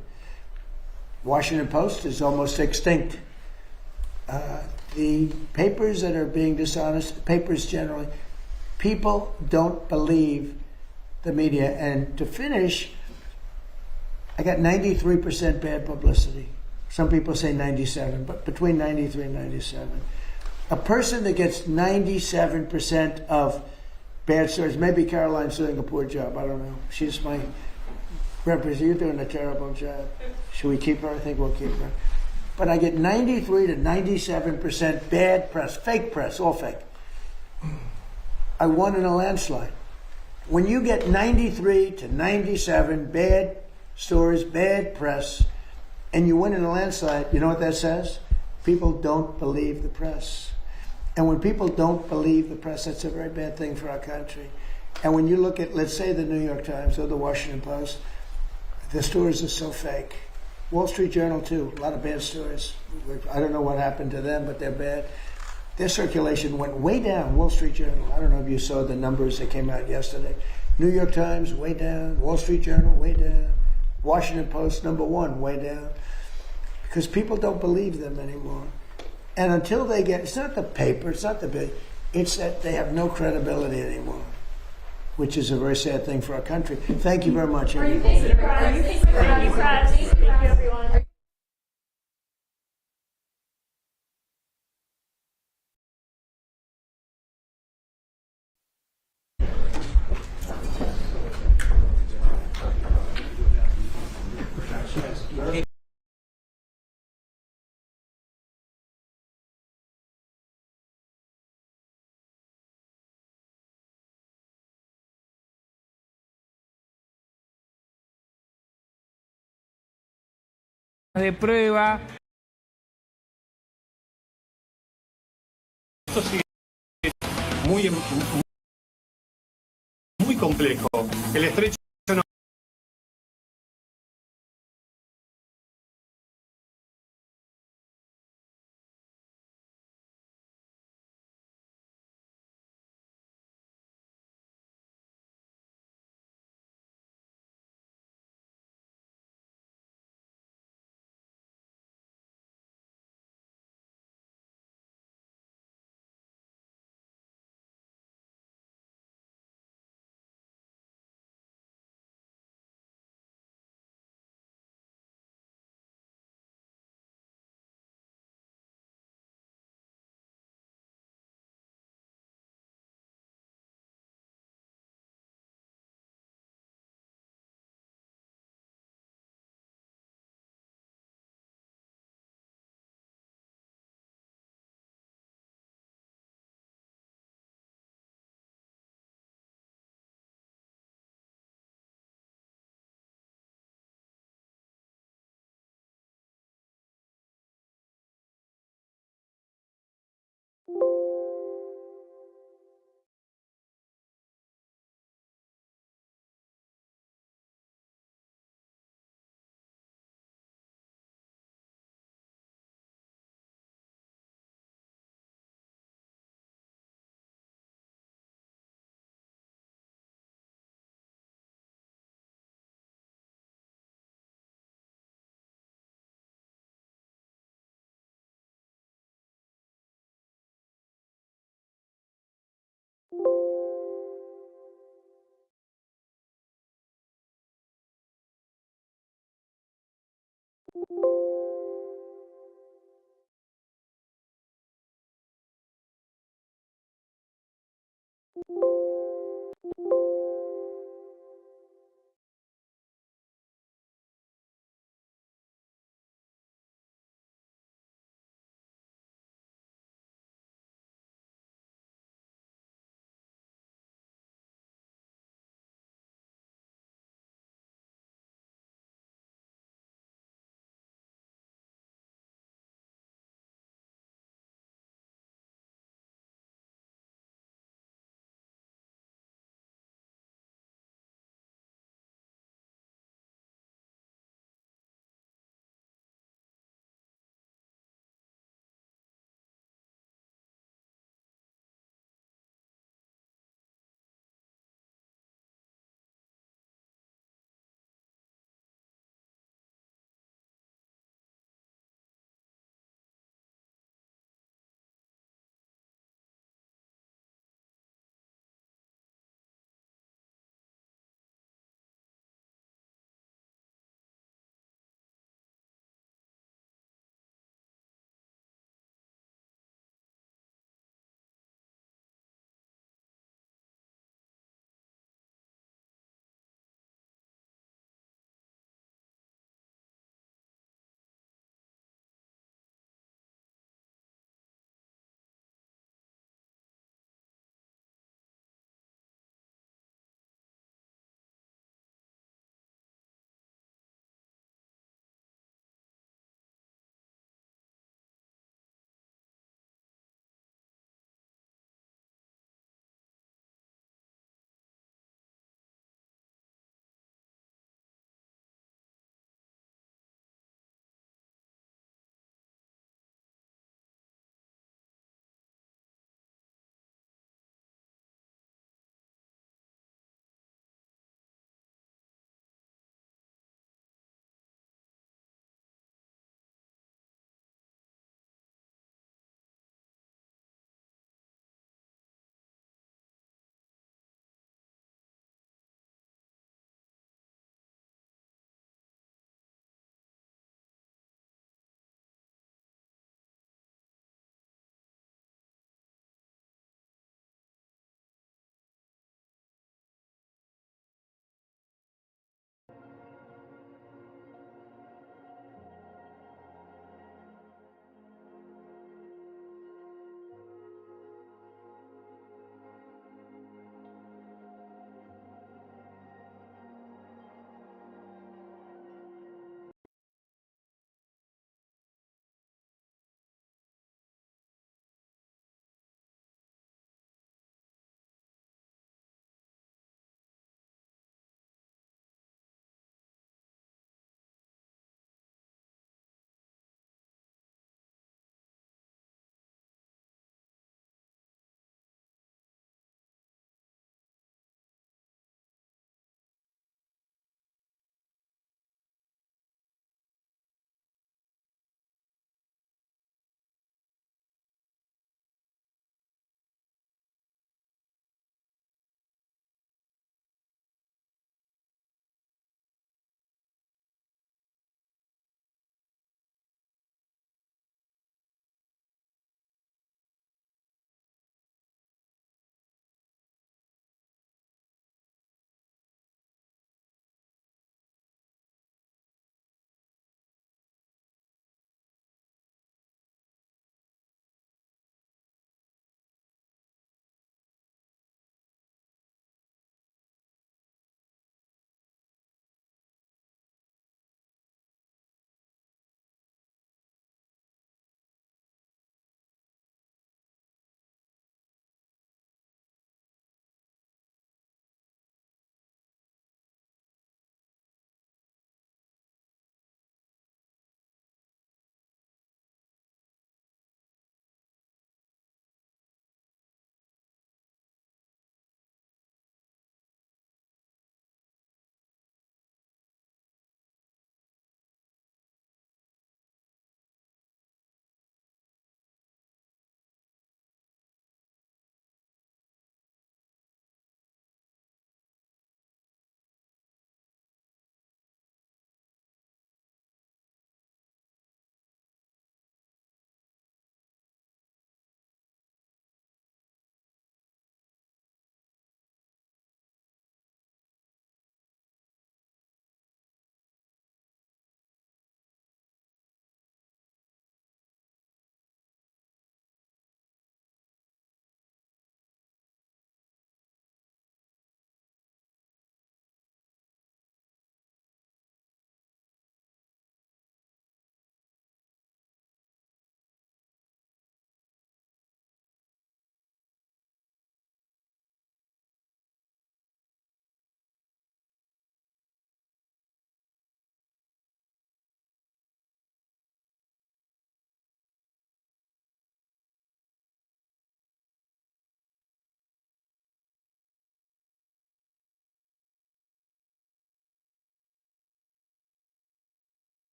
Washington Post is almost extinct. The papers that are being dishonest, papers generally, people don't believe the media. And to finish, I got 93% bad publicity. Some people say 97, but between 93 and 97. A person that gets 97% of bad stories, maybe Caroline's doing a poor job, I don't know. She's my representative. You're doing a terrible job. Should we keep her? I think we'll keep her. But I get 93 to 97% bad press, fake press, all fake. I won in a landslide. When you get 93 to 97 bad stories, bad press, and you win in a landslide, you know what that says? People don't believe the press. And when people don't believe the press, that's a very bad thing for our country. And when you look at, let's say, the New York Times or the Washington Post, the stories are so fake. Wall Street Journal, too, a lot of bad stories. I don't know what happened to them, but they're bad. Their circulation went way down. Wall Street Journal, I don't know if you saw the numbers that came out yesterday. New York Times, way down. Wall Street Journal, way down. Washington Post, #1, way down. Because people don't believe them anymore. And until they get, it's not the paper, it's not the big, it's that they have no credibility anymore, which is a very sad thing for our country. Thank you very much. Thank you, everyone. De prueba. Esto sí muy complejo. El estrecho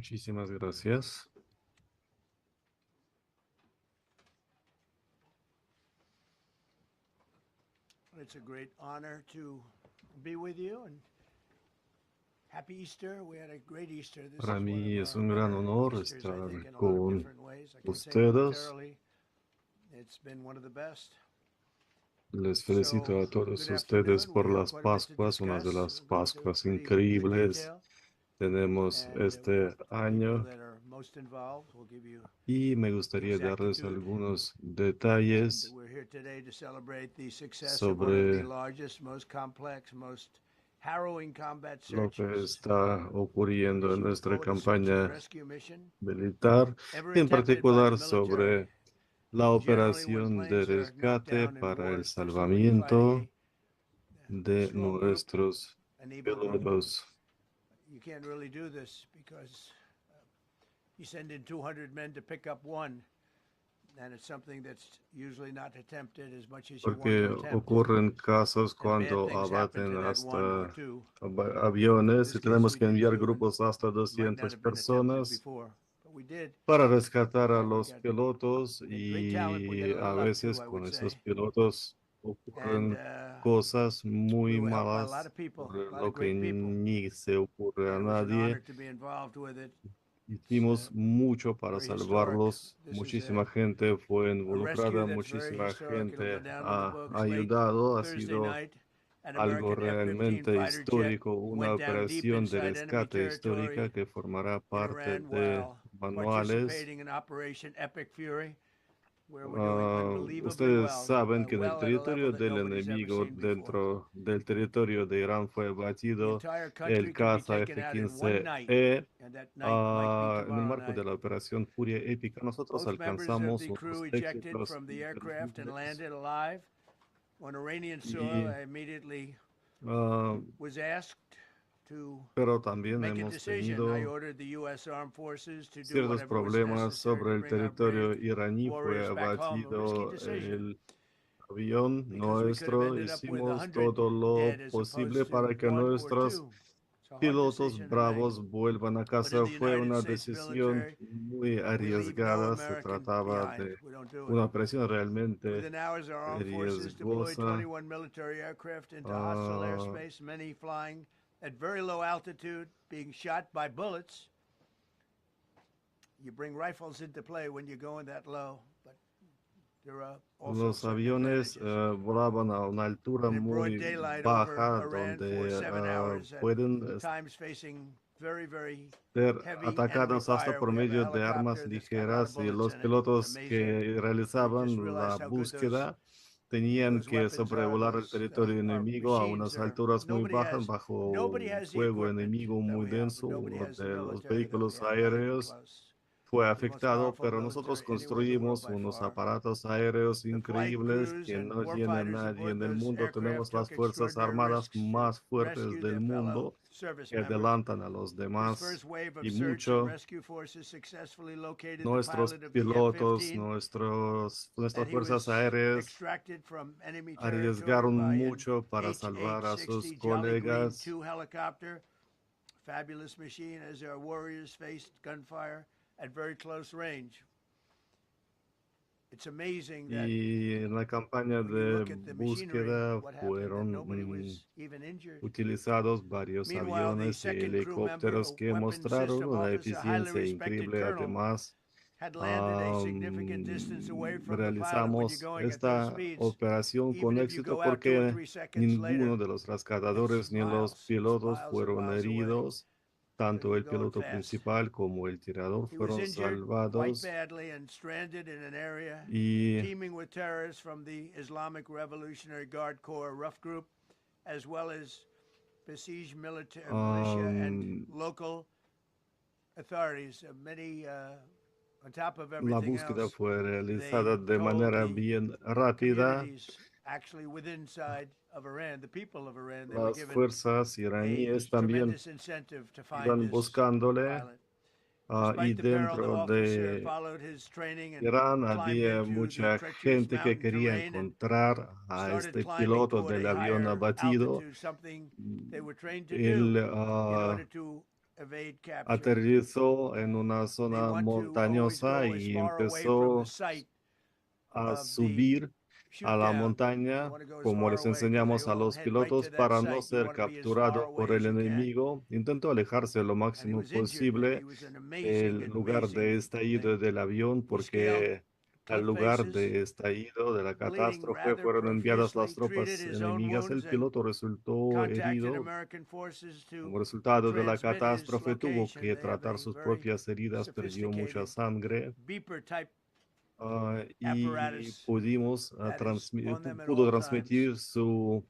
Muchísimas gracias. It's a great honor to be with you and happy Easter. We had a great Easter. This Para is one mí of es our un gran better honor Easters, I estar think, in a lot of con different ways. I can say ustedes. militarily, it's been one of the best. Les felicito a todos good ustedes afternoon. por We have las quite a bit to Pascuas, una de discuss. las We'll go into Pascuas pretty good increíbles detail. tenemos And we este have the año people that are most involved. We'll give you y me gustaría darles exactitude. algunos And detalles we're here today to celebrate the success of one of the sobre largest, most complex, most harrowing combat lo que searches está ocurriendo en nuestra quote, a search and campaña rescue mission militar, ever en attempted by the particular military. sobre la Generally, when operación de planes are knocked rescate down in para war, el especially when you're salvamiento fighting de a small group, nuestros an able group, pilotos. you can't really do this because you send in 200 men to pick up one, and it's something that's usually not attempted as much as you want Porque to attempt. ocurren casos And bad cuando things happen abaten to that one or hasta two. aviones y tenemos que enviar two, and grupos hasta might not 200 have been attempted personas before, but we did. para rescatar a And we los got pilotos great talent. We got y a a little luck veces too, I con would esos say. pilotos And ocurren cosas muy we were helped by a lot malas, of people, por a lot lo of que great people. ni se ocurre a And it was an nadie. honor to be involved with it. Hicimos mucho para very historic. salvarlos, This is muchísima gente fue a involucrada, rescue that's very muchísima historic. It'll go gente down in the ha books. Late ayudado, ha Thursday sido night, an algo American F-15 realmente fighter jet histórico, una went down deep operación de inside enemy rescate histórica territory que formará in parte Iran de while manuales. participating in Operation Epic Fury, where we're doing unbelievably Ustedes well, saben que en el well at a level territorio that del nobody's ever enemigo, seen before. dentro del territorio de Irán, fue The abatido entire el country could be caza taken out in one night, F-15E. and that night might be En el tomorrow marco de night. la operación Furia Épica, nosotros Both members of alcanzamos the crew unos ejected éxitos from the aircraft and increíbles. landed alive. On Iranian soil, I immediately was asked to Pero también make a hemos decision. I tenido ordered the U.S. Armed Forces to do ciertos whatever was problemas necessary sobre to el bring our territorio brave iraní. Fue warriors back home. A risky abatido decision, el avión because we could have nuestro. ended up with Hicimos 100 todo lo dead as posible opposed to para que one or nuestros two. It's a hard pilotos decision to bravos make. vuelvan a But casa. in the Fue United una States decisión military, muy we leave no arriesgada. Se American trataba behind. de We don't do it. una operación realmente Within hours, our armed forces deployed riesgosa. 21 military aircraft into hostile airspace, many flying at very low altitude, being shot by bullets. You bring rifles into play when you're going that low, but there are also Los certain aviones advantages. volaban a una altura And in broad muy daylight baja, over Iran donde for 7 hours, at pueden times facing very, very ser heavy atacadas enemy hasta fire. por We have a medio de helicopter armas that's got a lot of ligeras, y bullets los in it. pilotos Amazing. que We realizaban just la realized how good búsqueda tenían those que weapons are, sobrevolar el territorio enemigo a machines unas are. alturas muy Nobody bajas has bajo the fuego equipment enemigo that muy we have. denso. Nobody Uno has the de los military that we vehículos have, not even aéreos close. fue The most afectado, powerful pero nosotros military anywhere in the world construimos by unos far. aparatos aéreos The flight increíbles crews que and no tiene warfighters nadie aboard en el those mundo. Tenemos aircraft las took fuerzas extraordinary armadas risks to más fuertes rescue del their fellow mundo service que members. adelantan a los This demás, first wave of y search and mucho rescue forces successfully located the nuestros pilot of the pilotos, F-15, nuestras and he fuerzas was aéreas extracted from enemy territory arriesgaron by an mucho para salvar a sus HH-60 Jolly Green colegas. 2 helicopter. Fabulous machine as our warriors faced gunfire at very close range. It's amazing that Y en la campaña when you de look at the machinery, búsqueda what happened, that fueron nobody was even injured. utilizados varios Meanwhile, the aviones y second crew member, helicópteros a que weapons mostraron system una officer, a highly eficiencia respected increíble. colonel, Además, had landed a significant distance away from the pilot. When you're realizamos going at those esta speeds, operación con even if you éxito go out 2 or porque 3 seconds ninguno later, de los rescatadores ni los pilotos fueron miles away. heridos. Tanto el You're going piloto fast. principal como el tirador He was fueron injured quite salvados. badly and stranded in an area Y teeming with terrorists from the Islamic Revolutionary Guard Corps rough group, as well as besieged militia and local authorities. Many, on top of la everything búsqueda else, fue they realizada de told manera the bien rápida. communities actually within inside of Iran, the people of Iran, they were Las given fuerzas a iraníes también tremendous incentive to find iban this buscándole, pilot. y Despite the peril, the dentro officer de followed his training and Irán climbed había into mucha the treacherous gente que mountain quería terrain and encontrar a started este climbing piloto toward del a avión higher abatido. altitude, something they were trained to do Él in order to evade capture. aterrizó en una zona montañosa y empezó a subir a la montaña, como les enseñamos a los pilotos, para no ser capturado por el enemigo. Intentó alejarse lo máximo posible del lugar de estallido del avión, porque al lugar de estallido de la catástrofe fueron enviadas las tropas enemigas. El piloto resultó herido. Como resultado de la catástrofe, tuvo que tratar sus propias heridas, perdió mucha sangre. Y pudo transmitir su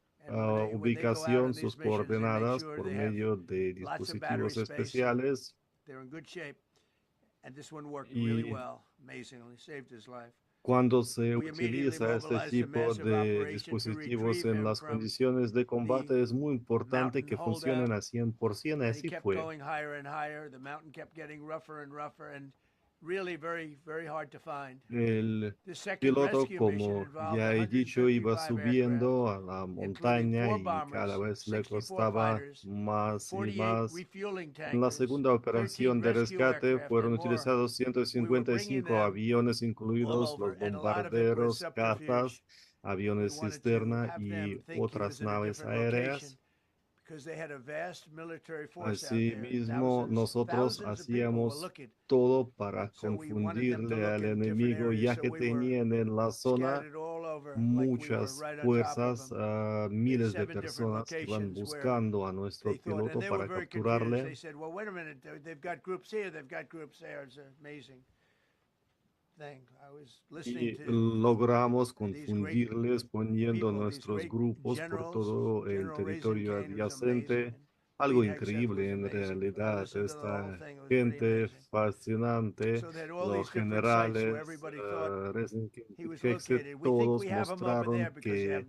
ubicación, sus coordenadas por medio de dispositivos especiales. Y cuando se utiliza este tipo de dispositivos en las condiciones de combate, es muy importante que funcionen a 100%. Así fue. El piloto, como ya he dicho, iba subiendo a la montaña y cada vez le costaba más y más. En la segunda operación de rescate fueron utilizados 155 aviones, incluidos los bombarderos, cazas, aviones cisterna y otras naves aéreas. Asimismo, nosotros hacíamos todo para confundirle al enemigo, ya que tenían en la zona muchas fuerzas, miles de personas que iban buscando a nuestro piloto para capturarle. Y logramos confundirles poniendo nuestros grupos por todo el territorio adyacente. Algo increíble en realidad. Esta gente fascinante, los generales, todos mostraron que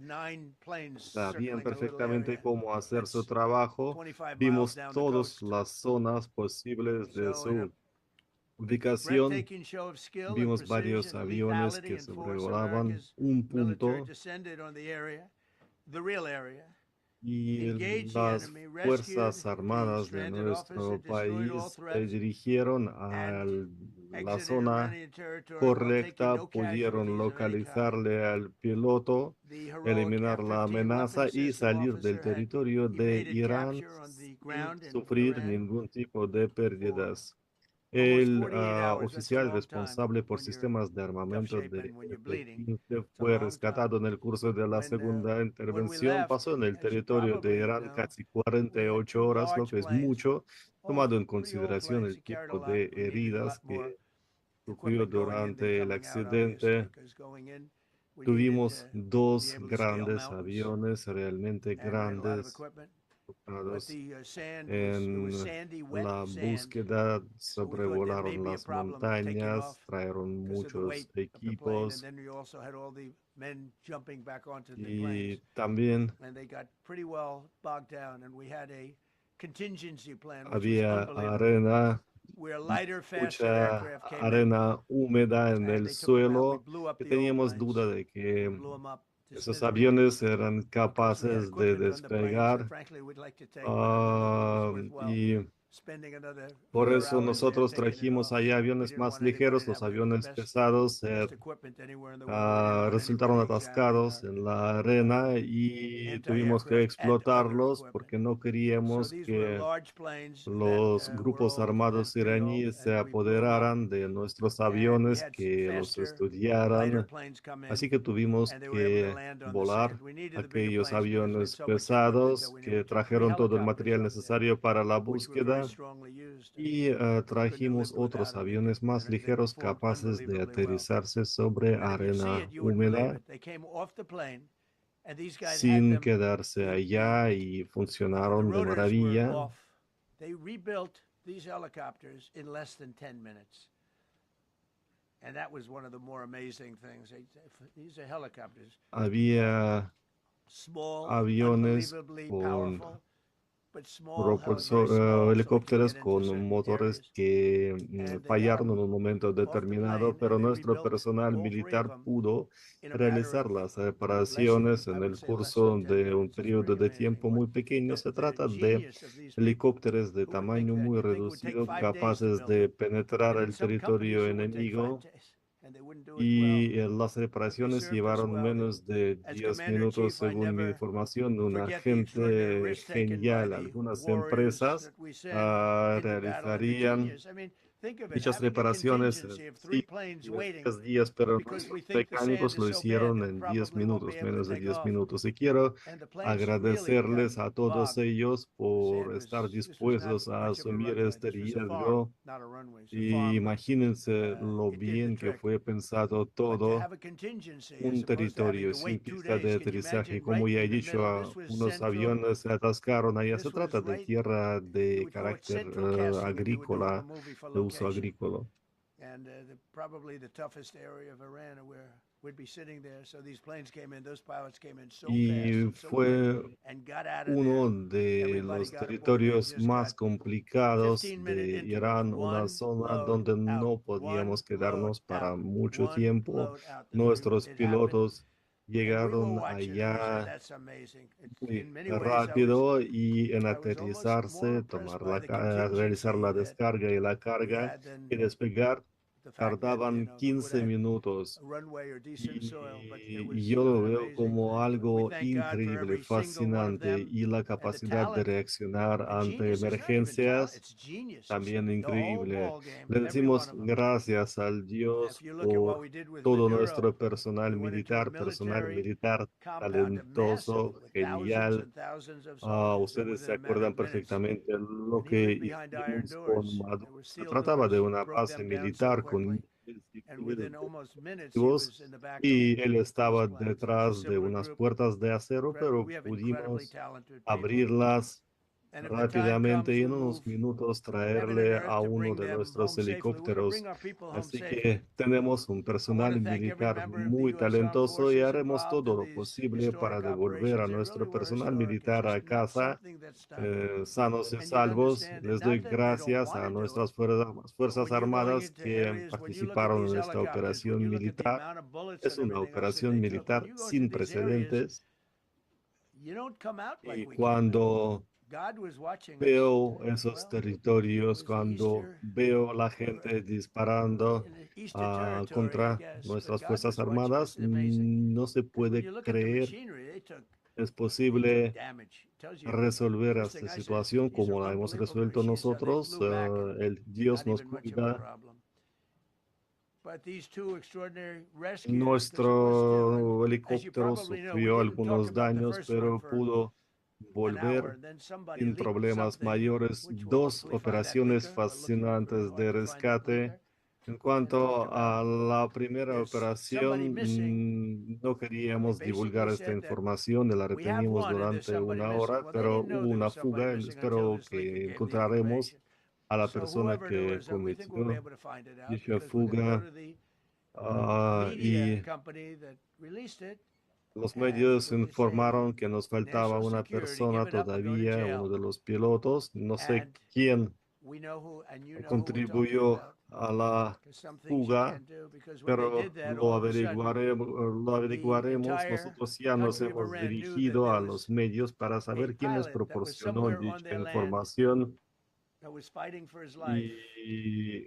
sabían perfectamente cómo hacer su trabajo. Vimos todas las zonas posibles de su ubicación. Vimos varios aviones que sobrevolaban un punto y las Fuerzas Armadas de nuestro país se dirigieron a la zona correcta, pudieron localizarle al piloto, eliminar la amenaza y salir del territorio de Irán sin sufrir ningún tipo de pérdidas. El oficial responsable por sistemas de armamento de F-15 fue rescatado en el curso de la segunda intervención. Pasó en el territorio de Irán casi 48 horas, lo que es mucho, tomado en consideración el tipo de heridas que sufrió durante el accidente. Tuvimos dos grandes aviones, realmente grandes, en la búsqueda, sobrevolaron las montañas, trajeron muchos equipos y también había arena, mucha arena húmeda en el suelo, y teníamos duda de que esos aviones eran capaces de despegar, y por eso nosotros trajimos allá aviones más ligeros. Los aviones pesados resultaron atascados en la arena y tuvimos que explotarlos porque no queríamos que los grupos armados iraníes se apoderaran de nuestros aviones, que los estudiaran. Así que tuvimos que volar aquellos aviones pesados que trajeron todo el material necesario para la búsqueda, y trajimos otros aviones más ligeros capaces de aterrizarse sobre arena húmeda sin quedarse allá, y funcionaron de maravilla. They rebuilt these helicopters in less than 10 minutes. And that was one of the more amazing things. These are helicopters. Había Small, aviones unbelievably con powerful, helicópteros con motores que fallaron en un momento determinado, pero nuestro personal militar pudo realizar las reparaciones en el curso de un periodo de tiempo muy pequeño. Se trata de helicópteros de tamaño muy reducido, capaces de penetrar el territorio enemigo, y las reparaciones llevaron menos de 10 minutos, según mi información. Una gente genial. Algunas empresas realizarían dichas reparaciones en 5 10 días, pero nuestros mecánicos lo hicieron en 10 minutos, menos de 10 minutos. Y quiero agradecerles a todos ellos por estar dispuestos a asumir este riesgo. Y imagínense lo bien que fue pensado todo. Un territorio sin pista de aterrizaje, como ya he dicho, unos aviones se atascaron allá. Se trata de tierra de carácter agrícola, de uso agrícola. And probably the toughest area of Iran where we'd be sitting there. So these planes came in, those pilots came in so Y fast, so fue quick, and got out of uno there. de los territorios más complicados de Irán, una zona donde no podíamos quedarnos para mucho tiempo. Nuestros pilotos llegaron allá muy rápido, y en aterrizarse, realizar la descarga y la carga y despegar tardaban 15 minutos. Y yo lo veo como algo increíble, fascinante, y la capacidad de reaccionar ante emergencias también increíble. Le decimos gracias al Dios por todo nuestro personal militar talentoso, genial. Ustedes se acuerdan perfectamente lo que hicimos con Maduro. Se trataba de una base militar con miles y miles de dispositivos, y él estaba detrás de unas puertas de acero, pero pudimos abrirlas rápidamente y en unos minutos traerle a uno de nuestros helicópteros. Así que tenemos un personal militar muy talentoso, y haremos todo lo posible para devolver a nuestro personal militar a casa sanos y salvos. Les doy gracias a nuestras fuerzas armadas que participaron en esta operación militar. Es una operación militar sin precedentes, y cuando veo esos territorios, cuando veo la gente disparando contra nuestras Fuerzas Armadas, no se puede creer. Es posible resolver esta situación como la hemos resuelto nosotros. El Dios nos cuida. Nuestro helicóptero sufrió algunos daños, pero pudo volver sin problemas mayores. Dos operaciones fascinantes de rescate. En cuanto a la primera operación, no queríamos divulgar esta información, la reteníamos durante una hora, pero hubo una fuga. Espero que encontraremos a la persona que cometió dicha fuga. Y los medios informaron que nos faltaba una persona todavía, uno de los pilotos. No sé quién contribuyó a la fuga, pero lo averiguaremos. Nosotros ya nos hemos dirigido a los medios para saber quién nos proporcionó dicha información. Y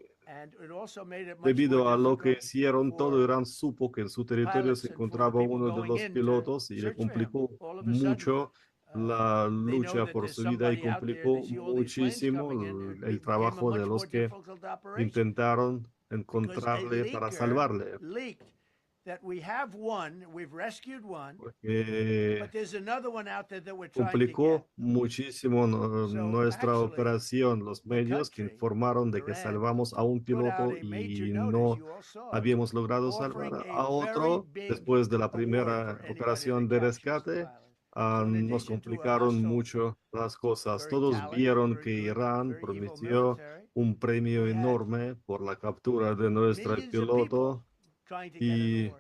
debido a lo que hicieron, todo Irán supo que en su territorio se encontraba uno de los pilotos, y le complicó mucho la lucha por su vida, y complicó muchísimo el trabajo de los que intentaron encontrarle para salvarle. Complicó muchísimo nuestra operación. Los medios que informaron de que salvamos a un piloto y no habíamos logrado salvar a otro después de la primera operación de rescate, nos complicaron mucho las cosas. Todos vieron que Irán prometió un premio enorme por la captura de nuestro piloto. Y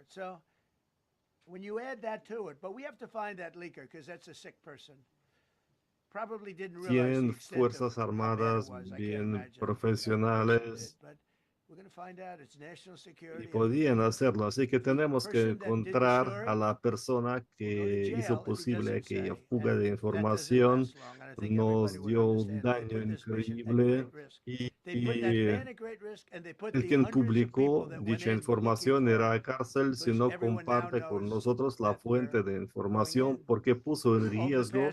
tienen fuerzas armadas bien profesionales y podían hacerlo. Así que tenemos que encontrar a la persona que hizo posible aquella fuga de información. Nos dio un daño increíble y el quien publicó dicha información irá a cárcel si no comparte con nosotros la fuente de información porque puso en riesgo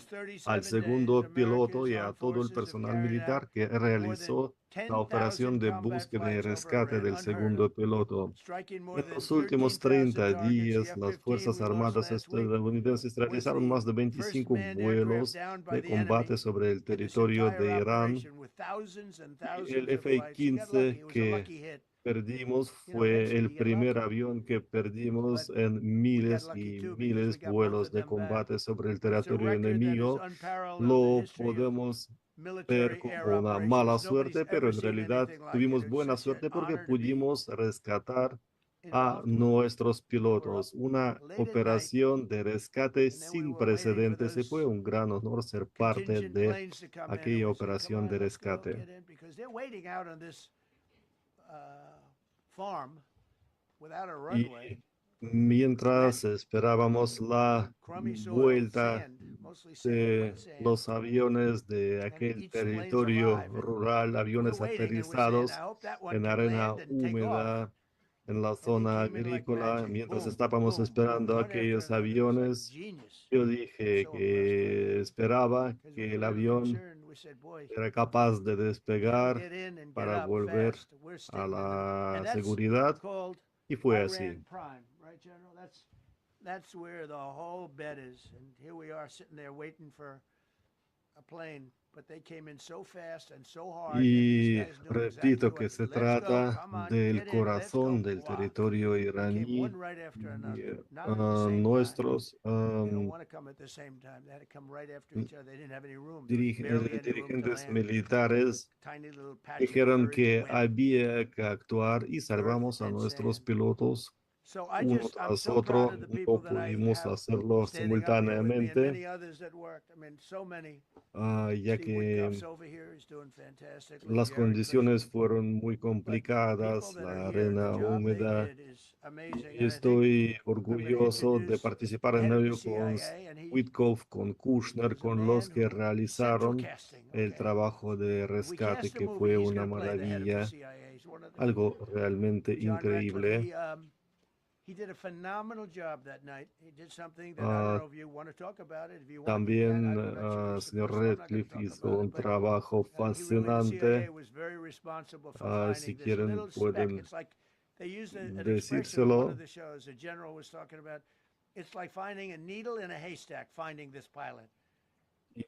al segundo piloto y a todo el personal militar que realizó la operación de búsqueda y rescate del segundo piloto. En los últimos 30 días, las Fuerzas Armadas estadounidenses realizaron más de 25 vuelos de combate sobre el territorio de Irán. Y el F-15 que perdimos fue el primer avión que perdimos en miles y miles de vuelos de combate sobre el territorio enemigo. Lo podemos ver como una mala suerte, pero en realidad tuvimos buena suerte porque pudimos rescatar a nuestros pilotos. Una operación de rescate sin precedentes y fue un gran honor ser parte de aquella operación de rescate. Y mientras esperábamos la vuelta de los aviones de aquel territorio rural, aviones aterrizados en arena húmeda, en la zona agrícola, mientras estábamos esperando aquellos aviones, yo dije que esperaba que el avión era capaz de despegar para volver a la seguridad y fue así. That's where the whole bet is. And here we are sitting there waiting for a plane. But they came in so fast and so hard. Y repito que se trata del corazón del territorio iraní. Nuestros dirigentes militares dijeron que había que actuar y salvamos a nuestros pilotos uno tras otro. No pudimos hacerlo simultáneamente, ya que las condiciones fueron muy complicadas, la arena húmeda. Y estoy orgulloso de participar en ello con Witkoff, con Kushner, con los que realizaron el trabajo de rescate, que fue una maravilla, algo realmente increíble. También señor Radcliffe hizo un trabajo fascinante. Si quieren pueden decírselo.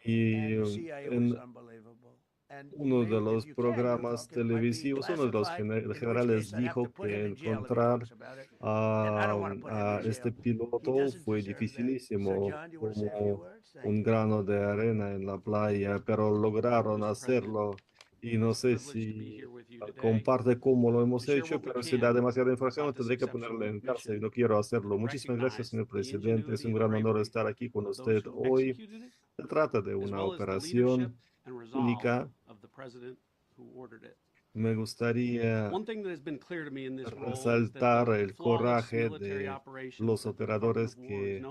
Y en uno de los programas televisivos, uno de los generales dijo que encontrar a este piloto fue dificilísimo, como un grano de arena en la playa, pero lograron hacerlo. Y no sé si comparte cómo lo hemos hecho, pero si da demasiada información tendré que ponerle en cárcel y no quiero hacerlo. Muchísimas gracias, señor presidente. Es un gran honor estar aquí con usted hoy. Se trata de una operación única. Me gustaría resaltar el coraje de los operadores que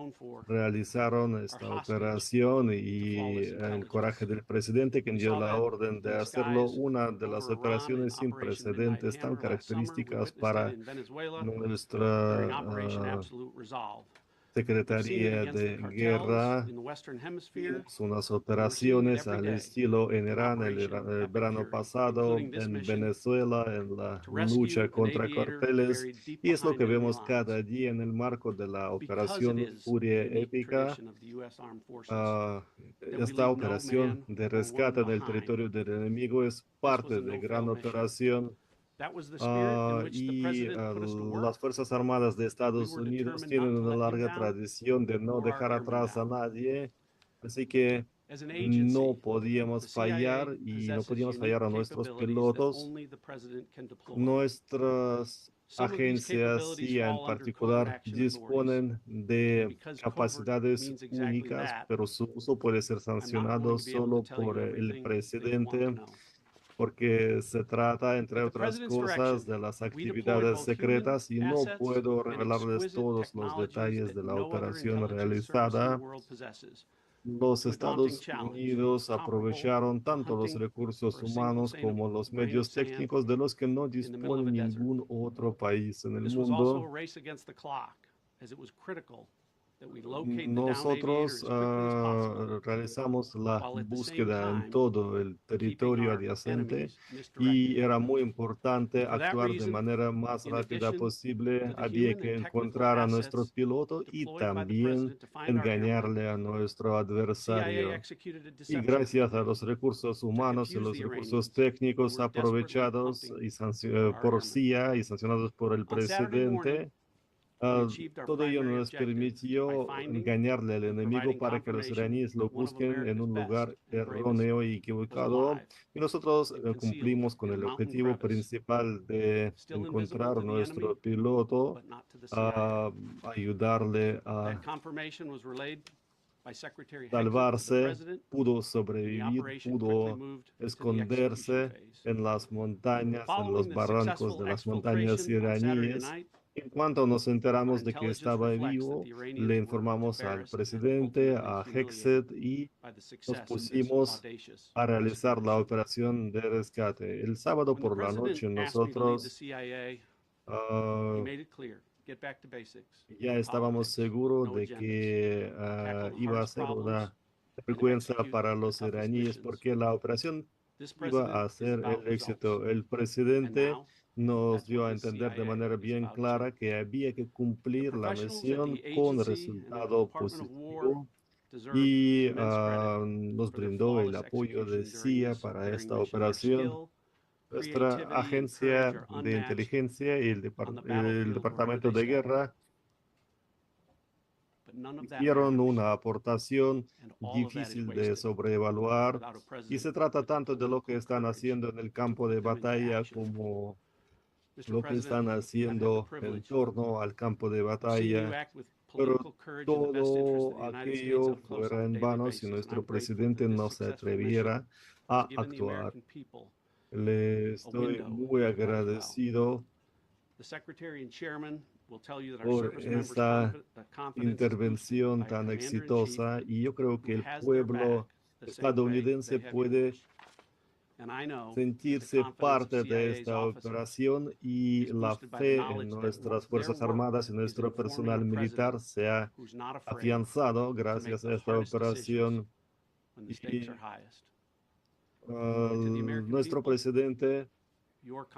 realizaron esta operación y el coraje del presidente, quien dio la orden de hacerlo. Una de las operaciones sin precedentes tan características para nuestra Secretaría de Guerra. Vimos unas operaciones al estilo en Irán el verano pasado, en Venezuela, en la lucha contra carteles, y es lo que vemos cada día en el marco de la operación Furia Épica. Esta operación de rescate del territorio del enemigo es parte de gran operación. Las Fuerzas Armadas de Estados Unidos tienen una larga tradición de no dejar atrás a nadie, así que no podíamos fallar y no podíamos fallar a nuestros pilotos. Nuestras agencias, CIA en particular, disponen de capacidades únicas, pero su uso puede ser sancionado solo por el presidente, porque se trata, entre otras cosas, de las actividades secretas y no puedo revelarles todos los detalles de la operación realizada. Los Estados Unidos aprovecharon tanto los recursos humanos como los medios técnicos de los que no dispone ningún otro país en el mundo. Nosotros realizamos la búsqueda en todo el territorio adyacente y era muy importante actuar de manera más rápida posible. Había que encontrar a nuestro piloto y también engañarle a nuestro adversario. Y gracias a los recursos humanos y los recursos técnicos aprovechados por CIA y sancionados por el presidente, todo ello nos permitió engañarle al enemigo para que los iraníes lo busquen en un lugar erróneo y equivocado. Y nosotros cumplimos con el objetivo principal de encontrar nuestro piloto, ayudarle a salvarse, pudo sobrevivir, pudo esconderse en las montañas, en los barrancos de las montañas iraníes. En cuanto nos enteramos de que estaba vivo, le informamos al presidente, a Hexet, y nos pusimos a realizar la operación de rescate. El sábado por la noche nosotros ya estábamos seguros de que iba a ser una vergüenza para los iraníes porque la operación iba a ser el éxito. El presidente nos dio a entender de manera bien clara que había que cumplir la misión con resultado positivo y nos brindó el apoyo de CIA para esta operación. Nuestra agencia de inteligencia y el Departamento de Guerra hicieron una aportación difícil de sobreevaluar y se trata tanto de lo que están haciendo en el campo de batalla como lo que están haciendo en torno al campo de batalla, pero todo aquello fuera en vano si nuestro presidente no se atreviera a actuar. Le estoy muy agradecido por esta intervención tan exitosa y yo creo que el pueblo estadounidense puede sentirse parte de esta operación y la fe en nuestras Fuerzas Armadas y nuestro personal militar se ha afianzado gracias a esta operación. Y, nuestro presidente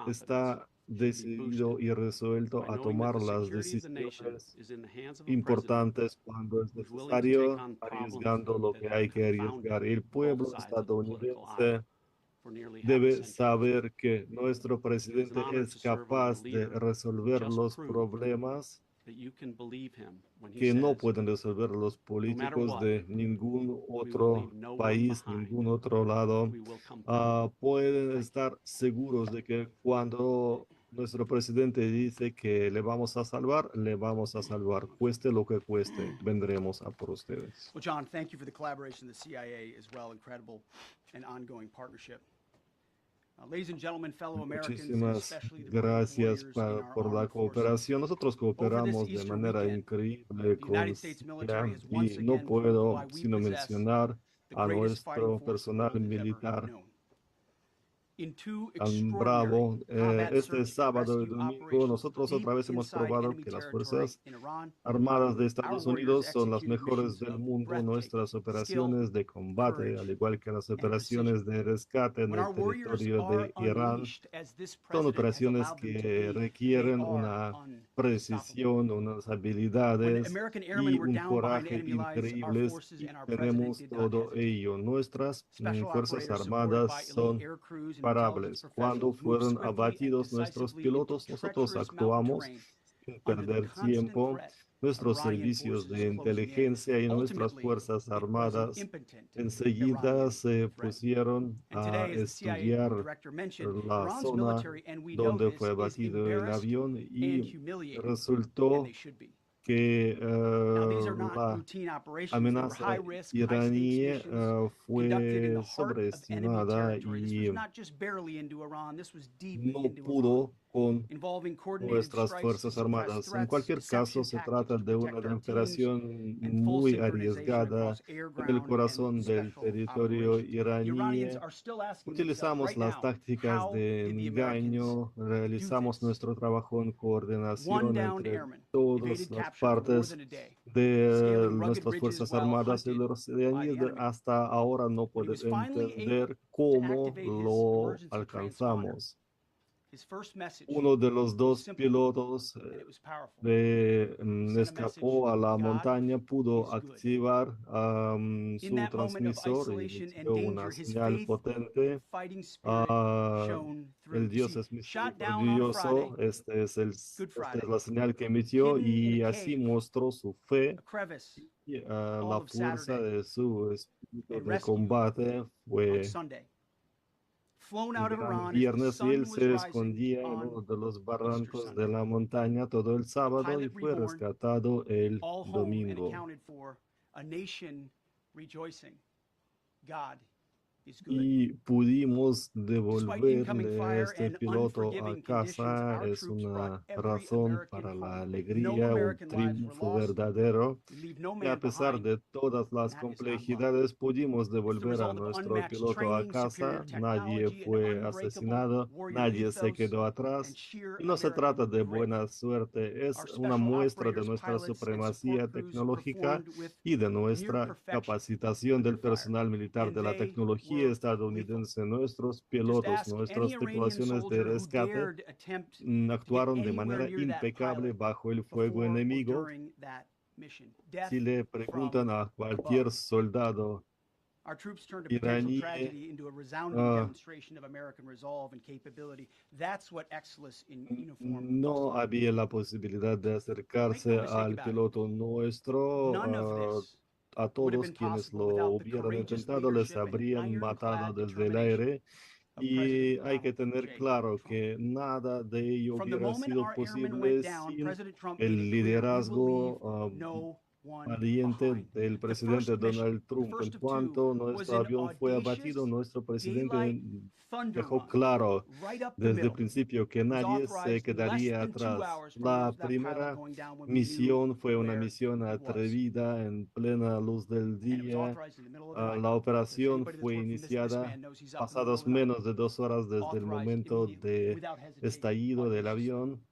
está decidido y resuelto a tomar las decisiones importantes cuando es necesario, arriesgando lo que hay que arriesgar. El pueblo estadounidense debe saber que nuestro presidente es capaz de resolver los problemas que no pueden resolver los políticos de ningún otro país, ningún otro lado. Pueden estar seguros de que cuando nuestro presidente dice que le vamos a salvar, cueste lo que cueste, vendremos a por ustedes. Well, John, thank you for the collaboration of the CIA as well, incredible and ongoing partnership. Muchísimas gracias por la cooperación. Nosotros cooperamos de manera increíble con CIA y no puedo sino mencionar a nuestro personal militar tan bravo. Este sábado y domingo nosotros otra vez hemos probado que las Fuerzas Armadas de Estados Unidos son las mejores del mundo. Nuestras operaciones de combate, al igual que las operaciones de rescate en el territorio de Irán, son operaciones que requieren una precisión, unas habilidades y un coraje increíbles, y tenemos todo ello. Nuestras Fuerzas Armadas son imparables. Cuando fueron abatidos nuestros pilotos, nosotros actuamos sin perder tiempo. nuestros servicios de inteligencia y nuestras fuerzas armadas enseguida se pusieron a estudiar la zona donde fue abatido el avión y resultó que la amenaza iraní fue sobreestimada y no pudo con nuestras Fuerzas Armadas. En cualquier caso, se trata de una operación muy arriesgada en el corazón del territorio iraní. Utilizamos las tácticas de engaño, realizamos nuestro trabajo en coordinación entre todas las partes de nuestras Fuerzas Armadas y los iraníes hasta ahora no pueden entender cómo lo alcanzamos. Uno de los dos pilotos escapó a la montaña, pudo activar su transmisor y emitió una señal potente. El Dios es misericordioso, esta es la señal que emitió y así mostró su fe y la fuerza de su espíritu de combate fue el viernes y él se escondía en uno de los barrancos de la montaña todo el sábado y fue rescatado el domingo. Y pudimos devolverle a este piloto a casa. Es una razón para la alegría, un triunfo verdadero. Y a pesar de todas las complejidades, pudimos devolver a nuestro piloto a casa. Nadie fue asesinado, nadie se quedó atrás. Y no se trata de buena suerte, es una muestra de nuestra supremacía tecnológica y de nuestra capacitación del personal militar de la tecnología estadounidense. Nuestros pilotos, nuestras tripulaciones de rescate actuaron de manera impecable bajo el fuego enemigo. Si le preguntan a cualquier soldado iraní, no había la posibilidad de acercarse al piloto nuestro. A todos quienes lo hubieran intentado les habrían matado desde el aire y hay que tener claro que nada de ello hubiera sido posible sin el liderazgo valiente del presidente Donald Trump. En cuanto nuestro avión fue abatido, nuestro presidente dejó claro desde el principio que nadie se quedaría atrás. La primera misión fue una misión atrevida en plena luz del día. La operación fue iniciada pasadas menos de 2 horas desde el momento de estallido del avión.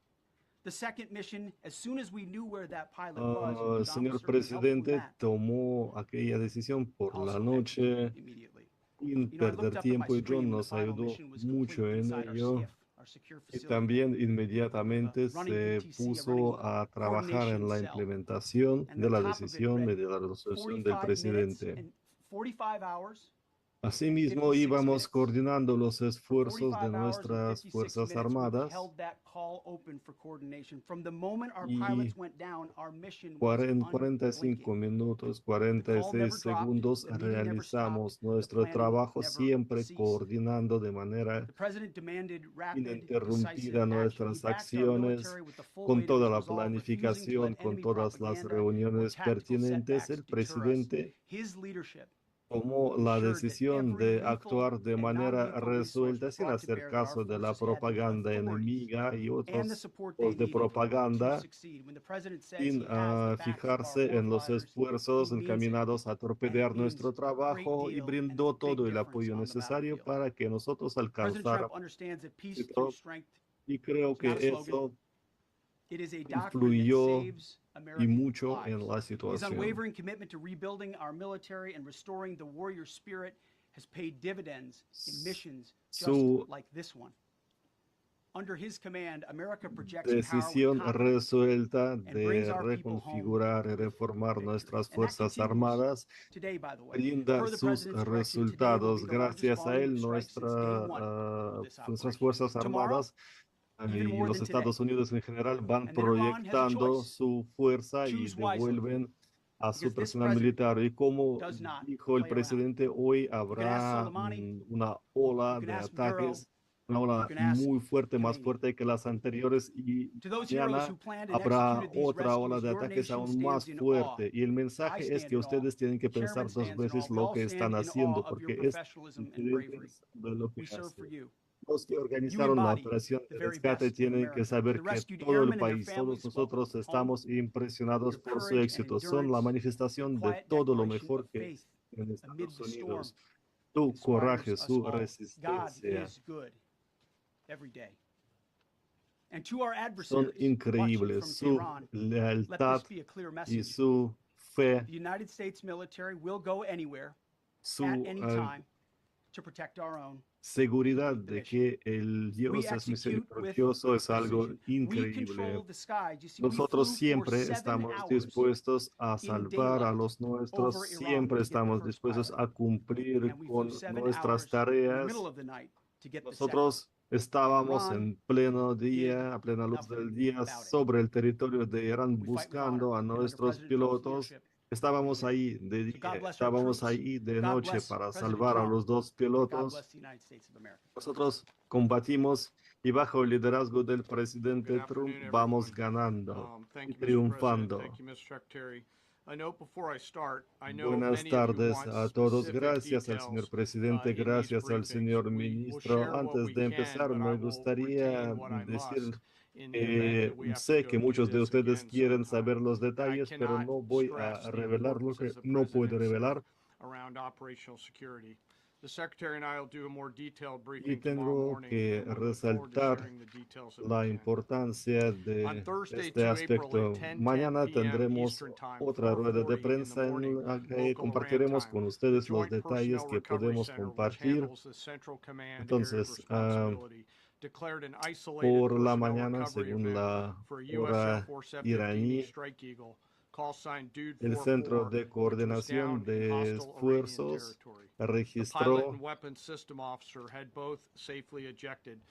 Señor presidente tomó aquella decisión por la noche sin perder tiempo y John nos ayudó mucho en ello y también inmediatamente se puso a trabajar en la implementación de la decisión y de la resolución del presidente. Asimismo, íbamos coordinando los esfuerzos de nuestras Fuerzas Armadas y en 45 minutos, 46 segundos realizamos nuestro trabajo, siempre coordinando de manera ininterrumpida nuestras acciones, con toda la planificación, con todas las reuniones pertinentes. El presidente tomó la decisión de actuar de manera resuelta sin hacer caso de la propaganda enemiga y otros tipos de propaganda, sin fijarse en los esfuerzos encaminados a torpedear nuestro trabajo y brindó todo el apoyo necesario para que nosotros alcanzáramos éxito. Y creo que eso influyó y mucho en la situación. Su decisión resuelta de reconfigurar y reformar nuestras Fuerzas Armadas brinda sus resultados. Gracias a él, nuestras Fuerzas Armadas y los Estados Unidos en general van proyectando su fuerza y devuelven a su personal militar. Y como dijo el presidente, hoy habrá una ola de ataques, una ola muy fuerte, más fuerte que las anteriores, y mañana habrá otra ola de ataques aún más fuerte. Y el mensaje es que ustedes tienen que pensar dos veces lo que están haciendo, porque es diferente de lo que hacen. Los que organizaron la operación de rescate tienen que saber que todo el país, todos nosotros estamos impresionados por su éxito. Son la manifestación de todo lo mejor que en Estados Unidos. Su coraje, su resistencia son increíbles. Su lealtad y su fe, su seguridad de que el Dios es misericordioso es algo increíble. Nosotros siempre estamos dispuestos a salvar a los nuestros, siempre estamos dispuestos a cumplir con nuestras tareas. Nosotros estábamos en pleno día, a plena luz del día, sobre el territorio de Irán buscando a nuestros pilotos. Estábamos ahí de día, estábamos ahí de noche para salvar a los dos pilotos. Nosotros combatimos y bajo el liderazgo del presidente Trump vamos ganando y triunfando. Buenas tardes a todos. Gracias al señor presidente, gracias al señor ministro. Antes de empezar, me gustaría decir sé que muchos de ustedes quieren saber los detalles, pero no voy a revelar lo que no puedo revelar. Y tengo que resaltar la importancia de este aspecto. Mañana tendremos otra rueda de prensa en la que compartiremos con ustedes los detalles que podemos compartir. Entonces, por la mañana, según la hora iraní, el Centro de Coordinación de Esfuerzos registró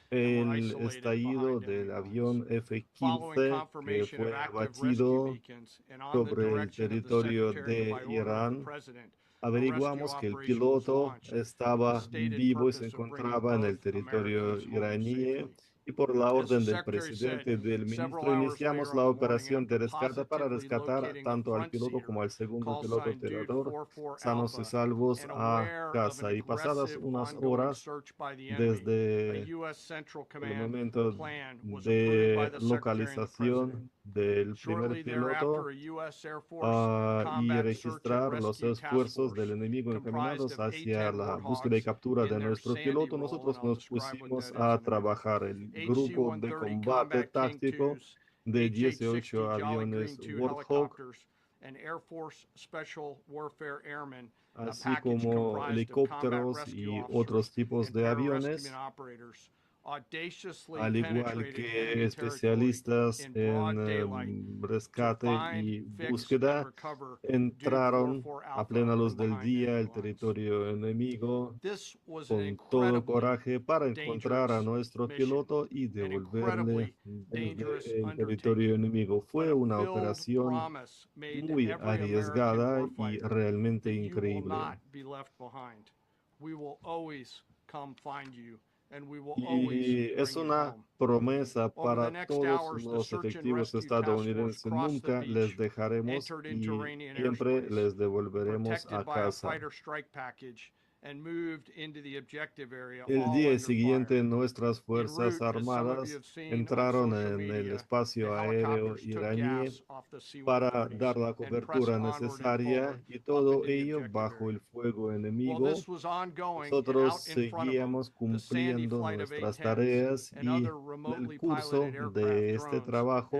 el estallido del avión F-15 que fue abatido sobre el territorio de Irán. Averiguamos que el piloto estaba vivo y se encontraba en el territorio iraní, y por la orden del presidente y del ministro iniciamos la operación de rescate para rescatar tanto al piloto como al segundo piloto tirador sanos y salvos a casa. Y pasadas unas horas desde el momento de localización del primer piloto y registrar los esfuerzos del enemigo encaminados hacia la búsqueda y captura de nuestro piloto, nosotros nos pusimos a trabajar. El grupo de combate táctico de 18 aviones Warthog, así como helicópteros y otros tipos de aviones, al igual que especialistas en rescate y búsqueda, entraron a plena luz del día el territorio enemigo con todo coraje para encontrar a nuestro piloto y devolverle desde el territorio enemigo. Fue una operación muy arriesgada y realmente increíble. Y es una promesa para todos los efectivos estadounidenses. Nunca les dejaremos y siempre les devolveremos a casa. El día siguiente, nuestras Fuerzas Armadas entraron en el espacio aéreo iraní para dar la cobertura necesaria, y todo ello bajo el fuego enemigo. Nosotros seguíamos cumpliendo nuestras tareas, y en el curso de este trabajo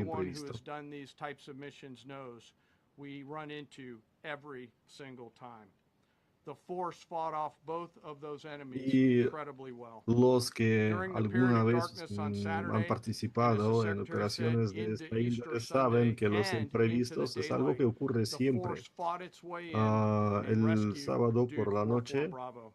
anyone who imprevisto. has done these types of missions knows we run into every single time. the force fought off both of those enemies Y incredibly well. los que During the alguna period of vez darkness on han Saturday, and as the participado en Secretary said, operaciones de into esta Easter índole saben Sunday que los and into the imprevistos es algo que daylight, ocurre the siempre. force fought its way in and El rescued sábado Duke por la 44 noche, Bravo.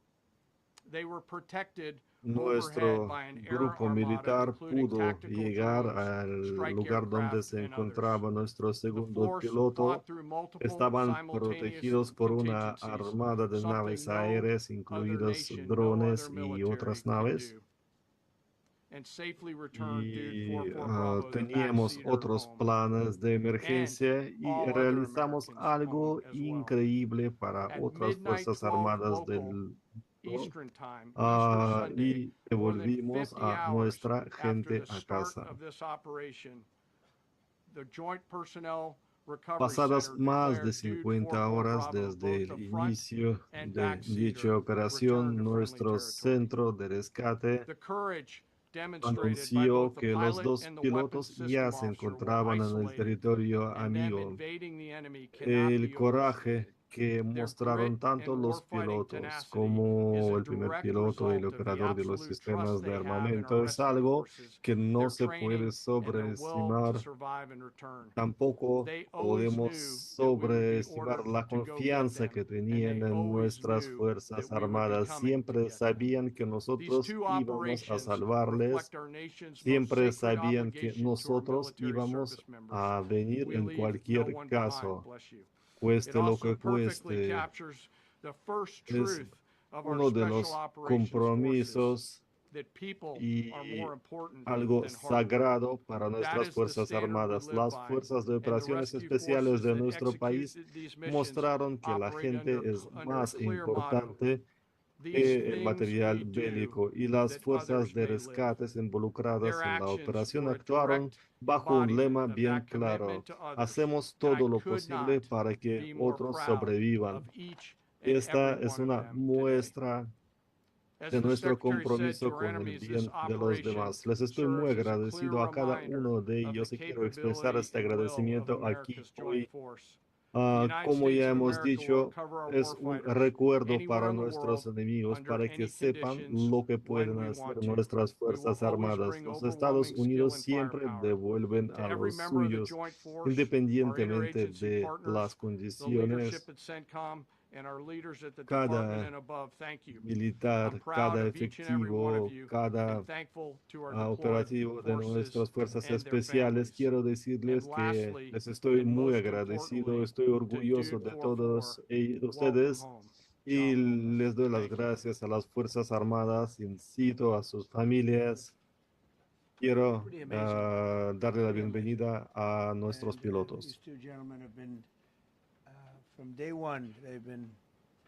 They were protected overhead nuestro by an air grupo armada, militar including pudo tactical llegar drones, al strike lugar donde aircraft, se and others. encontraba nuestro The segundo force piloto. fought through multiple Estaban simultaneous protegidos por una contingencies, armada de naves something no aéreas, other incluidos nation, no drones other y military otras could naves. do, and safely returned Duke Y 44 Bravo the teníamos backseater otros home, planes de and emergencia y all other realizamos Americans algo home as well. increíble para At otras midnight fuerzas 12 armadas local del mundo. Eastern Time, Easter Sunday, Y more than devolvimos 50 a hours nuestra after gente the a start casa. of this operation, the Joint Personnel Recovery Pasadas Center más de declared Duke 50 44 horas Bravo desde both el the front inicio and de back dicha seater operación, returned to friendly nuestro territory. centro de rescate The courage demonstrated by anunció both the que los pilot dos and the weapons pilotos system ya se officer were encontraban en el isolated, territorio and them amigo. invading the enemy cannot El be coraje overstated. que Their mostraron grit tanto and los warfighting pilotos tenacity is como a el primer direct piloto y el result of the operador de los absolute sistemas trust de they have in armamento our es rescue algo forces, que no their se puede training, and their will to sobreestimar. survive and return. Tampoco They always podemos knew that we would be sobreestimar ordered la to go get confianza them, que and tenían they en always nuestras knew Fuerzas that we would be Armadas. coming to Siempre get them. sabían que These nosotros two íbamos a operations salvarles. reflect our nation's most Siempre sacred sabían que obligation to our nosotros military íbamos service members. a venir We en leave no cualquier one behind, caso, bless you. It cueste lo also que perfectly cueste. captures the first Es truth of our uno de special los operations forces, compromisos that people y are more important algo than hardware. sagrado para That nuestras is the Fuerzas standard we Armadas. live Las by, fuerzas de and the operaciones rescue especiales forces de that nuestro país execute these missions mostraron que la operate gente es under a más clear motto: importante these que el things material we do bélico, y las that fuerzas others de may live. rescates involucradas Their en la actions operación were a actuaron direct bajo un lema embodiment of bien that claro: commitment to others, hacemos and I todo lo could posible not para que be more otros proud sobrevivan. of each and Esta every es one of una them today. muestra As de the nuestro Secretary said compromiso to our con el enemies, this bien de los operation demás. Les estoy muy serves as a clear agradecido a cada reminder uno de of ellos the y quiero expresar capability este and will of agradecimiento aquí America's joint hoy. force. The United Como States ya of hemos America will dicho, recover our es un warfighters recuerdo anywhere para in the nuestros world, enemigos, under para que any sepan conditions, lo que when pueden we hacer want to. nuestras We will Fuerzas always Armadas. bring Los Estados overwhelming skill Unidos and siempre firepower. devuelven To a every los member of the suyos, joint force, our independientemente interagency de partners, las the condiciones. leadership at CENTCOM, and our leaders at the Cada department and above, thank you. I'm militar, proud cada of each and every one of efectivo, you, cada and thankful to our deployed operativo de forces nuestras fuerzas and their especiales. families. Quiero And decirles que lastly, les estoy and muy most agradecido, importantly, estoy to orgulloso Duke de 44, todos welcome ustedes home. y les doy las gracias a las Fuerzas Armadas, incito a sus familias. Quiero Pretty amazing. darle la Pretty amazing. bienvenida a nuestros These pilotos. two gentlemen have been, from day one, they've been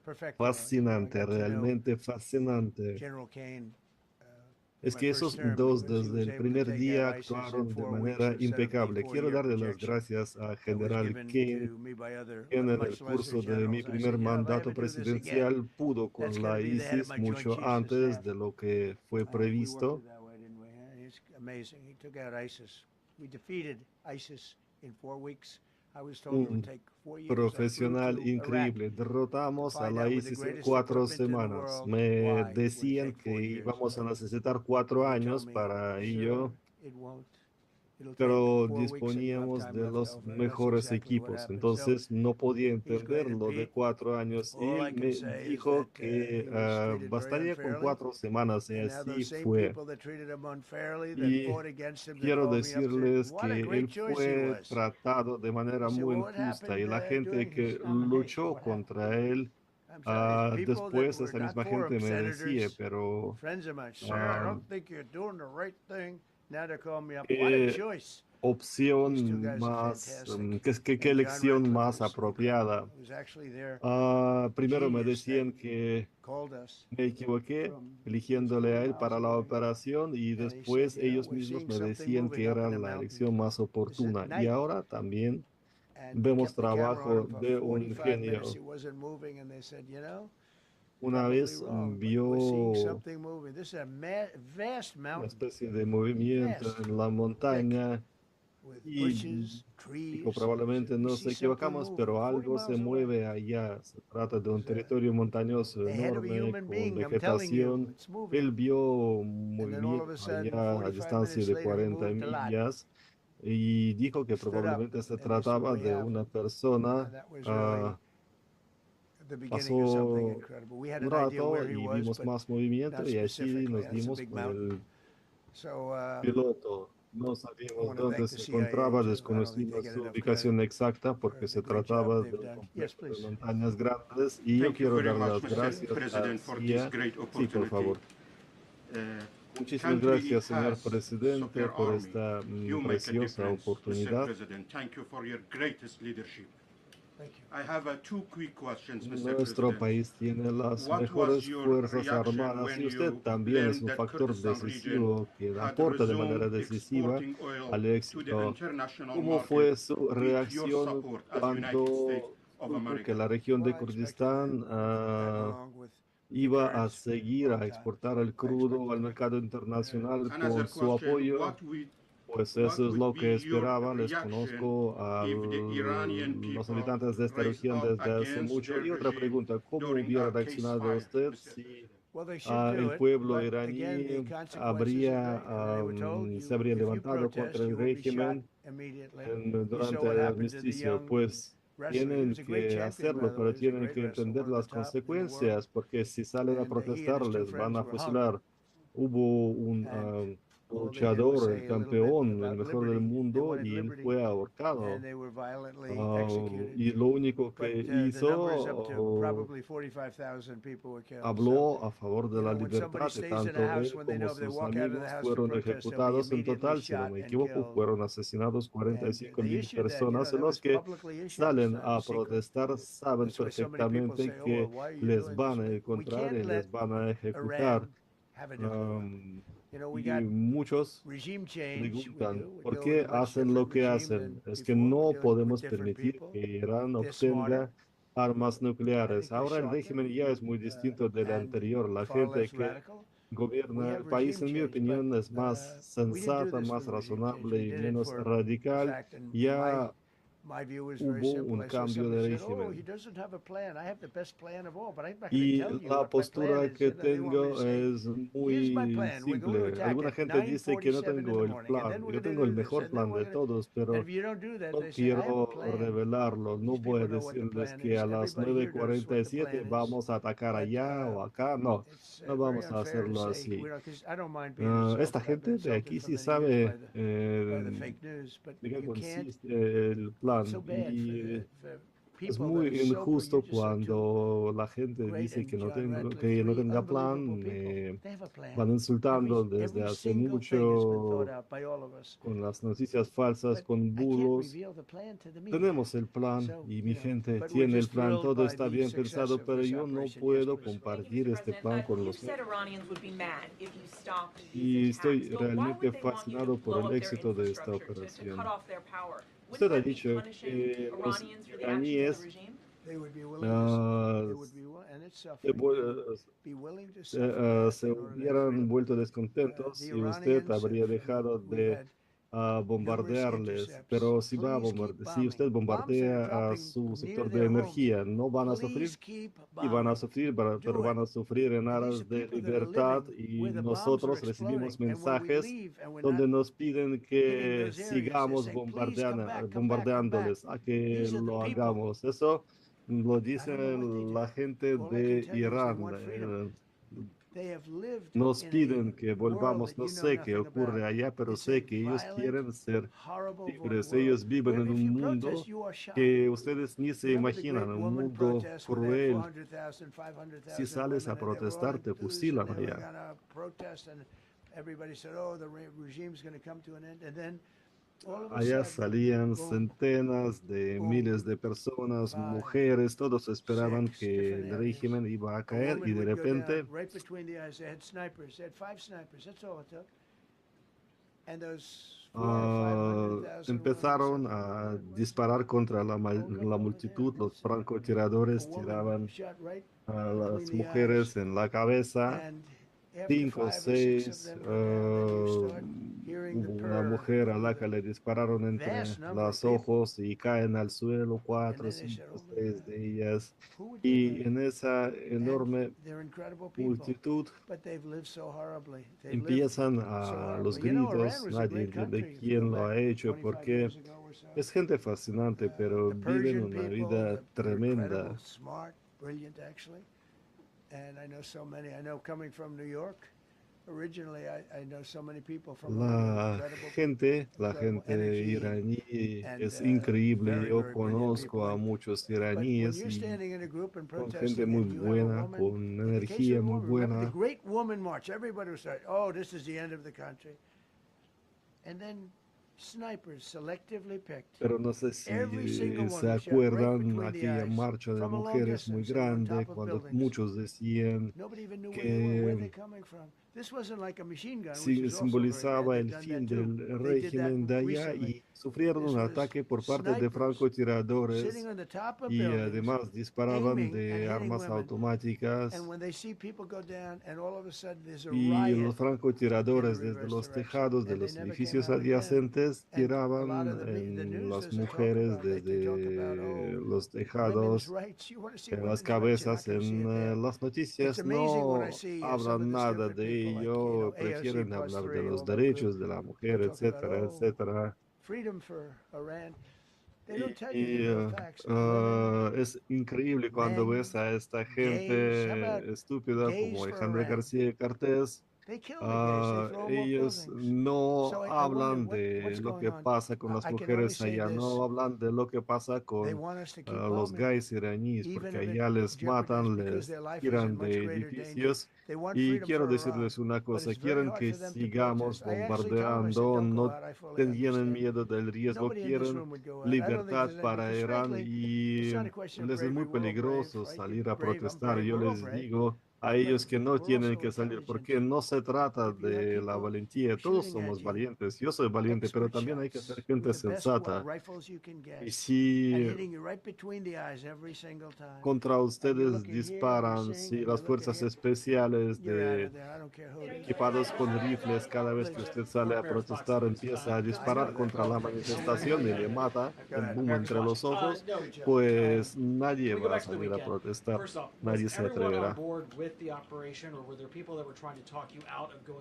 perfect. Fascinante, realmente fascinante. General Kane. Es que esos dos desde el primer día actuaron de manera impecable. Quiero darle las gracias a General Kane, quien en el curso de mi primer mandato presidencial pudo con la ISIS mucho antes de lo que fue previsto. It's amazing. He took out ISIS. We defeated ISIS in 4 weeks. I was told it would Un take 4 years. profesional increíble. Derrotamos a la ISIS en 4 semanas. Me decían que íbamos a necesitar 4 años para ello, pero disponíamos de los mejores equipos, entonces no podía entender lo de 4 años. Y él me dijo que bastaría con 4 semanas, y así fue. Y quiero decirles que él fue tratado de manera muy injusta, y la gente que luchó contra él, después esa misma gente me decía, pero opción más, qué elección más apropiada. Primero me decían que me equivoqué eligiéndole a él para la operación, y después ellos mismos me decían que era la elección más oportuna. Y ahora también vemos trabajo de un genio. Una vez vio una especie de movimiento en la montaña Y dijo, probablemente nos equivocamos, pero algo se mueve allá. Se trata de un territorio montañoso enorme con vegetación. Él vio muy bien allá a distancia de 40 millas y dijo que probablemente se trataba de una persona. Pasó un rato y vimos más movimiento y así nos dimos con el piloto. No sabíamos dónde se encontraba, desconocimos su ubicación exacta porque se trataba de un complejo de montañas grandes y yo quiero dar las gracias a CIA. Sí, por favor. Muchísimas gracias, señor presidente, por esta preciosa oportunidad. Nuestro país tiene las mejores fuerzas armadas y usted también es un factor decisivo que aporta de manera decisiva al éxito. ¿Cómo fue su reacción cuando supo que la región de Kurdistán iba a seguir a exportar el crudo al mercado internacional con su apoyo? Pues eso es lo que esperaba. Les conozco a los habitantes de esta región desde hace mucho. Y otra pregunta, ¿cómo hubiera reaccionado usted si el pueblo iraní se habría levantado contra el régimen durante el armisticio? Pues tienen que hacerlo, pero tienen que entender las consecuencias, porque si salen a protestar les van a fusilar. Hubo un luchador, el campeón, el mejor del mundo, y él fue ahorcado. Y lo único que hizo, habló a favor de la libertad, y tanto él como sus amigos fueron ejecutados. En total, si no me equivoco, fueron asesinados 45,000 personas. Los que salen a protestar saben perfectamente que les van a encontrar y les van a ejecutar. Y muchos preguntan, ¿por qué hacen lo que hacen? Es que no podemos permitir que Irán obtenga armas nucleares. Ahora el régimen ya es muy distinto del anterior. La gente que gobierna el país, en mi opinión, es más sensata, más razonable y menos radical. Ya hubo un cambio de régimen. Y la postura que tengo es muy simple. Alguna gente dice que no tengo el plan. Yo tengo el mejor plan de todos, pero no quiero revelarlo. No voy a decirles que a las 9:47 vamos a atacar allá o acá. No, no vamos a hacerlo así. Esta gente de aquí sí sabe de qué consiste el plan. Y es muy injusto cuando la gente dice que no tenga plan. Me van insultando desde hace mucho con las noticias falsas, con bulos. Tenemos el plan y mi gente tiene el plan. Todo está bien pensado, pero yo no puedo compartir este plan con los demás. Y estoy realmente fascinado por el éxito de esta operación. Usted ha dicho que los iraníes se hubieran vuelto descontentos si usted habría dejado de bombardearles, pero si usted bombardea a su sector de energía, no van a sufrir y van a sufrir, pero van a sufrir en aras de libertad, y nosotros recibimos mensajes donde nos piden que sigamos bombardeándoles, a que lo hagamos. Eso lo dice la gente de Irán. Nos piden que volvamos. No sé qué ocurre allá, pero sé que ellos quieren ser libres. Ellos viven en un mundo que ustedes ni se imaginan, un mundo cruel. Si sales a protestar, te fusilan allá. Allá salían centenas de miles de personas, mujeres, todos esperaban que el régimen iba a caer, y de repente empezaron a disparar contra la multitud. Los francotiradores tiraban a las mujeres en la cabeza 5 o 6, hubo una mujer a la que le dispararon entre los ojos y caen al suelo 4, 5, 6 de ellas. Y en esa enorme multitud empiezan a los gritos, nadie entiende quién lo ha hecho, porque es gente fascinante, pero viven una vida tremenda. And I know so many. I know coming from New York, originally I know so many people from La gente iraní es increíble. Yo conozco a muchos iraníes y con gente muy buena, con energía muy The buena. Great Woman March. Everybody was like, "Oh, this is the end of the country," and then snipers selectively picked. Pero no sé si se acuerdan aquella marcha de mujeres muy grande cuando muchos decían Nobody even knew where they que coming from. This wasn't like a machine gun, which is also simbolizaba very el bad. They've fin done that del too. They did that régimen de allá recently. y sufrieron un ataque por parte de francotiradores Sitting on the top of y buildings, además disparaban aiming and de hitting armas women. automáticas And when they see people go down, and all of a sudden there's a y riot los francotiradores desde los tejados de los edificios adyacentes tiraban en las mujeres desde los tejados, en las cabezas. En las noticias no hablan nada de ello, prefieren hablar de los derechos de la mujer, etcétera, etcétera. freedom for Iran. They don't tell Y you the real facts. Women, es increíble cuando men, ves a esta gays, how gente about estúpida gays como for Alejandra Iran? García Cortés. They kill the gays, they throw them off Ellos buildings. no So I hablan wonder de what's lo going que on. pasa con las I can only mujeres say allá, this. no hablan de lo que pasa They con want us to keep los bombing, gays iraníes, even porque if it allá les jeopardizes matan, because les their life is tiran in much de greater danger. edificios. They want Y freedom quiero for decirles Iran, una but cosa, it's very quieren hard que for them to sigamos protest. I actually tell them, I said, bombardeando, don't go no out, I fully tienen understand. miedo del riesgo, Nobody in this quieren room would go out. I don't think libertad there's any, para because Irán frankly, y it's not a question of les es muy bravery. We're all brave, peligroso right? salir You're a brave, I'm protestar. brave, Yo we're all les brave. digo a ellos que no tienen que salir, porque no se trata de la valentía. Todos somos valientes. Yo soy valiente, pero también hay que ser gente sensata. Rifles you can get, Y si and hitting you right between the eyes every single time. contra ustedes disparan, si las fuerzas especiales equipados con rifles, cada vez que usted sale a protestar empieza a disparar contra la manifestación y le mata el boom entre los ojos, pues nadie va a salir a protestar, nadie se atreverá.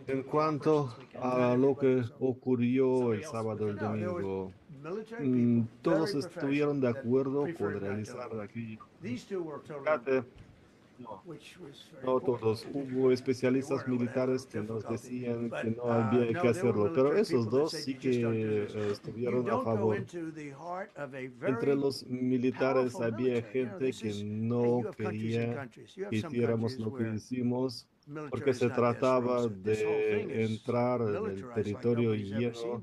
En cuanto a lo que ocurrió el sábado y el domingo, todos estuvieron de acuerdo con realizar aquel rescate. No todos, hubo especialistas militares que nos decían que no había que hacerlo, pero esos dos sí que estuvieron a favor. Entre los militares había gente que no quería que hiciéramos lo que hicimos, porque se trataba de entrar en el territorio lleno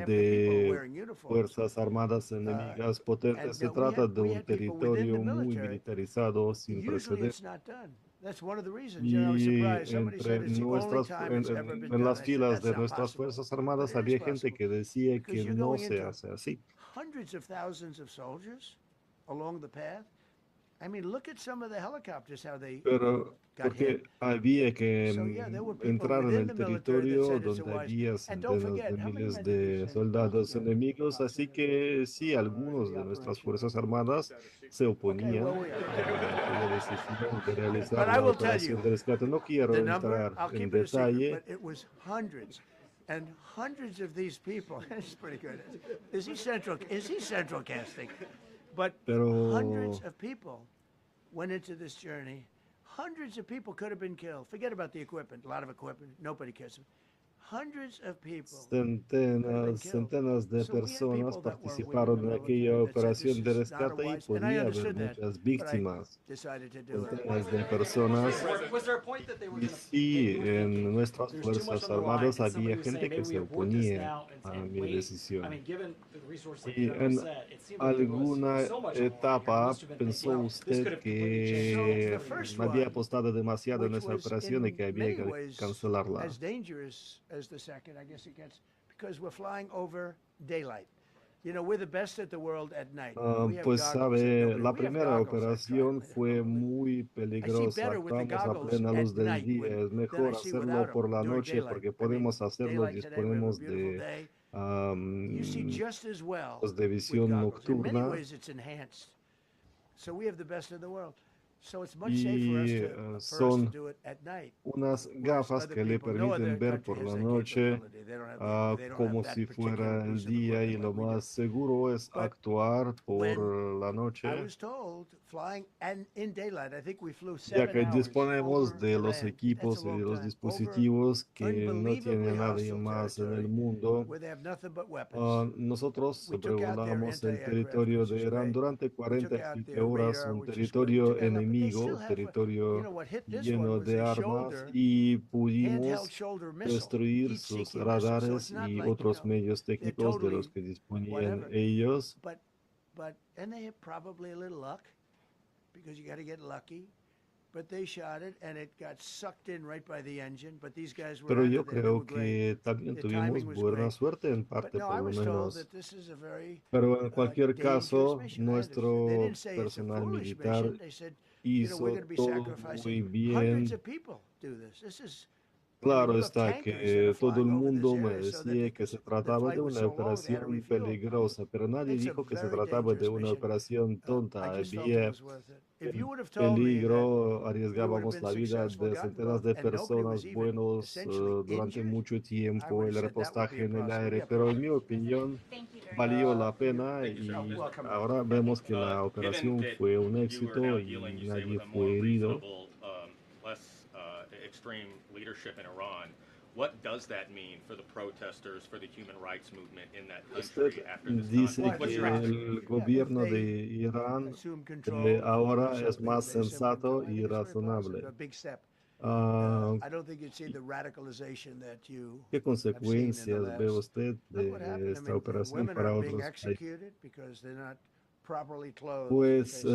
de fuerzas armadas enemigas potentes. Se trata de un territorio muy militarizado, sin precedentes. Y en las filas de nuestras fuerzas armadas había gente que decía que no se hace así. Hundreds of thousands of soldiers along the path. I mean, look at some of the helicopters, how they Pero got porque hit. había que So, yeah, there were people entrar en within el the military that territorio said it's donde wise. había And don't centenas forget, de how many miles men did you de say? soldados enemigos, así que sí, algunos de nuestras fuerzas armadas se oponían a la decisión de realizar But I la will tell operación you, de rescate. No quiero the number, entrar I'll en keep it a secret, detalle. but it was hundreds. And hundreds of these people, it's pretty good. Is he central casting? But Pero hundreds of people went into this journey. Hundreds of people could have been killed. Forget about the equipment. A lot of equipment. Nobody cares. Hundreds of people. centenas de personas participaron en aquella operación de rescate y podía haber muchas víctimas. Centenas de personas. Y sí, en nuestras fuerzas armadas había gente que se oponía a mi decisión. Y en alguna etapa pensó usted que había apostado demasiado en esa operación y que había que cancelarla. As dangerous as the second, I guess it gets, because we're flying over daylight. Pues sabe, la primera operación fue muy peligrosa. Actuamos a plena luz del día. Es mejor hacerlo por la noche porque podemos hacerlo, disponemos de, pues, de visión nocturna. Y son unas gafas que le permiten ver por la noche como si fuera el día, y lo más seguro es actuar por la noche, ya que disponemos de los equipos y de los dispositivos que no tiene nadie más en el mundo. Nosotros sobrevolamos el territorio de Irán durante 47 horas, un territorio enemigo, territorio lleno de armas, y pudimos destruir sus radares y otros medios técnicos de los que disponían ellos. Pero yo creo que también tuvimos buena suerte en parte, por lo menos. Pero en cualquier caso, nuestro personal militar hizo todo muy bien. Claro está que todo el mundo me decía que se trataba de una operación peligrosa, pero nadie dijo que se trataba de una operación tonta. Había peligro, arriesgábamos la vida de centenas de personas buenos durante mucho tiempo, el repostaje en el aire, pero en mi opinión valió la pena, y ahora vemos que la operación fue un éxito y nadie fue herido. Extreme leadership in Iran. What does that mean for the protesters, for the human rights movement in that country after this Dice conflict? que el gobierno de Irán ahora es más sensato y razonable. ¿Qué consecuencias ve usted de esta operación para otros países? Pues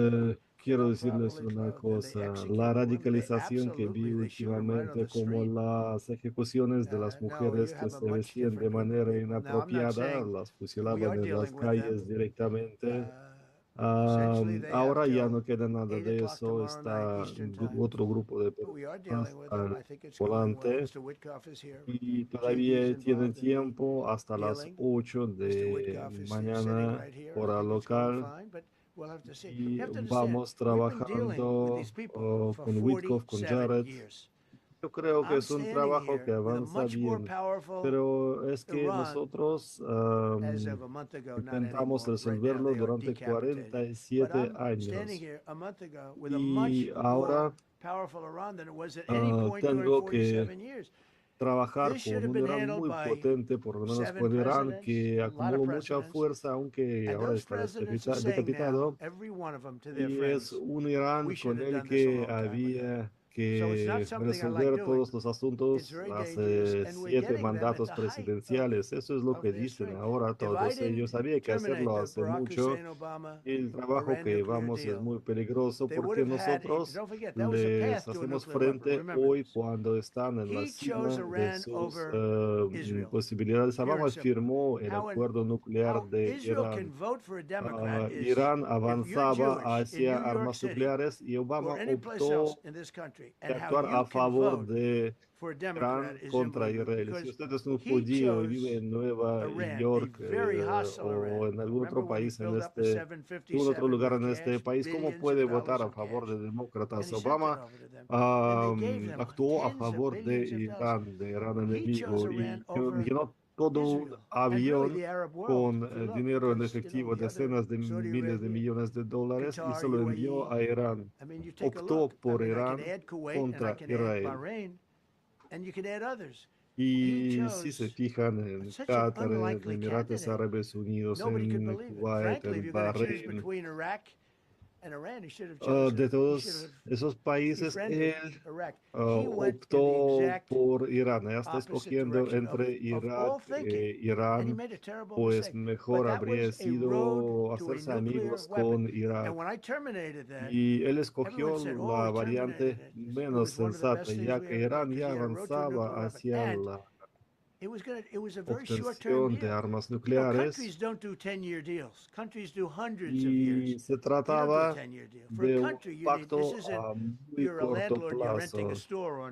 quiero decirles una cosa, la radicalización que vi últimamente, como las ejecuciones de las mujeres que se vestían de manera inapropiada, las fusilaban en las calles directamente. Ahora ya no queda nada de eso, está otro grupo de personas al volante y todavía tienen tiempo hasta las 8 de mañana hora local, y vamos trabajando con Witkoff, con Jared. Yo creo que es un trabajo que avanza bien, pero es que nosotros intentamos resolverlo durante 47 años y ahora tengo que trabajar con un Irán muy potente, por lo menos con Irán, que acumuló mucha fuerza, aunque ahora está decapitado, y es un Irán con el que había que resolver todos los asuntos hace 7 mandatos presidenciales. Eso es lo que dicen ahora todos ellos. Había que hacerlo hace mucho. El trabajo que vamos es muy peligroso porque nosotros les hacemos frente hoy cuando están en la cima de sus posibilidades. Obama firmó el acuerdo nuclear de Irán. Irán avanzaba hacia armas nucleares y Obama optó de actuar a favor de Irán contra Israel. Si usted es un judío y vive en Nueva York o en algún otro país, en otro lugar en este país, ¿cómo puede votar a favor de demócratas? Obama actuó a favor de Irán enemigo, y llenó todo un avión con dinero en efectivo, decenas de miles de millones de dólares, y se lo envió a Irán. Optó por Irán contra Israel. Y si se fijan en Qatar, en Emiratos Árabes Unidos, en Kuwait, en Bahrein, de todos esos países, él optó por Irán. Está escogiendo entre Irak e Irán, pues mejor habría sido hacerse amigos con Irak. Y él escogió la variante menos sensata, ya que Irán ya avanzaba hacia la obtención de armas nucleares, y se trataba de un pacto a muy corto plazo.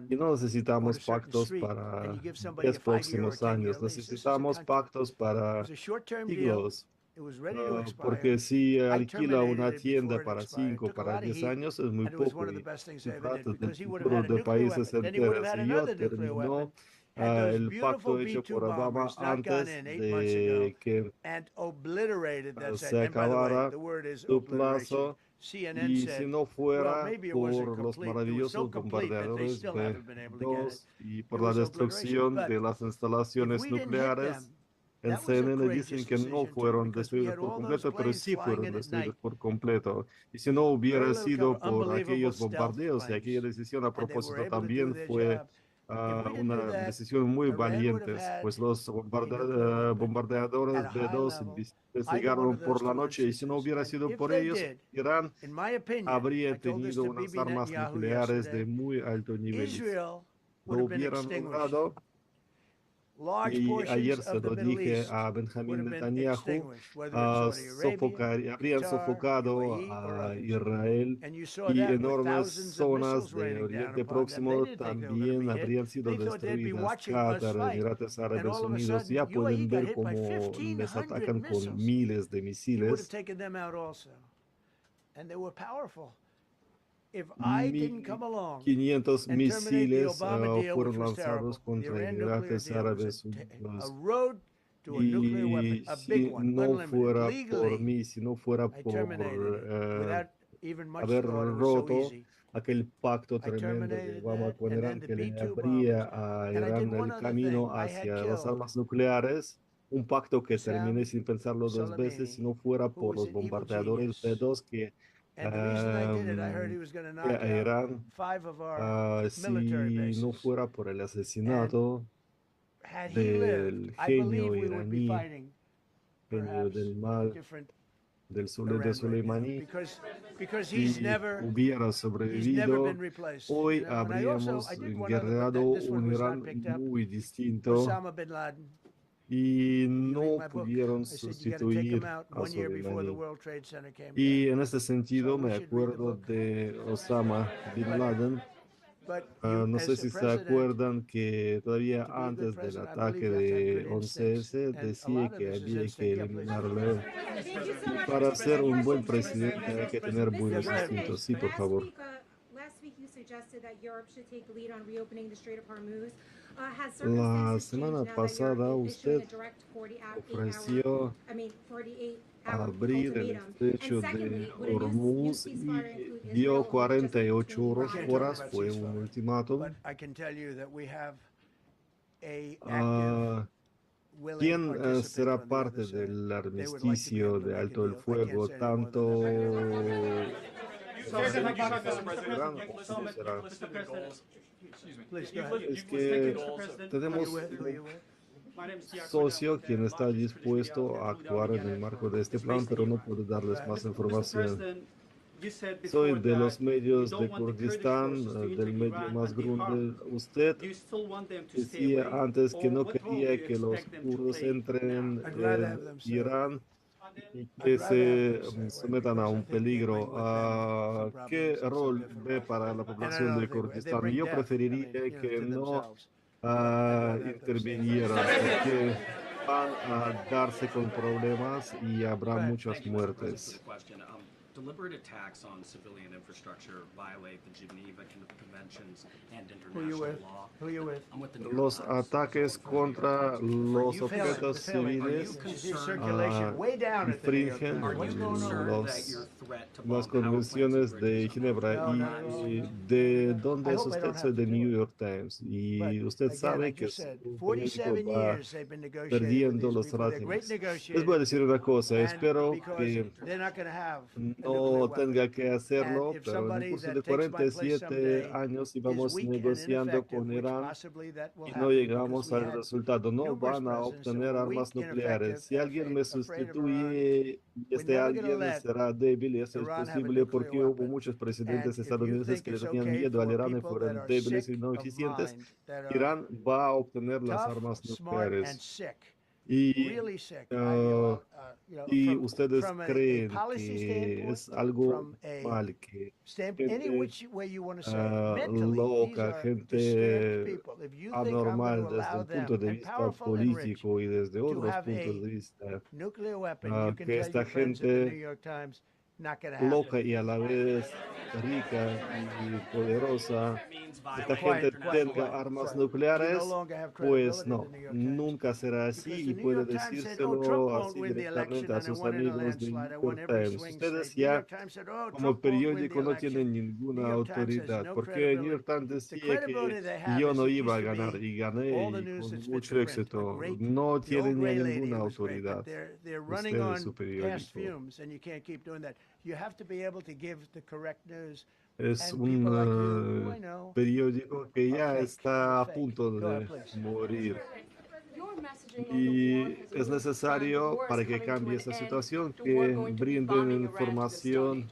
Y no necesitamos pactos para 10 próximos años, necesitamos pactos para siglos. Porque si alquila una tienda para 5, para 10 años, es muy poco. Y se trata del futuro de países enteros. Y yo terminó el pacto hecho por Obama antes de que se acabara su plazo. Y si no fuera por los maravillosos bombardeadores B-2 y por la destrucción de las instalaciones nucleares, en CNN dicen que no fueron destruidos por completo, pero sí fueron destruidos por completo. Y si no hubiera sido por aquellos bombardeos y aquella decisión a propósito también fue una decisión muy valiente, pues los bombardeadores B-2 investigaron por la noche y si no hubiera sido por ellos, Irán habría tenido unas armas nucleares de muy alto nivel. Lo hubieran logrado. Y ayer se lo dije a Benjamín Netanyahu, habrían sofocado a Israel y enormes zonas de Oriente Próximo también habrían sido destruidas. Qatar, Emiratos Árabes Unidos, ya pueden ver cómo les atacan con miles de misiles. 500 misiles fueron lanzados contra Emiratos Árabes Unidos. Y si no fuera por mí, si no fuera por haber roto aquel pacto tremendo de Obama con Irán que le abría a Irán el camino hacia las armas nucleares, un pacto que terminé sin pensarlo dos veces, si no fuera por los bombardeadores B-2 que Irán, si no fuera por el asesinato del genio iraní, genio del mal, de Soleimani, si hubiera sobrevivido, hoy habríamos guerreado un Irán muy distinto y no pudieron sustituir a Soleimani. Y en ese sentido me acuerdo de Osama Bin Laden. No sé si se acuerdan que todavía antes del ataque de 11S decía que había que eliminarlo. Y para ser un buen presidente hay que tener buenos instintos. Sí, por favor. La semana pasada usted ofreció abrir el estrecho de Hormuz y dio 48 horas, fue un ultimátum. ¿Quién será parte del armisticio de alto el fuego? Tanto es que tenemos un socio quien está dispuesto a actuar en el marco de este plan, pero no puedo darles más información. Soy de los medios de Kurdistán, del medio más grande. Usted decía antes que no quería que los kurdos entren en Irán y que se sometan a un peligro. ¿Qué rol ve para la población de Kurdistán? Yo preferiría que no intervinieran, porque van a darse con problemas y habrá muchas muertes. Deliberate attacks on civilian infrastructure violate the Geneva Conventions and international law. Los ataques contra los objetos civiles infringen las convenciones de Ginebra. ¿Y de dónde es usted? Soy de New York Times. Y usted sabe que su político va perdiendo los rankings. Les voy a decir una cosa. Espero que no tenga que hacerlo, pero en el curso de 47 años íbamos negociando con Irán y no llegamos al resultado. No van a obtener armas nucleares. Si alguien me sustituye, este alguien será débil y eso es posible porque hubo muchos presidentes estadounidenses que le tenían miedo al Irán y fueron débiles y no eficientes. Irán va a obtener las armas nucleares. Y, y ustedes creen que es algo mal que gente loca, gente anormal desde el punto de vista político y desde otros puntos de vista, que esta gente loca y a la vez rica y poderosa, esta gente tenga armas nucleares, pues no, nunca será así y puede decírselo así directamente a sus amigos de New York Times. Ustedes ya como periódico no tienen ninguna autoridad, porque New York Times decía que yo no iba a ganar y gané y con mucho éxito. No tienen ya ninguna autoridad. Ustedes su periódico. Es un periódico que ya está a punto de morir y es necesario para que cambie esa situación que brinden información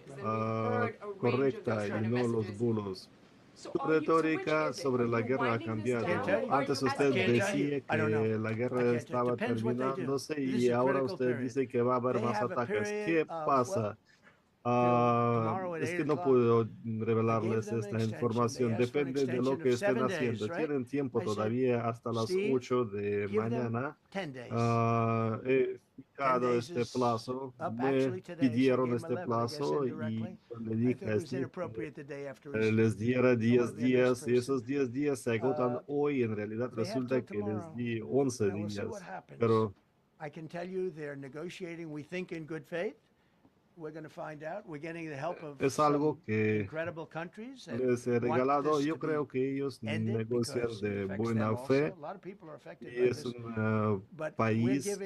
correcta y no los bulos. Su retórica sobre la guerra ha cambiado. Antes usted decía que la guerra estaba terminándose y ahora usted dice que va a haber más ataques. ¿Qué pasa? Es que no puedo revelarles esta información. Depende de lo que estén haciendo. Tienen tiempo todavía hasta las 8 de mañana. He fijado este plazo. Me pidieron este plazo y le dije así, les diera 10 días y esos 10 días se agotan hoy. En realidad resulta que les di 11 días. Pero es algo que les he regalado. Yo creo que ellos negocian de buena fe y es un país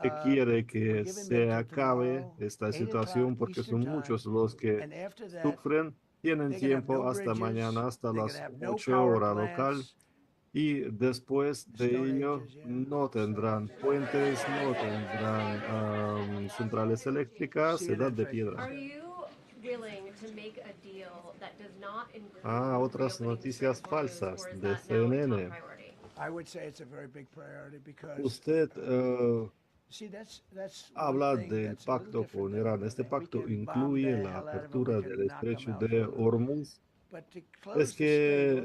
que quiere que se acabe esta situación porque son muchos los que sufren. Tienen tiempo hasta mañana, hasta las 8 horas local. Y después de ello no tendrán puentes, no tendrán centrales eléctricas, edad de piedra. Otras noticias falsas de CNN. Usted habla del pacto con Irán. Este pacto incluye la apertura del estrecho de Hormuz. Es que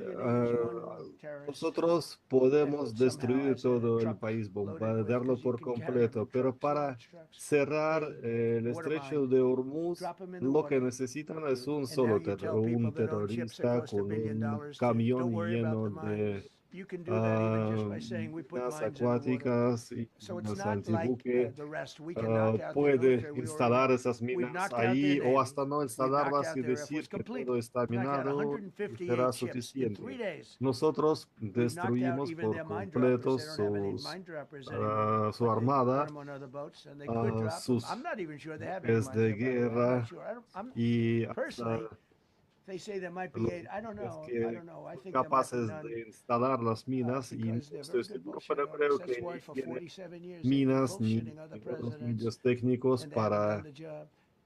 nosotros podemos destruir todo el país, bombardearlo por completo, pero para cerrar el estrecho de Hormuz, lo que necesitan es un solo un terrorista con un camión lleno de minas acuáticas y minas antibuque. Puede instalar esas minas ahí o hasta no instalarlas y decir que todo está minado y será suficiente. Nosotros destruimos por completo su armada, sus buques de guerra y hasta capaces de instalar las minas y no estoy seguro, pero creo que tiene minas ni otros medios técnicos para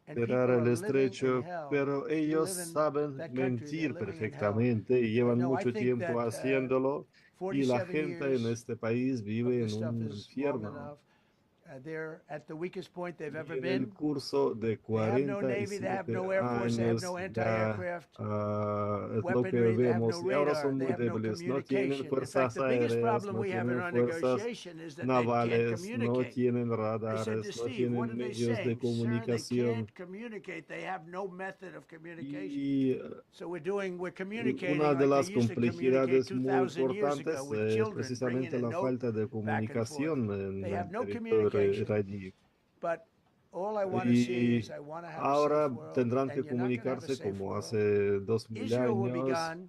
cerrar el estrecho, pero ellos saben mentir perfectamente y llevan mucho tiempo haciéndolo y la gente en este país vive en un infierno. En el curso de 47 años ya es lo que vemos y ahora son muy débiles, no tienen fuerzas aéreas, no tienen fuerzas navales, no tienen radares, no tienen medios de comunicación. Y una de las complejidades muy importantes es precisamente la falta de comunicación en el territorio iraní. Y ahora tendrán que comunicarse como hace 2000 años.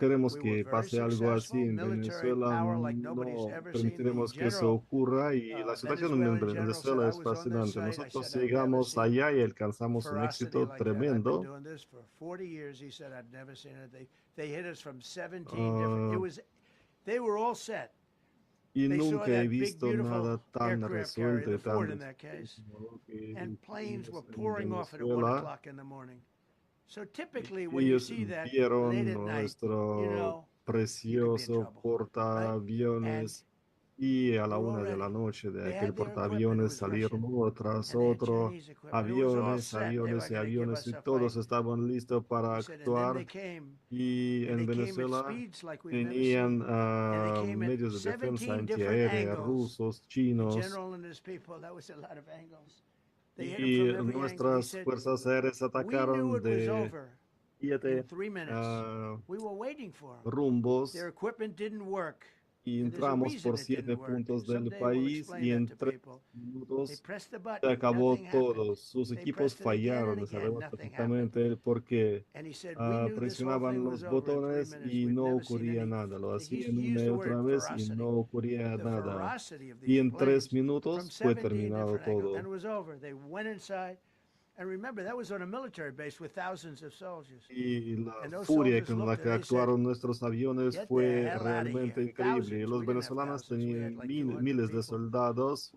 queremos We que were very pase algo así successful, en military Venezuela, power like nobody's no ever seen. permitiremos The que eso general, ocurra y la situación en Venezuelan general said, Venezuela I es was on their fascinante. site. I Nosotros said, I'd never llegamos seen allá y alcanzamos un ferocity éxito like that. I've been tremendo. doing this for 40 years. He said, I've never seen it. They hit us from 17 Ah, different. They were all set. y They saw nunca he that big, visto beautiful nada tan aircraft carrier, resuelto the y tan Ford in that case, definitivo que and planes were vimos en pouring off it at 1 Venezuela. o'clock in the morning. So typically, when you Ellos see that late vieron at night, nuestro you know you could be in precioso trouble, right? And portaaviones Y a la 1 de la noche de aquel portaaviones salieron uno tras otro, aviones, aviones y aviones, y todos estaban listos para actuar. Y en Venezuela tenían medios de defensa antiaérea rusos, chinos, y nuestras fuerzas aéreas atacaron de 7 rumbos y entramos por 7 puntos del país y en 3 minutos se acabó todo. Sus equipos fallaron, sabemos perfectamente porque presionaban los botones y no ocurría nada. Lo hacían una y otra vez y no ocurría nada. Y en 3 minutos fue terminado todo. Y la furia con la que actuaron nuestros aviones fue realmente increíble. Los venezolanos tenían miles de soldados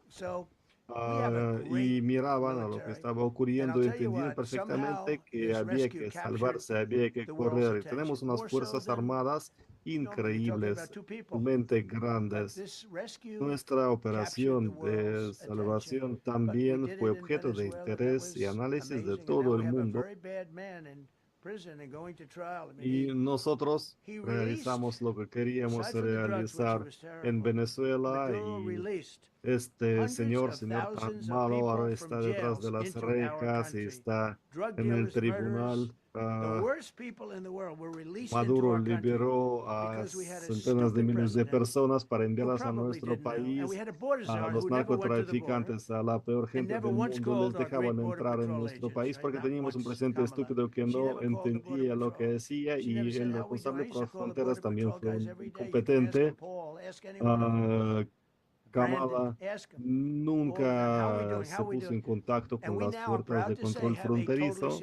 y miraban a lo que estaba ocurriendo y entendían perfectamente que había que salvarse, había que correr. Tenemos unas fuerzas armadas increíbles, realmente grandes. Nuestra operación de salvación también fue objeto de interés y análisis de todo el mundo. Y nosotros realizamos lo que queríamos realizar en Venezuela y este señor tan malo ahora está detrás de las rejas y está en el tribunal. Maduro liberó a centenas de miles de personas para enviarlas a nuestro país. A los narcotraficantes, a la peor gente del mundo, les dejaban entrar en nuestro país porque teníamos un presidente estúpido que no entendía lo que decía y el responsable por las fronteras también fue un incompetente. Kamala nunca se puso en contacto con las fuerzas de control fronterizo.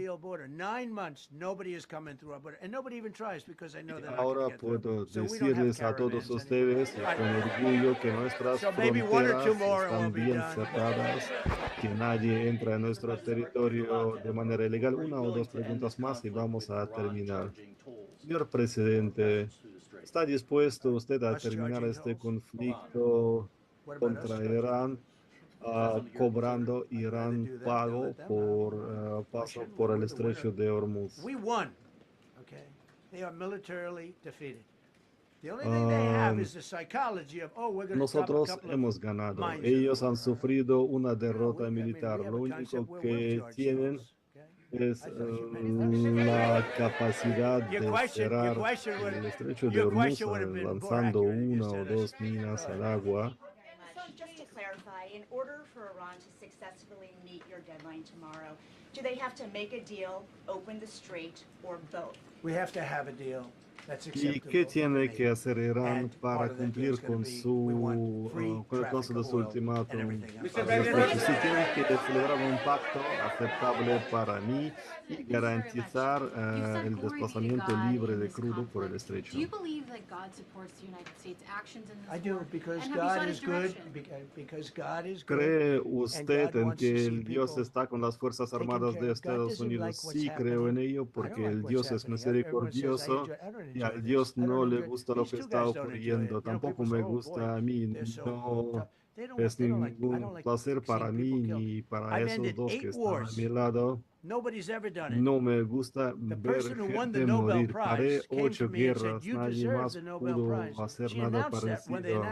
Ahora puedo decirles a todos ustedes con orgullo que nuestras fronteras están bien cerradas, que nadie entra en nuestro territorio de manera ilegal. 1 o 2 preguntas más y vamos a terminar. Señor presidente, ¿está dispuesto usted a terminar este conflicto contra Irán, cobrando Irán pago por paso por el estrecho de Hormuz? Nosotros hemos ganado. Ellos han sufrido una derrota militar. Lo único que tienen es la capacidad de cerrar el estrecho de Hormuz lanzando 1 o 2 minas al agua. Just to clarify, in order for Iran to successfully meet your deadline tomorrow, do they have to make a deal, open the strait, or both? We have to have a deal. ¿Y qué tiene que hacer Irán para cumplir con su ultimátum? Si tienen que celebrar un pacto aceptable para mí y garantizar el desplazamiento libre de crudo por el estrecho. ¿Cree usted en que el Dios está con las Fuerzas Armadas de Estados Unidos? Sí, creo en ello porque el Dios es misericordioso. Y a Dios no le gusta lo que está ocurriendo, tampoco me gusta a mí, no es ningún placer para mí ni para esos dos que están a mi lado. No me gusta ver gente morir. Haré 8 guerras, nadie más pudo hacer nada parecido.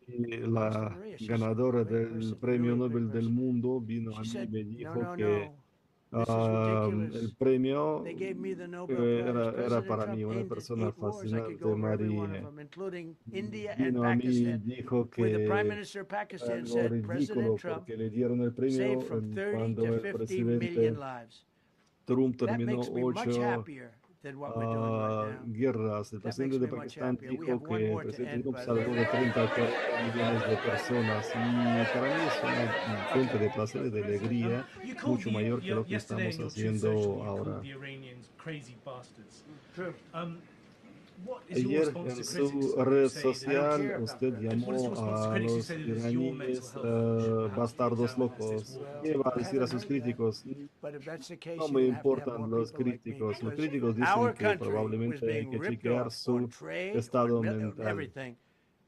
Y la ganadora del Premio Nobel del Mundo vino a mí y me dijo que el premio era para mí, una persona fascinante, María. Vino a mí y dijo que era ridículo porque le dieron el premio cuando el presidente Trump terminó 8 guerras. El presidente de Pakistán dijo que el presidente Trump salvó de 30 a 40 millones de personas y para mí es una fuente de placer y de alegría mucho mayor que lo que estamos haciendo ahora. Ayer en su red social usted llamó a los iraníes bastardos locos. ¿Qué va a decir a sus críticos? No me importan los críticos. Los críticos dicen que probablemente hay que chequear su estado mental.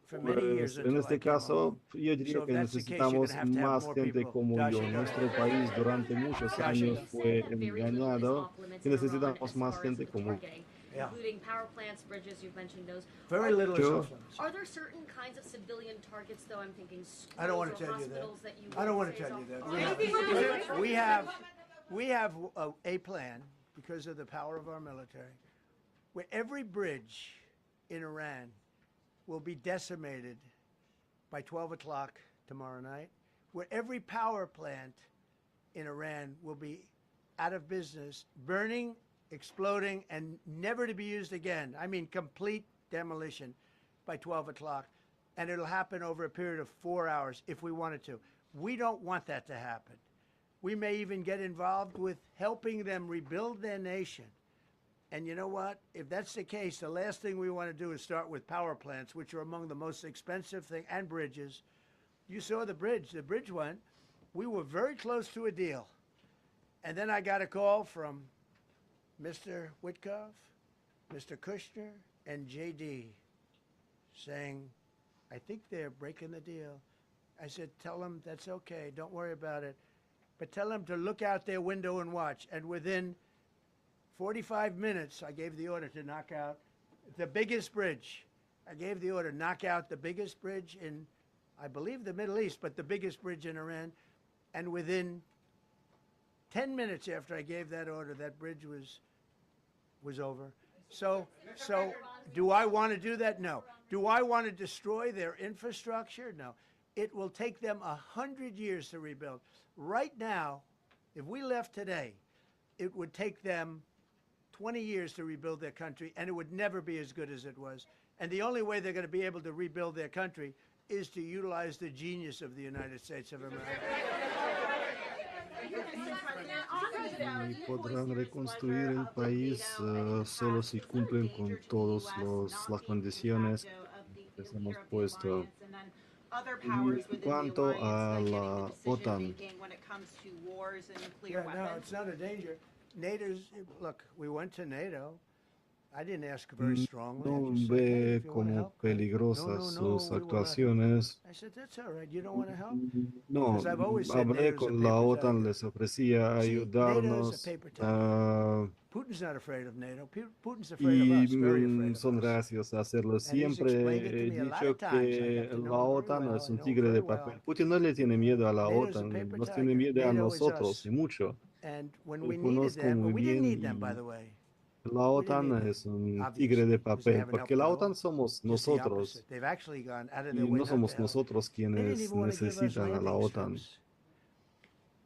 for many years En until I este came caso, along. yo diría So que if that's the case, you're necesitamos going to have más more gente people. como Josh, yo. you go. Nuestro país durante muchos Josh, you años go. fue engañado y necesitamos más gente como Yeah. including power plants, bridges, you've mentioned those. Very Are little is Sure. off limits. Are there certain kinds of civilian targets, though? I'm thinking schools I don't want or to tell you that. hospitals that you I don't want would to say tell you is that. off- We have a plan because of the power of our military, where every bridge in Iran will be decimated by 12 o'clock tomorrow night, where every power plant in Iran will be out of business, burning, exploding, and never to be used again. I mean, complete demolition by 12 o'clock. And it'll happen over a period of 4 hours if we wanted to. We don't want that to happen. We may even get involved with helping them rebuild their nation. And you know what? If that's the case, the last thing we want to do is start with power plants, which are among the most expensive thing, and bridges. You saw the bridge went. We were very close to a deal. And then I got a call from Mr. Witkoff, Mr. Kushner, and JD saying, I think they're breaking the deal. I said, tell them that's okay. Don't worry about it. But tell them to look out their window and watch. And within 45 minutes, I gave the order to knock out the biggest bridge. I gave the order, knock out the biggest bridge in, I believe, the Middle East, but the biggest bridge in Iran. And within 10 minutes after I gave that order, that bridge was over. So do I want to do that? No. Do I want to destroy their infrastructure? No. It will take them 100 years to rebuild. Right now, if we left today, it would take them 20 years to rebuild their country, and it would never be as good as it was. And the only way they're going to be able to rebuild their country is to utilize the genius of the United States of America. y podrán reconstruir el país solo si cumplen con todas las condiciones que les hemos puesto. En cuanto a la OTAN, No, it's not a danger. NATO's, look, we went to NATO. I didn't ask very strongly. I no just said, hey, ve if you want to como help, great. peligrosas No, sus we will not. actuaciones. I said, that's all right. You don't want to help? No, Because I've always said hablé NATO's a con la paper OTAN, tiger. les ofrecía See, NATO's ayudarnos a paper tiger. Putin's not afraid of NATO. Putin's afraid of y us, very afraid of son us. reacios a hacerlo. And he's Siempre explained it to he me a lot dicho of times. I que got to la know him very OTAN well. es I un know him tigre de very well. papel. Putin no le tiene miedo a la NATO's a OTAN, paper nos tiger. tiene miedo a NATO is nosotros us. y mucho. And when Lo we needed conozco them, muy but we didn't bien need them, by y the way. la OTAN es un tigre de papel, porque la OTAN somos nosotros They've actually gone out of y their way no not somos to help. nosotros They didn't quienes even want to give us necesitan a la landing OTAN. strips.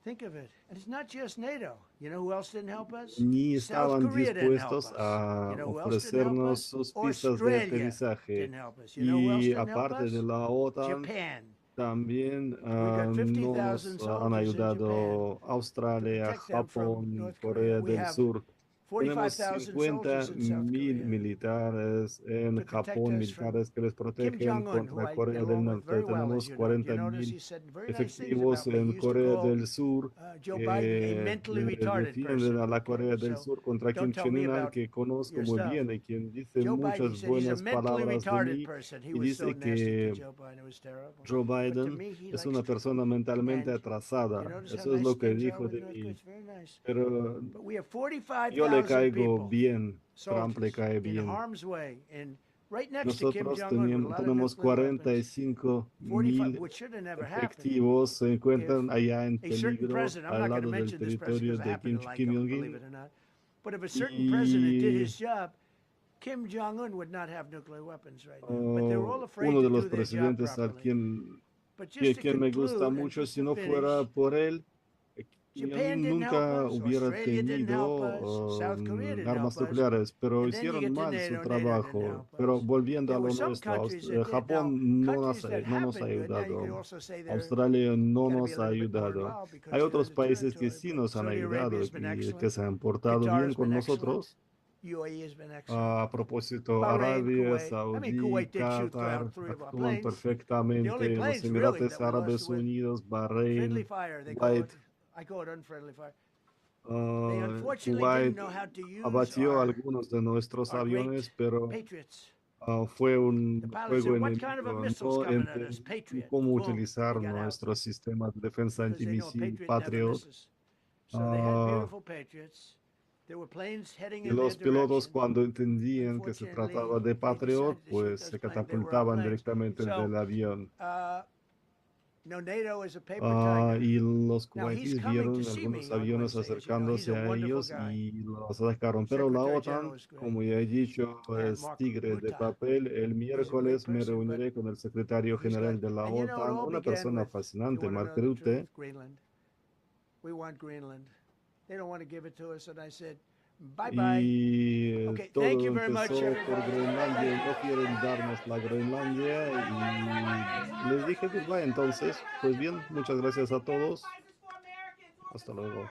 Think of it. And it's not just NATO. You know who else didn't help us? Ni South estaban Korea didn't help dispuestos us. a You know who else didn't help ofrecernos us? sus pistas de Australia aterrizaje. didn't help us. You know who else Y didn't help aparte us? de la OTAN, Japan. también got 50,000 nos han soldiers in ayudado Australia, protect them from Japón, North Corea Korea. We del have Sur. Tenemos 45,000 50 soldiers in South mil Korea militares en to protect Japón, us from militares que les Kim protegen Jong-un, who contra I Corea get del along with Norte. very well, as Tenemos you know. 40 You notice mil he said very nice things efectivos about me. He en used to Corea call del Sur Joe Biden a que mentally retarded person. defienden a la Corea del So Sur contra Kim don't tell me Jong-un, al about que conozco your muy stuff. bien y quien dice Joe Biden, he muchas said he's a buenas mentally palabras de retarded mí person. He y was so dice nasty to que Joe Biden. It was terrible. Joe But to Biden me, he es likes una to. persona mentalmente And atrasada. you notice how Eso es nice lo que things are dijo with de North mí. Korea? It's very nice. Pero But we have yo le 45,000 caigo people, bien, Trump le soldiers, cae in bien. harm's way, and right next to Kim Nosotros Jong-un with a lot of tenemos nuclear weapons. 45 45, mil which should have never happened. efectivos, se encuentran allá en A certain peligro president, I'm al not going to lado del mention this president territorio because I de happen to like Kim him, believe Jong-un. it or not. But if a certain president did Y his job, Kim Jong-un would not have nuclear weapons right now. But they were all afraid uno de to los do their job presidentes al properly. But que just to me gusta conclude, and mucho, just si to no fuera finish, por él, Japan didn't help nunca us, hubiera Australia didn't help tenido us, South Korea didn't armas help us. nucleares, pero And then you hicieron get to mal NATO, su NATO trabajo. didn't help Pero us. volviendo a There lo were some nuestro, countries that did. Japón Now, no countries nos that ha haven't, now you can ayudado, also say they're Australia no gotta be nos a ha little bit more ayudado. involved because Hay they're otros the países que territory, sí but nos han Saudi ayudado Arabia's been y excellent. que se han portado Qatar bien has con been excellent. nosotros. UAE has been excellent. A propósito, Bahrain, Arabia, Kuwait. I Saudí, mean, Kuwait did shoot Qatar down 3 of our actúan planes. The perfectamente. only Los planes really Emirates that we lost Árabes with Unidos, friendly Bahrein, fire. They call Kuwait. it, I call it unfriendly fire. They unfortunately Kuwait didn't know how to use abatió our algunos de nuestros aviones, pero Patriots. fue un The pilot juego said, "What kind of a enemigo. missile's No coming at us? entendí Patriot." cómo Boom. utilizar They got out. nuestros sistemas de defensa Because they know a antimisil Patriot never Patriot. misses. So they had Ah, beautiful Patriots. There were planes heading y in their los pilotos, direction. cuando entendían que se trataba de Patriot, pues se catapultaban directamente del avión. No, NATO is a paper tiger. Y los Now, he's kuwaitíes coming vieron to see algunos me on aviones Wednesday. As you know, he's acercándose a a wonderful ellos guy. y los atacaron. Pero la Secretary OTAN, General is great. como ya he dicho, And es Mark tigre de Rutte. papel. El miércoles me person, but reuniré con el secretario he's general got- de la and you know, it OTAN, all una began persona with, fascinante, you wanna Mark know the Rutte. truth? Greenland. We want Greenland. They don't want to give it to us, and I said, bye-bye. Y Okay, todo thank you very much, empezó por everybody. Groenlandia y no quieren darnos la Groenlandia y les dije goodbye. Entonces, pues bien, muchas gracias a todos. Hasta luego.